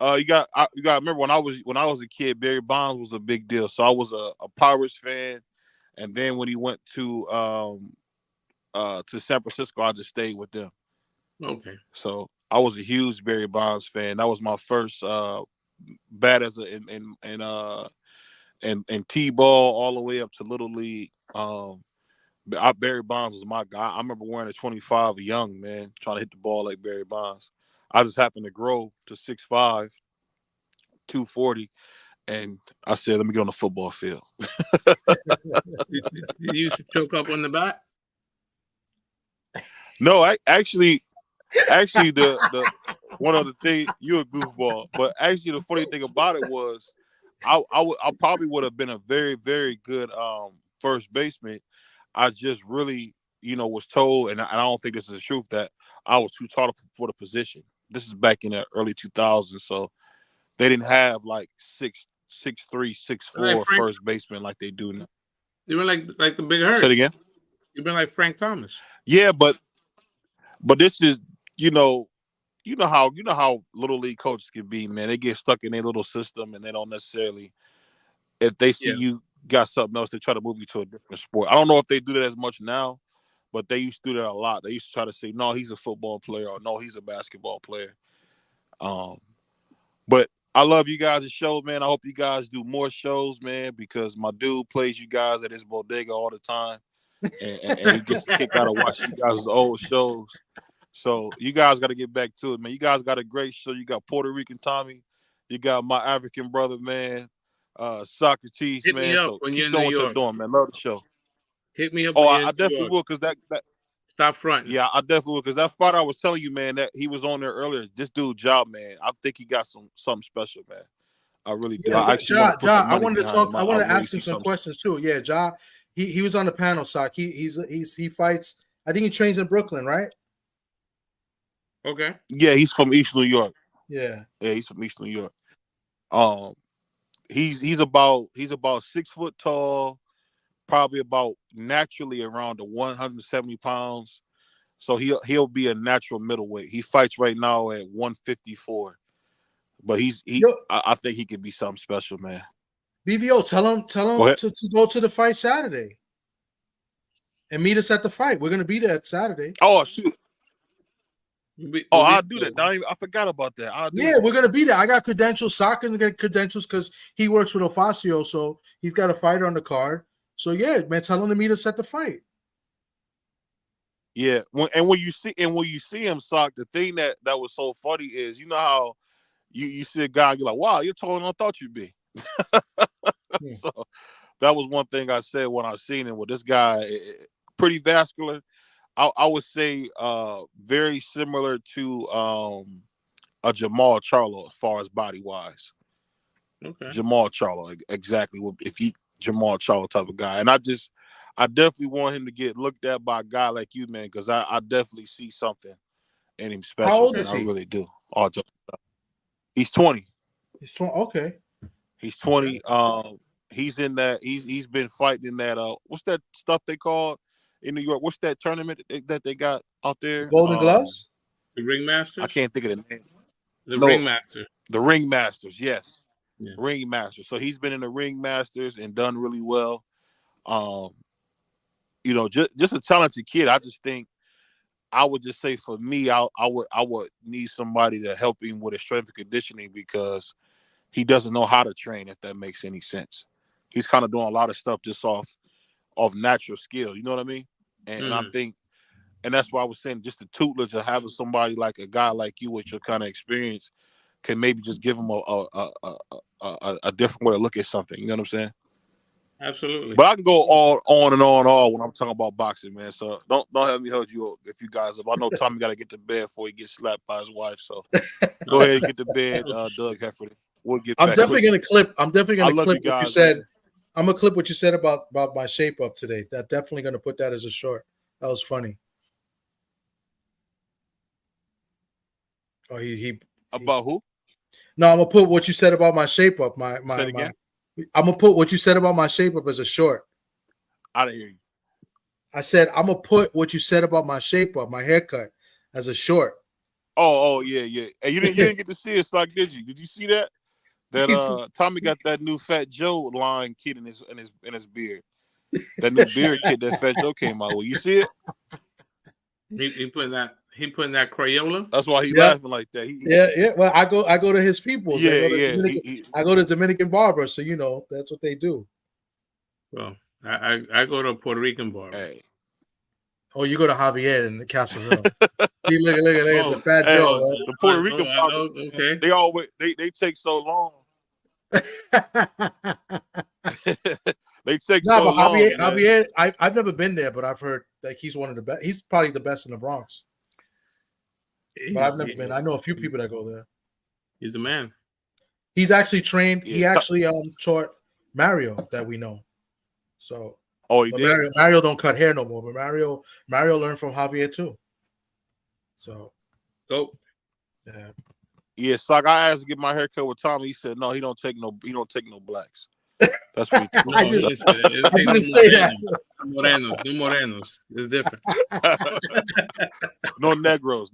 You got to remember when I was a kid, Barry Bonds was a big deal. So I was a Pirates fan, and then when he went to San Francisco, I just stayed with them. Okay. So I was a huge Barry Bonds fan. That was my first bat as in T-ball all the way up to Little League. Barry Bonds was my guy. I remember wearing a 25 young, man, trying to hit the ball like Barry Bonds. I just happened to grow to 6'5", 240, and I said, let me get on the football field. Did you used to choke up on the bat? No, actually, the one other thing, you a goofball. But actually, the funny thing about it was, I probably would have been a very, very good first baseman. I just really, was told, and I don't think this is the truth, that I was too tall for the position. This is back in the early 2000s, so they didn't have like 6'3", 6'4" Frank, first baseman like they do now. You were like the Big Say Hurt. it again. You've been like Frank Thomas. Yeah, but this is, you know how little league coaches can be, man. They get stuck in their little system, and they don't necessarily, if they see you got something else, they try to move you to a different sport. I don't know if they do that as much now, but they used to do that a lot. They used to try to say, no, he's a football player, or no, he's a basketball player. But I love you guys' show, man. I hope you guys do more shows, man, because my dude plays you guys at his bodega all the time, and he gets a kick out of watching you guys' old shows. So you guys got to get back to it, man. You guys got a great show. You got Puerto Rican Tommy. You got my African brother, man, Socrates, Hit man. me up So when keep you're in doing New what you're York. doing, man. Love the show. Hit me up. Oh, when you're I in New definitely York. will, because that Stop fronting. yeah, I definitely will, because that fight I was telling you, man, that he was on there earlier. This dude, job, man. I think he got something special, man. I really do. Yeah, I actually want to put some money I wanted to behind talk. him. I want to really ask him see some something. questions too. Yeah, Ja, he was on the panel, Sock. He fights. I think he trains in Brooklyn, right? Okay. Yeah, he's from East New York. Yeah. Yeah, he's from East New York. He's about 6 foot tall, probably about naturally around the 170 pounds. So he'll be a natural middleweight. He fights right now at 154, but I think he could be something special, man. BVO, tell him to go to the fight Saturday and meet us at the fight. We're gonna be there Saturday. Oh shoot! I'll do that. I forgot about that. We're gonna be there. I got credentials. Soccer's got credentials because he works with Ofacio, so he's got a fighter on the card. So yeah, man, tell him to meet us at the fight. Yeah, when you see him, Sock, the thing that was so funny is, you know how you see a guy, you're like, wow, you're taller than I thought you'd be. So that was one thing I said when I seen him. With this guy, pretty vascular. I would say very similar to a Jamal Charlo as far as body wise. Okay. Jamal Charlo, exactly. If he Jamal Charlo type of guy, and I definitely want him to get looked at by a guy like you, man, because I definitely see something in him special. How old is he? I really do. He's 20. He's 20. Okay. He's 20. He's in that. He's been fighting in that. What's that stuff they call in New York? What's that tournament that they got out there? Golden Gloves. The Ringmasters. I can't think of the name. Ringmaster. The Ringmasters. Yes. Yeah. Ringmasters. So he's been in the Ringmasters and done really well. Just a talented kid. I just think I would just say for me, I would need somebody to help him with his strength and conditioning, because he doesn't know how to train, if that makes any sense. He's kind of doing a lot of stuff just off natural skill. You know what I mean? And I think, and that's why I was saying, just the tutelage of having somebody like a guy like you with your kind of experience can maybe just give him a different way to look at something. You know what I'm saying? Absolutely. But I can go on and on when I'm talking about boxing, man. So don't have me hold you up if you guys up. I know Tommy got to get to bed before he gets slapped by his wife. So go ahead and get to bed, Doug Heffernan. We'll get back. I'm definitely gonna clip what you said. Man. I'm gonna clip what you said about my shape up today. That definitely gonna put that as a short. That was funny. Oh, he about who? No, I'm gonna put what you said about my shape up. I'm gonna put what you said about my shape up as a short. I didn't hear you. I said I'm gonna put what you said about my shape up, my haircut, as a short. Oh yeah. And you didn't get to see it, Stock, did you? Did you see that? That Tommy got that new Fat Joe line kid in his beard. That new beard kid that Fat Joe came out with. You see it? He putting that Crayola. That's why he laughing like that. Yeah. Well, I go to his people. Yeah. I go to Dominican barber, so that's what they do. Well, I go to a Puerto Rican barber. Hey. Oh, you go to Javier in the Castle Hill. See, look at the Fat Joe. Right? The Puerto Rican barber. Okay. They always they take so long. They take so long. Javier, I've never been there, but I've heard like he's one of the best. He's probably the best in the Bronx. but I've never been. I know a few people that go there. He's the man. He's actually trained. Yeah. He actually taught Mario that we know. So he did. Mario don't cut hair no more, but Mario learned from Javier too. So Go. yeah. Yeah, Sock. I asked to get my hair cut with Tommy. He said no. He don't take no blacks. That's what he told I me. didn't say that. No morenos. It's different. No negros.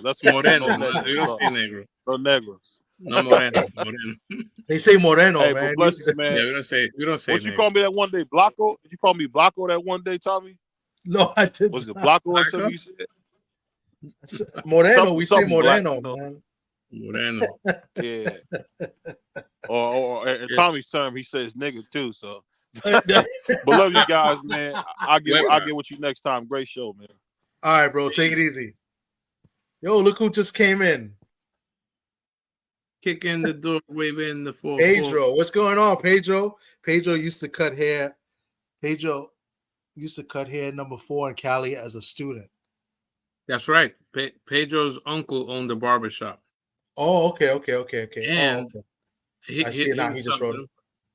That's what Moreno. No negros. You don't say negro. No negros. No moreno. They say moreno, Hey, man. but bless you, man. Yeah, we don't say What you negro. call me that one day, Blanco? Did you call me Blanco that one day, Tommy? No, I didn't. Was it Blanco or something you said? Moreno, we say moreno, moreno, man. Moreno. Yeah. Or in Tommy's term, he says nigga too. So, but love you guys, man. I'll get with you next time. Great show, man. All right, bro. Take it easy. Yo, look who just came in. Kick in the door, wave in the 4-4. Pedro, what's going on, Pedro? Pedro used to cut hair. Pedro used to cut hair number 4 in Cali as a student. That's right. Pedro's uncle owned a barbershop. Oh, okay. And I see it now. He just wrote it.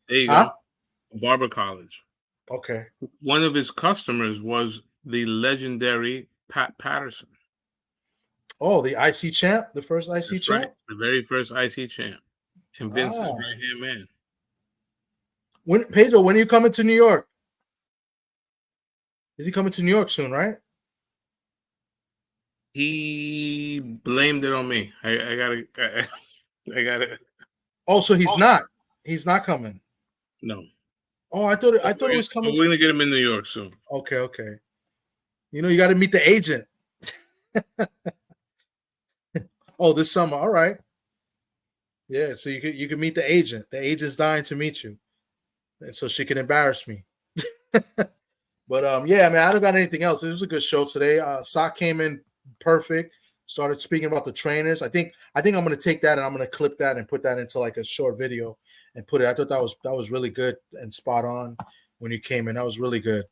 There you go. Barber college. Okay. One of his customers was the legendary Pat Patterson. Oh, the IC champ, the first IC champ? Right. The very first IC champ. And Vince's right-hand man. Pedro, when are you coming to New York? Is he coming to New York soon, right? He blamed it on me. I gotta. Oh, so he's not. He's not coming. No. Oh, I thought it was coming. We're gonna get him in New York soon. Okay. You know, you got to meet the agent. Oh, this summer. All right. Yeah, so you can meet the agent. The agent's dying to meet you, and so she can embarrass me. But yeah, man, I don't got anything else. It was a good show today. Sock came in perfect. Started speaking about the trainers. I think I'm gonna take that and I'm gonna clip that and put that into like a short video and put it. I thought that was really good and spot on when you came in. That was really good.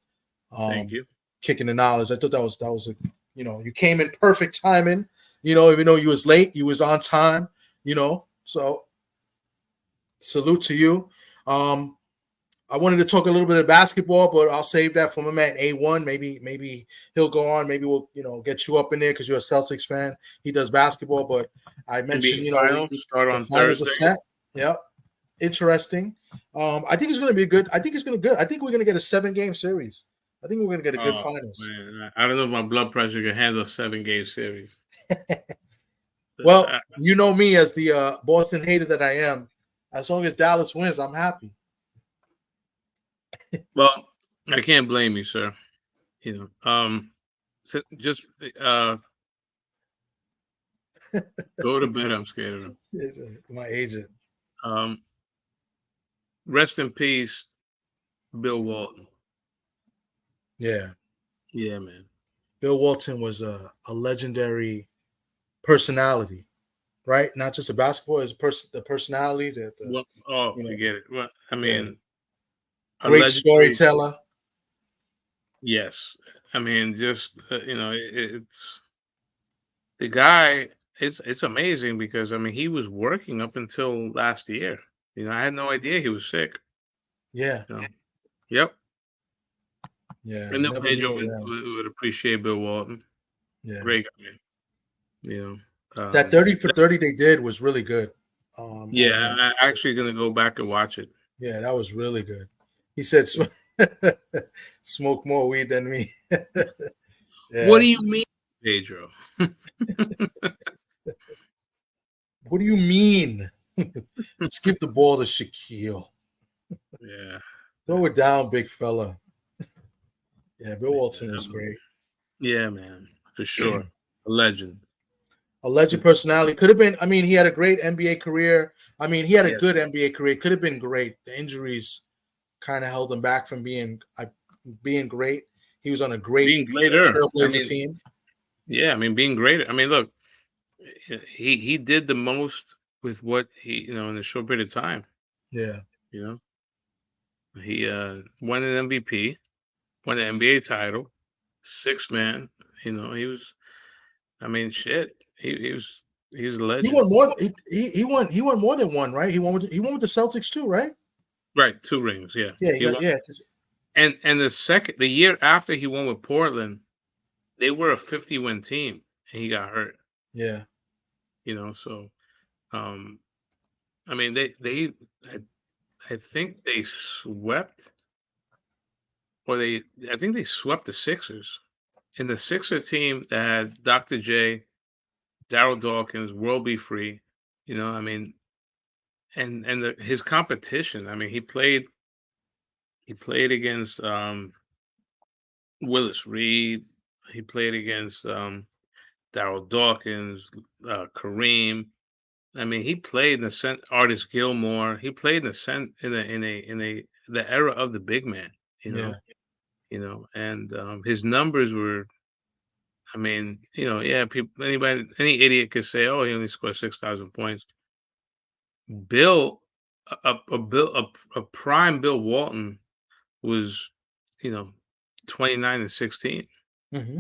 Thank you. Kicking the knowledge. I thought that was you came in perfect timing. Even though you was late, you was on time. So salute to you. I wanted to talk a little bit of basketball, but I'll save that for my man A1. Maybe he'll go on. Maybe we'll get you up in there because you're a Celtics fan. He does basketball, but I mentioned start on finals Thursday. are set. Yep, interesting. I think it's going to be good. I think it's going to be good. I think we're going to get a 7-game series. I think we're going to get a good finals. Man, I don't know if my blood pressure can handle a 7-game series. Well, you know me as the Boston hater that I am. As long as Dallas wins, I'm happy. Well, I can't blame you, sir. Just go to bed. I'm scared of him. My agent. Rest in peace, Bill Walton. Yeah, man. Bill Walton was a legendary personality, right? Not just a basketball, as the personality. Forget it. Well, I mean, great storyteller. Yes, I mean, just it's the guy. It's amazing because he was working up until last year. I had no idea he was sick. Yeah. Yep. Yeah. I know Pedro would appreciate Bill Walton. Yeah. Great guy. That 30 for 30 they did was really good. I'm actually gonna go back and watch it. Yeah, that was really good. He said, "Smoke more weed than me." Yeah. What do you mean, Pedro? What do you mean? Just give the ball to Shaquille. Yeah. Throw it down, big fella. Yeah, Bill Walton was great. Yeah, man, for sure. A legend. A legend personality. Could have been, he had a great NBA career. He had a good NBA career. Could have been great. The injuries kind of held him back from being great. He was on a great Trailblazer team. Yeah, being great. Look, he did the most with what he, in a short period of time. Yeah. He won an MVP, won an NBA title, 6-man. He was I mean, shit. He was a He legend. won more. He won more than one, right? He won with the Celtics too, right? Right, 2 rings. Yeah, Yeah, he won. yeah. And the year after he won with Portland, they were a 50-win team, and he got hurt. Yeah. So, um, I mean, I think they swept, I think they swept the Sixers. In the Sixer team that had Dr. J, Darryl Dawkins, World Be Free, I mean, and his competition. I mean, he played against Willis Reed. He played against Darryl Dawkins, Kareem. I mean, he played in the Artist Gilmore. He played in the era of the big man. Yeah. And his numbers were. I mean, yeah, any idiot could say, "Oh, he only scored 6,000 points." Bill, a prime Bill Walton was, 29 and 16. Mm-hmm.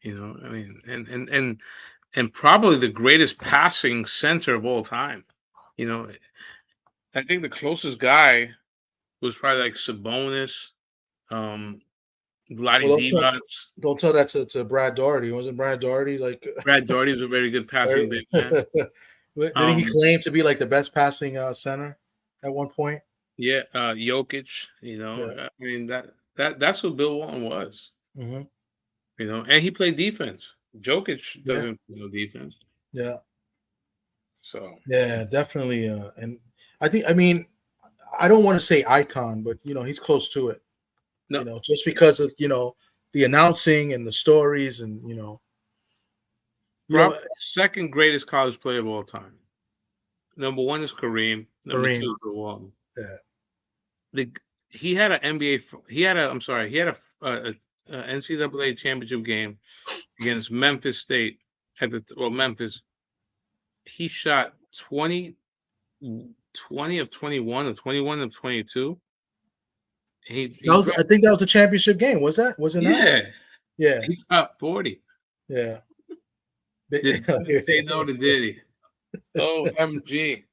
I mean, and probably the greatest passing center of all time. I think the closest guy was probably like Sabonis, Vlade Well, Divac. don't tell that to Brad Daugherty. Wasn't Brad Daugherty like? Brad Daugherty was a very good passing big man. Didn't he claim to be like the best passing center at one point? Yeah, Jokic. Yeah. I mean that's what Bill Walton was. Mm-hmm. And he played defense. Jokic Yeah. doesn't play defense. Yeah. So Yeah, definitely. And I mean, I don't want to say icon, but he's close to it. no, Just because of the announcing and the stories and probably second greatest college player of all time. Number 1 is Kareem. Number 2 is Bill Walton. Yeah. He had an NBA. He had a NCAA championship game against Memphis State Memphis. He shot 20 of 21 or 21 of 22. I think that was the championship game. Wasn't that? Yeah. He shot 40. Yeah. Did say no to Diddy. OMG.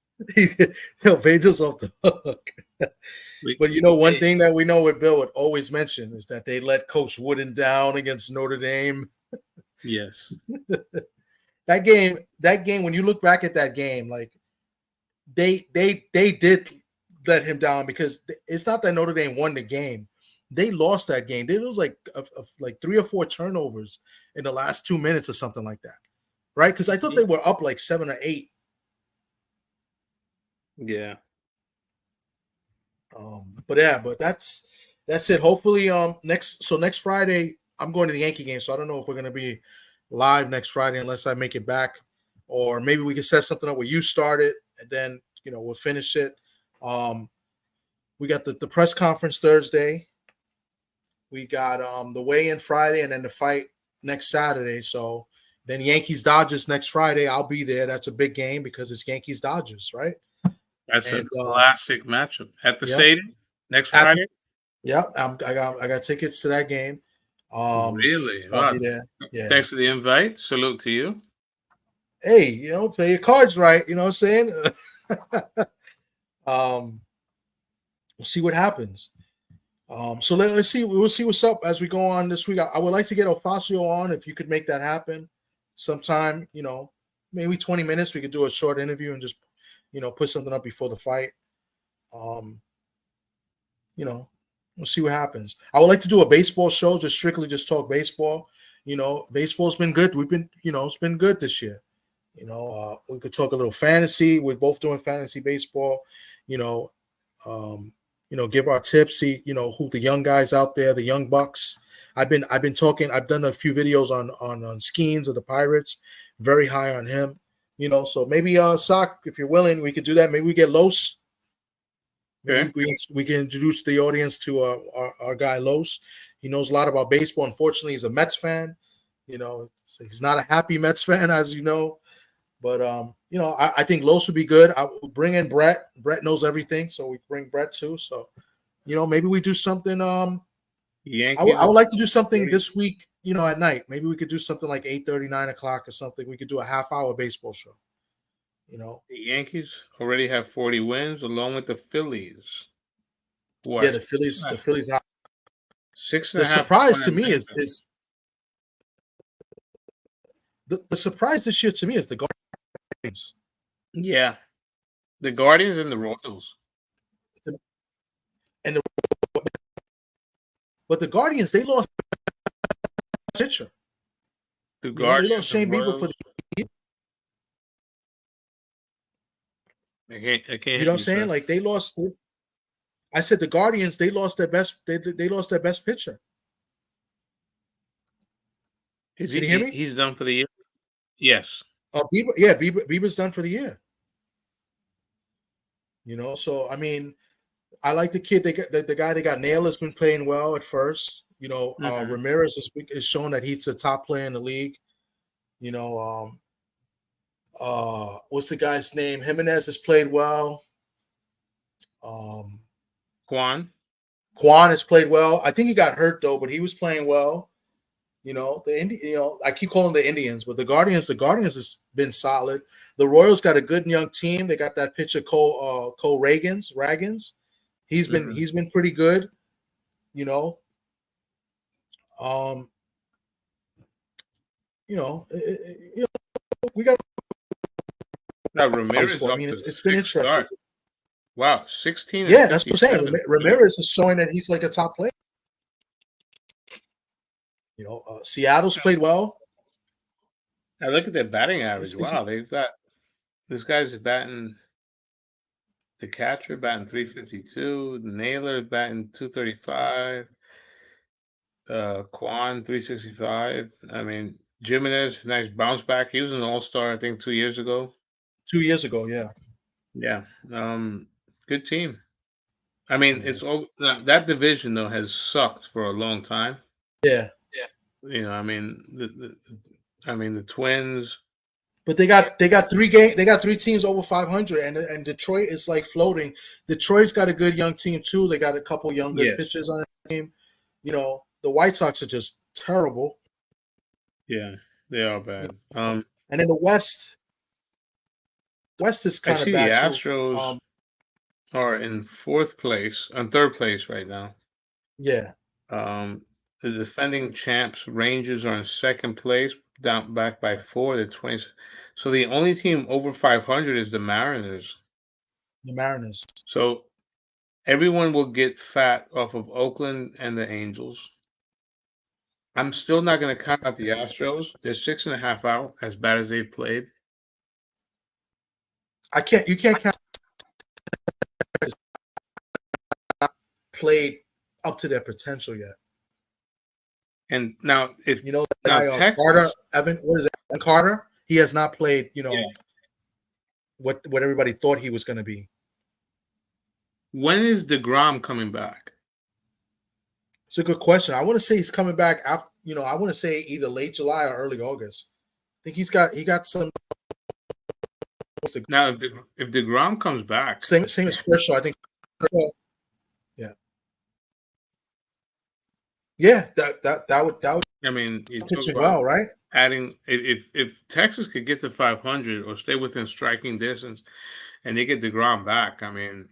Vegas off the hook. But one thing that we know what Bill would always mention is that they let Coach Wooden down against Notre Dame. Yes. That game, when you look back at that game, like they did let him down because it's not that Notre Dame won the game. They lost that game. It was like 3 or 4 turnovers in the last 2 minutes or something like that. Right? Because I thought they were up like 7 or 8. Yeah. But that's it. Hopefully, next Friday I'm going to the Yankee game, so I don't know if we're gonna be live next Friday unless I make it back, or maybe we can set something up where you start it and then we'll finish it. We got the press conference Thursday. We got the weigh-in Friday and then the fight next Saturday. So then Yankees Dodgers next Friday. I'll be there. That's a big game because it's Yankees Dodgers, right? That's a classic matchup at the stadium next Friday. I got tickets to that game. Really? So I'll be there. Yeah. Thanks for the invite. Salute to you. Hey, play your cards right. You know what I'm saying? We'll see what happens. So let's see. We'll see what's up as we go on this week. I would like to get Ofacio on if you could make that happen sometime. Maybe 20 minutes. We could do a short interview and just put something up before the fight. We'll see what happens. I would like to do a baseball show, strictly talk baseball. Baseball's been good. We've been, it's been good this year. We could talk a little fantasy. We're both doing fantasy baseball. Give our tips. See, who the young guys out there, the young bucks. I've been talking. I've done a few videos on Skeens of the Pirates. Very high on him. So maybe Sock, if you're willing, we could do that. Maybe we get Los. Maybe we can introduce the audience to our guy Los. He knows a lot about baseball. Unfortunately, he's a Mets fan. So he's not a happy Mets fan, as you know. But I think Los would be good. I will bring in Brett. Brett knows everything, so we bring Brett too. So, maybe we do something. I would like to do something this week at night. Maybe we could do something like 8:30, 9 o'clock or something. We could do a half-hour baseball show. The Yankees already have 40 wins, along with the Phillies. Yeah, the Phillies. The Phillies. The surprise to me is the surprise this year to me is the Guardians. Yeah, the Guardians and the Royals. But the Guardians, they lost pitcher. The Guardians, they lost Shane Bieber for the year. I can't. You know what I'm saying? Like they lost. I said the Guardians, they lost their best. They lost their best pitcher. Can you hear me? He's done for the year. Yes. Bieber's done for the year. So I mean, I like the kid. The guy they got. Nail has been playing well at first. Ramirez is showing that he's the top player in the league. What's the guy's name? Jimenez has played well. Quan has played well. I think he got hurt though, but he was playing well. I keep calling the Indians, but the Guardians has been solid. The Royals got a good young team. They got that pitcher Cole Ragans. He's been pretty good. We got Ramirez. I mean, it's been interesting. Start. Wow, 16. Yeah, that's what I'm saying. Ramirez is showing that he's like a top player. Seattle's played well. I look at their batting average. Wow, they've got this guy's batting. The catcher batting 352. The nailer batting 235. Quan 365. I mean, Jimenez, nice bounce back. He was an all-star, I think, 2 years ago. 2 years ago, yeah. Yeah. Good team. I mean, it's all that division though has sucked for a long time. Yeah. I mean, the Twins. But they got 3 games. They got 3 teams over 500, and Detroit is like floating. Detroit's got a good young team too. They got a couple younger pitchers on the team. The White Sox are just terrible. Yeah, they are bad. And in the West is kind of bad. The Astros are in 4th place, on 3rd place right now. Yeah. The defending champs Rangers are in 2nd place, back by 4. The 20s. So the only team over 500 is the Mariners. So everyone will get fat off of Oakland and the Angels. I'm still not going to count out the Astros. They're 6.5 out, as bad as they've played. You can't count played up to their potential yet. And now, if Texas, Carter, Evan Carter, he has not played. What everybody thought he was going to be. When is DeGrom coming back? It's a good question. I want to say he's coming back after. I want to say either late July or early August. I think he got some. Now, if DeGrom comes back, same as Kershaw, I think. Yeah, that would. I mean, he's pitching well, right? Adding if Texas could get to 500 or stay within striking distance, and they get DeGrom back, I mean,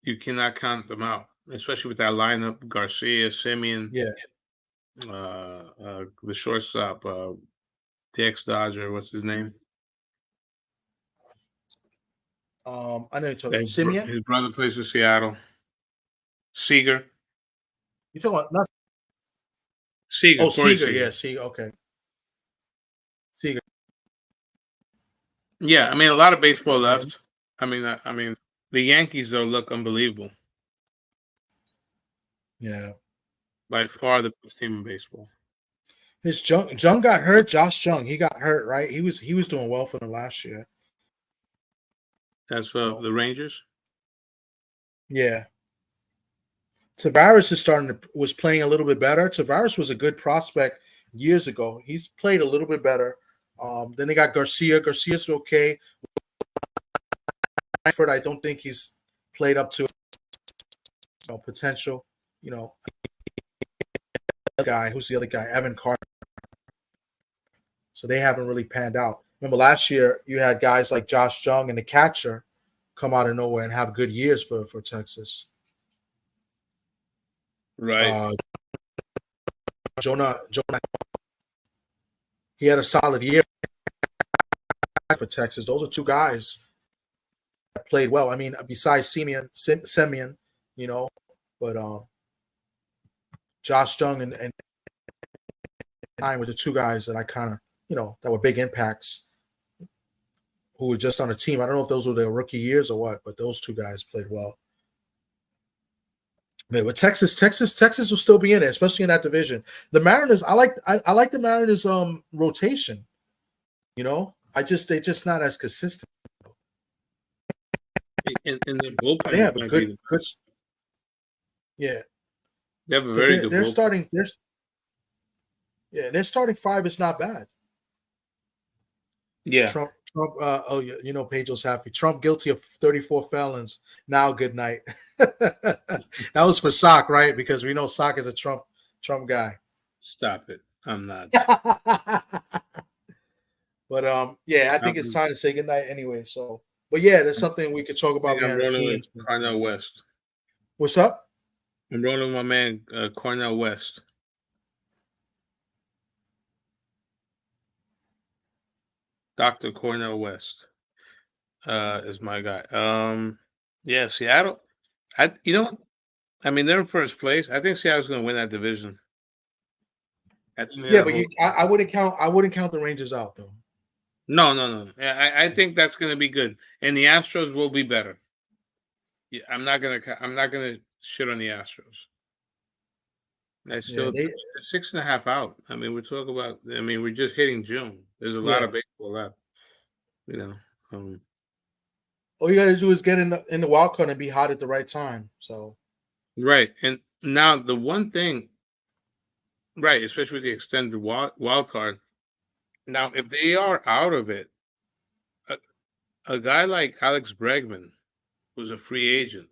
you cannot count them out, especially with that lineup: Garcia, Simeon, the shortstop, the ex-Dodger, what's his name? I know you're talking about Simeon. His brother plays for Seattle. Seager. You talking about nothing? Seager. Oh, Seager. Yeah, Seager. Okay. Seager. Yeah, I mean, a lot of baseball left. I mean, the Yankees though look unbelievable. Yeah. By far the best team in baseball. His Jung got hurt. Josh Jung, he got hurt, right? He was doing well for them last year. That's the Rangers. Yeah. Tavares was playing a little bit better. Tavares was a good prospect years ago. He's played a little bit better. Then they got Garcia. Garcia's okay. I don't think he's played up to potential. guy. Who's the other guy? Evan Carter. So they haven't really panned out. Remember last year you had guys like Josh Jung and the catcher come out of nowhere and have good years for Texas. Right. Jonah, he had a solid year for Texas. Those are two guys that played well. I mean, besides Semien, but Josh Jung and were the two guys that I kind of, that were big impacts who were just on the team. I don't know if those were their rookie years or what, but those two guys played well. Man, but Texas will still be in it, especially in that division. The Mariners, I like the Mariners rotation. They're just not as consistent. In the bullpen, they have a good yeah. They have a very good. They're starting. Their starting five is not bad. Yeah. Trump. Pedro's happy. Trump guilty of 34 felons. Now, good night. That was for Sock, right? Because we know Sock is a Trump guy. Stop it. I'm not. But I think it's time to say good night anyway. So, but yeah, there's something we could talk about behind the scenes. Cornell West. What's up? I'm rolling with my man Cornell West. Dr. Cornell West is my guy. Seattle. they're in first place. I think Seattle's going to win that division. I wouldn't count the Rangers out though. No. I think that's going to be good, and the Astros will be better. Yeah, I'm not gonna shit on the Astros. They're 6.5 out. I mean, we're talking about. I mean, we're just hitting June. There's a lot of baseball left. All you gotta do is get in the wild card and be hot at the right time. So, right. And now the one thing, right, especially with the extended wild card. Now, if they are out of it, a guy like Alex Bregman, who's a free agent,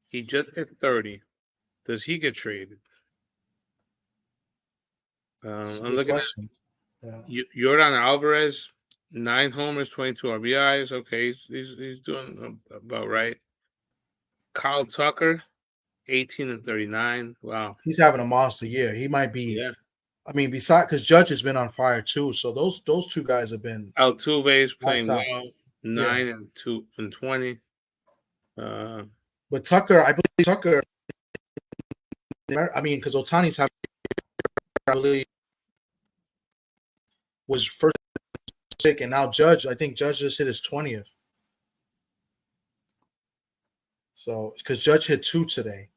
he just hit 30. Does he get traded? I'm looking at Jordan Alvarez, 9 homers, 22 RBIs. Okay, he's doing about right. Kyle Tucker, 18 and 39. Wow, he's having a monster year. He might be. Yeah. I mean, besides because Judge has been on fire too. So those two guys have been. Altuve's playing well, 9 and 2 and 20. But Tucker, I believe Tucker. I mean, because Ohtani's having. I believe was first pick, and now Judge. I think Judge just hit his 20th. So, because Judge hit 2 today,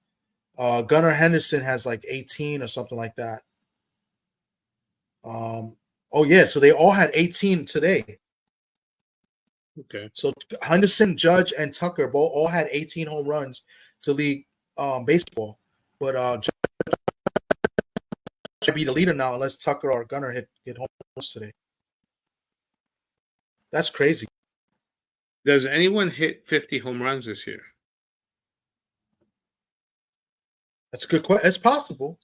Gunnar Henderson has like 18 or something like that. So they all had 18 today. Okay. So Henderson, Judge, and Tucker all had 18 home runs to lead baseball, but Judge should be the leader now unless Tucker or Gunnar hit home runs today. That's crazy. Does anyone hit 50 home runs this year? That's a good question. It's possible.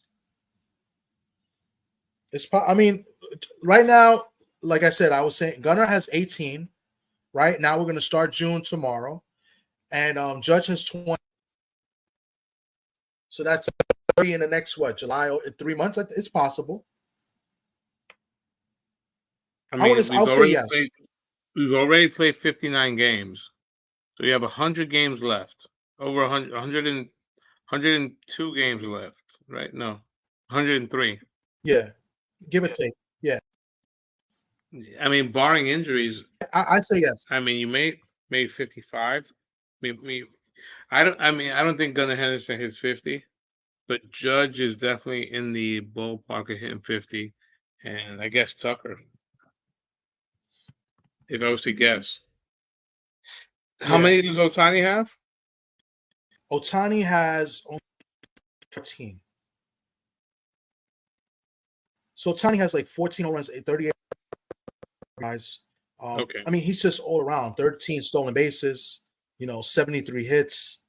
I mean, right now, like I said, I was saying Gunnar has 18. Right now, we're going to start June tomorrow, and Judge has 20. So that's 30 in the next July? 3 months. It's possible. I mean, I'll say yes. We've already played 59 games, so we have 100 games left. Over 102 games left, right? No, 103. Yeah, give or take. Yeah. I mean, barring injuries, I say yes. I mean, you made 55. I don't think Gunnar Henderson hits 50, but Judge is definitely in the ballpark of hitting 50, and I guess Tucker. If I was to guess, how many does Ohtani have? Ohtani has only 14. So Ohtani has like 14 home runs, 38 guys. Okay. I mean, he's just all around. 13 stolen bases, 73 hits.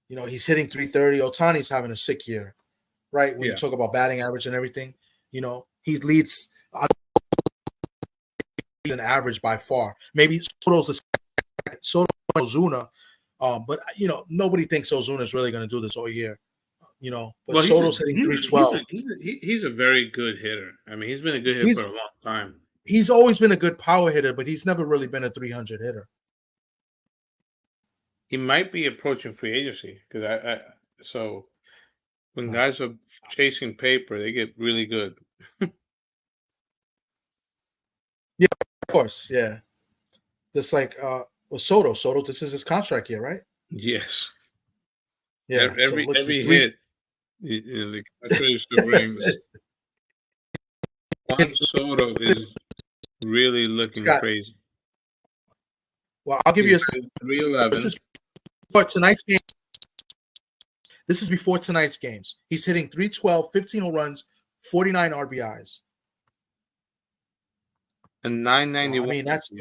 He's hitting 330. Ohtani's having a sick year. right? When you Yeah. talk about batting average and everything, he leads an average by far. Maybe Soto's the second. Soto and Ozuna, but nobody thinks Ozuna is really going to do this all year. But Well, Soto's hitting 312. he's a very good hitter. I mean, he's been a good hitter for a long time. He's always been a good power hitter, but he's never really been a 300 hitter. He might be approaching free agency because so when guys are chasing paper, they get really good. Yeah, of course, yeah. Just like Soto. Soto, this is his contract year, right? Yes. Yeah. Every hit, the catcher should bring. Juan Soto is really looking crazy. Well, I'll give you a 311. This is before tonight's game. This is before tonight's games. He's hitting 312, 15 home runs, 49 RBIs. And 991. I mean, that's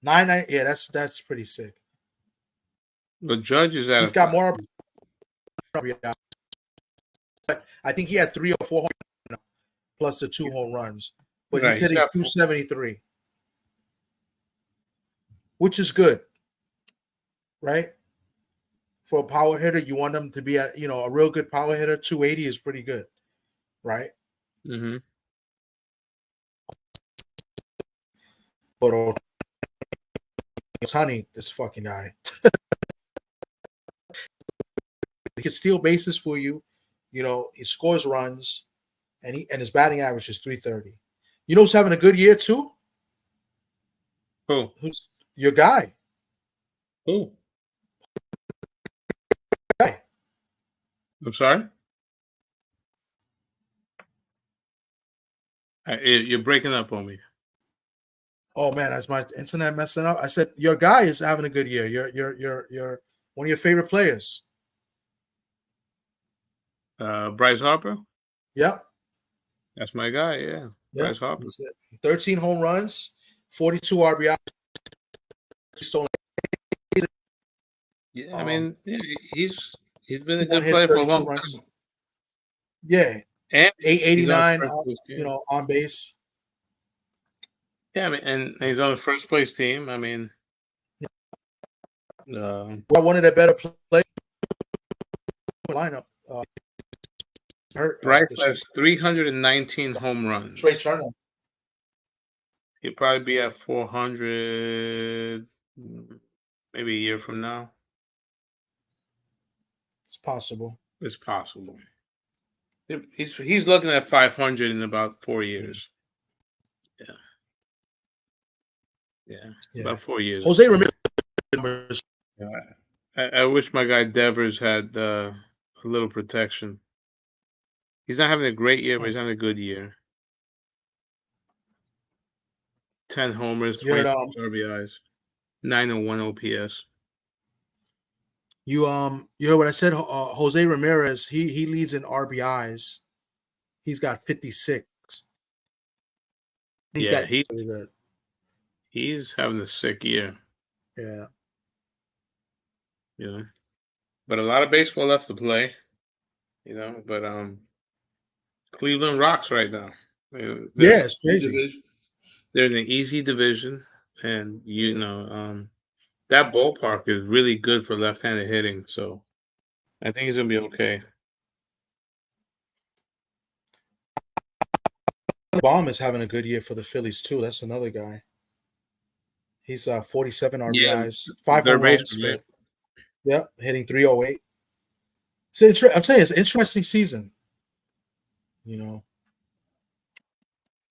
99. Yeah, that's pretty sick. The Judge is at. He's got more RBIs. But I think he had 3 or 4 plus the 2 home runs. But he's hitting 273. Which is good, right? For a power hitter, you want them to be a real good power hitter. 280 is pretty good, right? Mm-hmm. But Ohtani, this fucking guy, he can steal bases for you. He scores runs, and his batting average is 330. You know who's having a good year too? Who? Who's your guy? Who? I'm sorry? You're breaking up on me. Oh man, that's my internet messing up. I said your guy is having a good year. You're one of your favorite players. Bryce Harper? Yep. That's my guy, yeah. Bryce Harper. 13 home runs, 42 RBI. Yeah, I mean, he's been a good player for a long time. Yeah, and 889, on base. Yeah, I mean, and he's on the first place team. I mean, one of the better players lineup. Bryce has 319 home runs. Trey Turner. He'll probably be at 400 maybe a year from now. It's possible. It's possible. He's looking at 500 in about 4 years. Yeah. About 4 years. Jose Ramirez. I wish my guy Devers had a little protection. He's not having a great year, but he's having a good year. 10 homers, 26 RBIs, 901 OPS. You heard what I said. Jose Ramirez, he leads in RBIs. He's got 56. He's having a sick year. Yeah. But a lot of baseball left to play. But Cleveland rocks right now. It's crazy. They're in an easy division, and that ballpark is really good for left-handed hitting. So I think he's gonna be okay. Baum is having a good year for the Phillies too. That's another guy. He's 47 RBIs, 5 home runs. Yeah, hitting 308. So I'm telling you, it's an interesting season.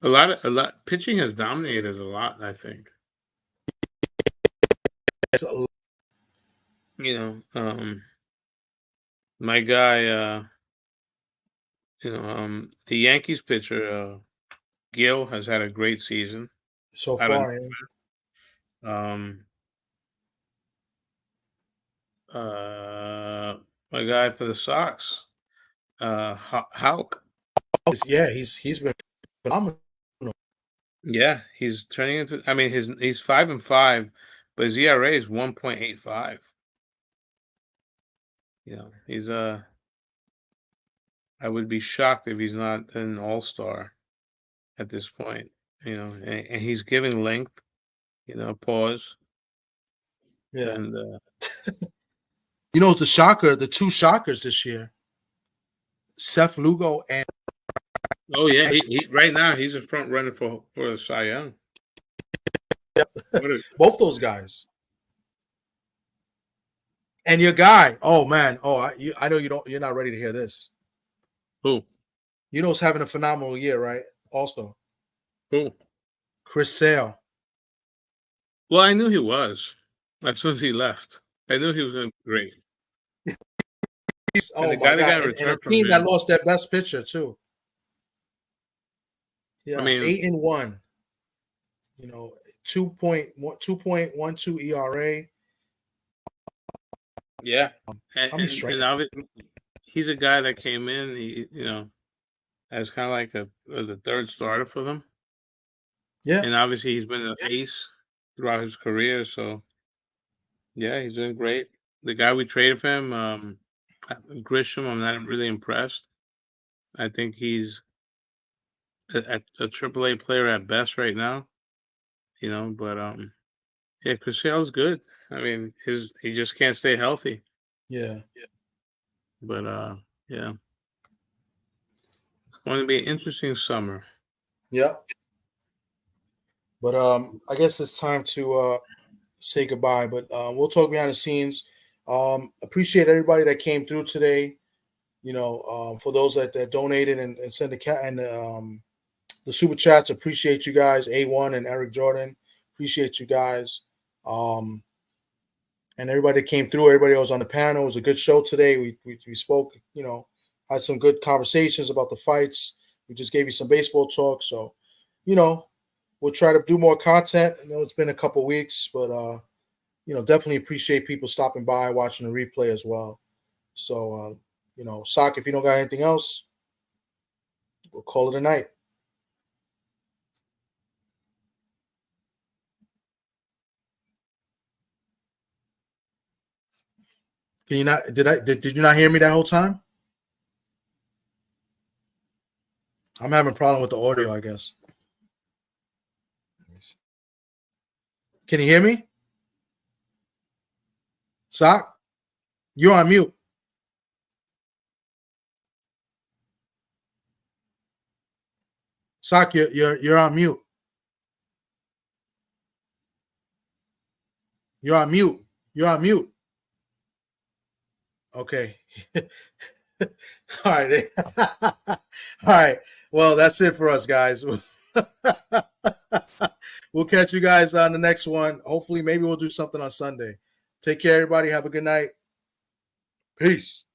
A lot. Pitching has dominated a lot, I think. My guy, the Yankees pitcher, Gil has had a great season so far. My guy for the Sox, Houck. Yeah, he's been phenomenal. Yeah, he's turning into. I mean, he's 5-5, but his ERA is 1.85. He's I would be shocked if he's not an all-star at this point. And he's giving length. Pause. Yeah. And it's the two shockers this year. Seth Lugo and yeah, he right now he's a front runner for the Cy Young. Both those guys. And your guy, oh man, I know you're not ready to hear this. Who? He's having a phenomenal year, right? Also. Who? Chris Sale. Well, I knew he was. As soon as he left, I knew he was going to be great. Oh my God! And a team that lost their best pitcher too. Yeah, 8-1. 2.12 ERA. Yeah, and he's a guy that came in, as kind of like the third starter for them. Yeah, and obviously he's been an ace throughout his career. So yeah, he's doing great. The guy we traded for him, Grisham, I'm not really impressed. I think he's a AAA player at best right now. But yeah, Chris Sale's good. I mean, he just can't stay healthy. Yeah. But yeah. It's going to be an interesting summer. Yeah. But I guess it's time to say goodbye. But we'll talk behind the scenes. Appreciate everybody that came through today. For those that donated and sent the super chats, appreciate you guys. A1 and Eric Jordan, appreciate you guys. And everybody that came through, everybody that was on the panel. It was a good show today. We spoke, had some good conversations about the fights. We just gave you some baseball talk. So, we'll try to do more content. I know it's been a couple weeks, but definitely appreciate people stopping by, watching the replay as well. So, Sock, if you don't got anything else, we'll call it a night. Can you not? Did you not hear me that whole time? I'm having a problem with the audio, I guess. Can you hear me? Sock, you're on mute. Sock, you're on mute. You're on mute. You're on mute. Okay. All right. All right. Well, that's it for us, guys. We'll catch you guys on the next one. Hopefully, maybe we'll do something on Sunday. Take care, everybody. Have a good night. Peace.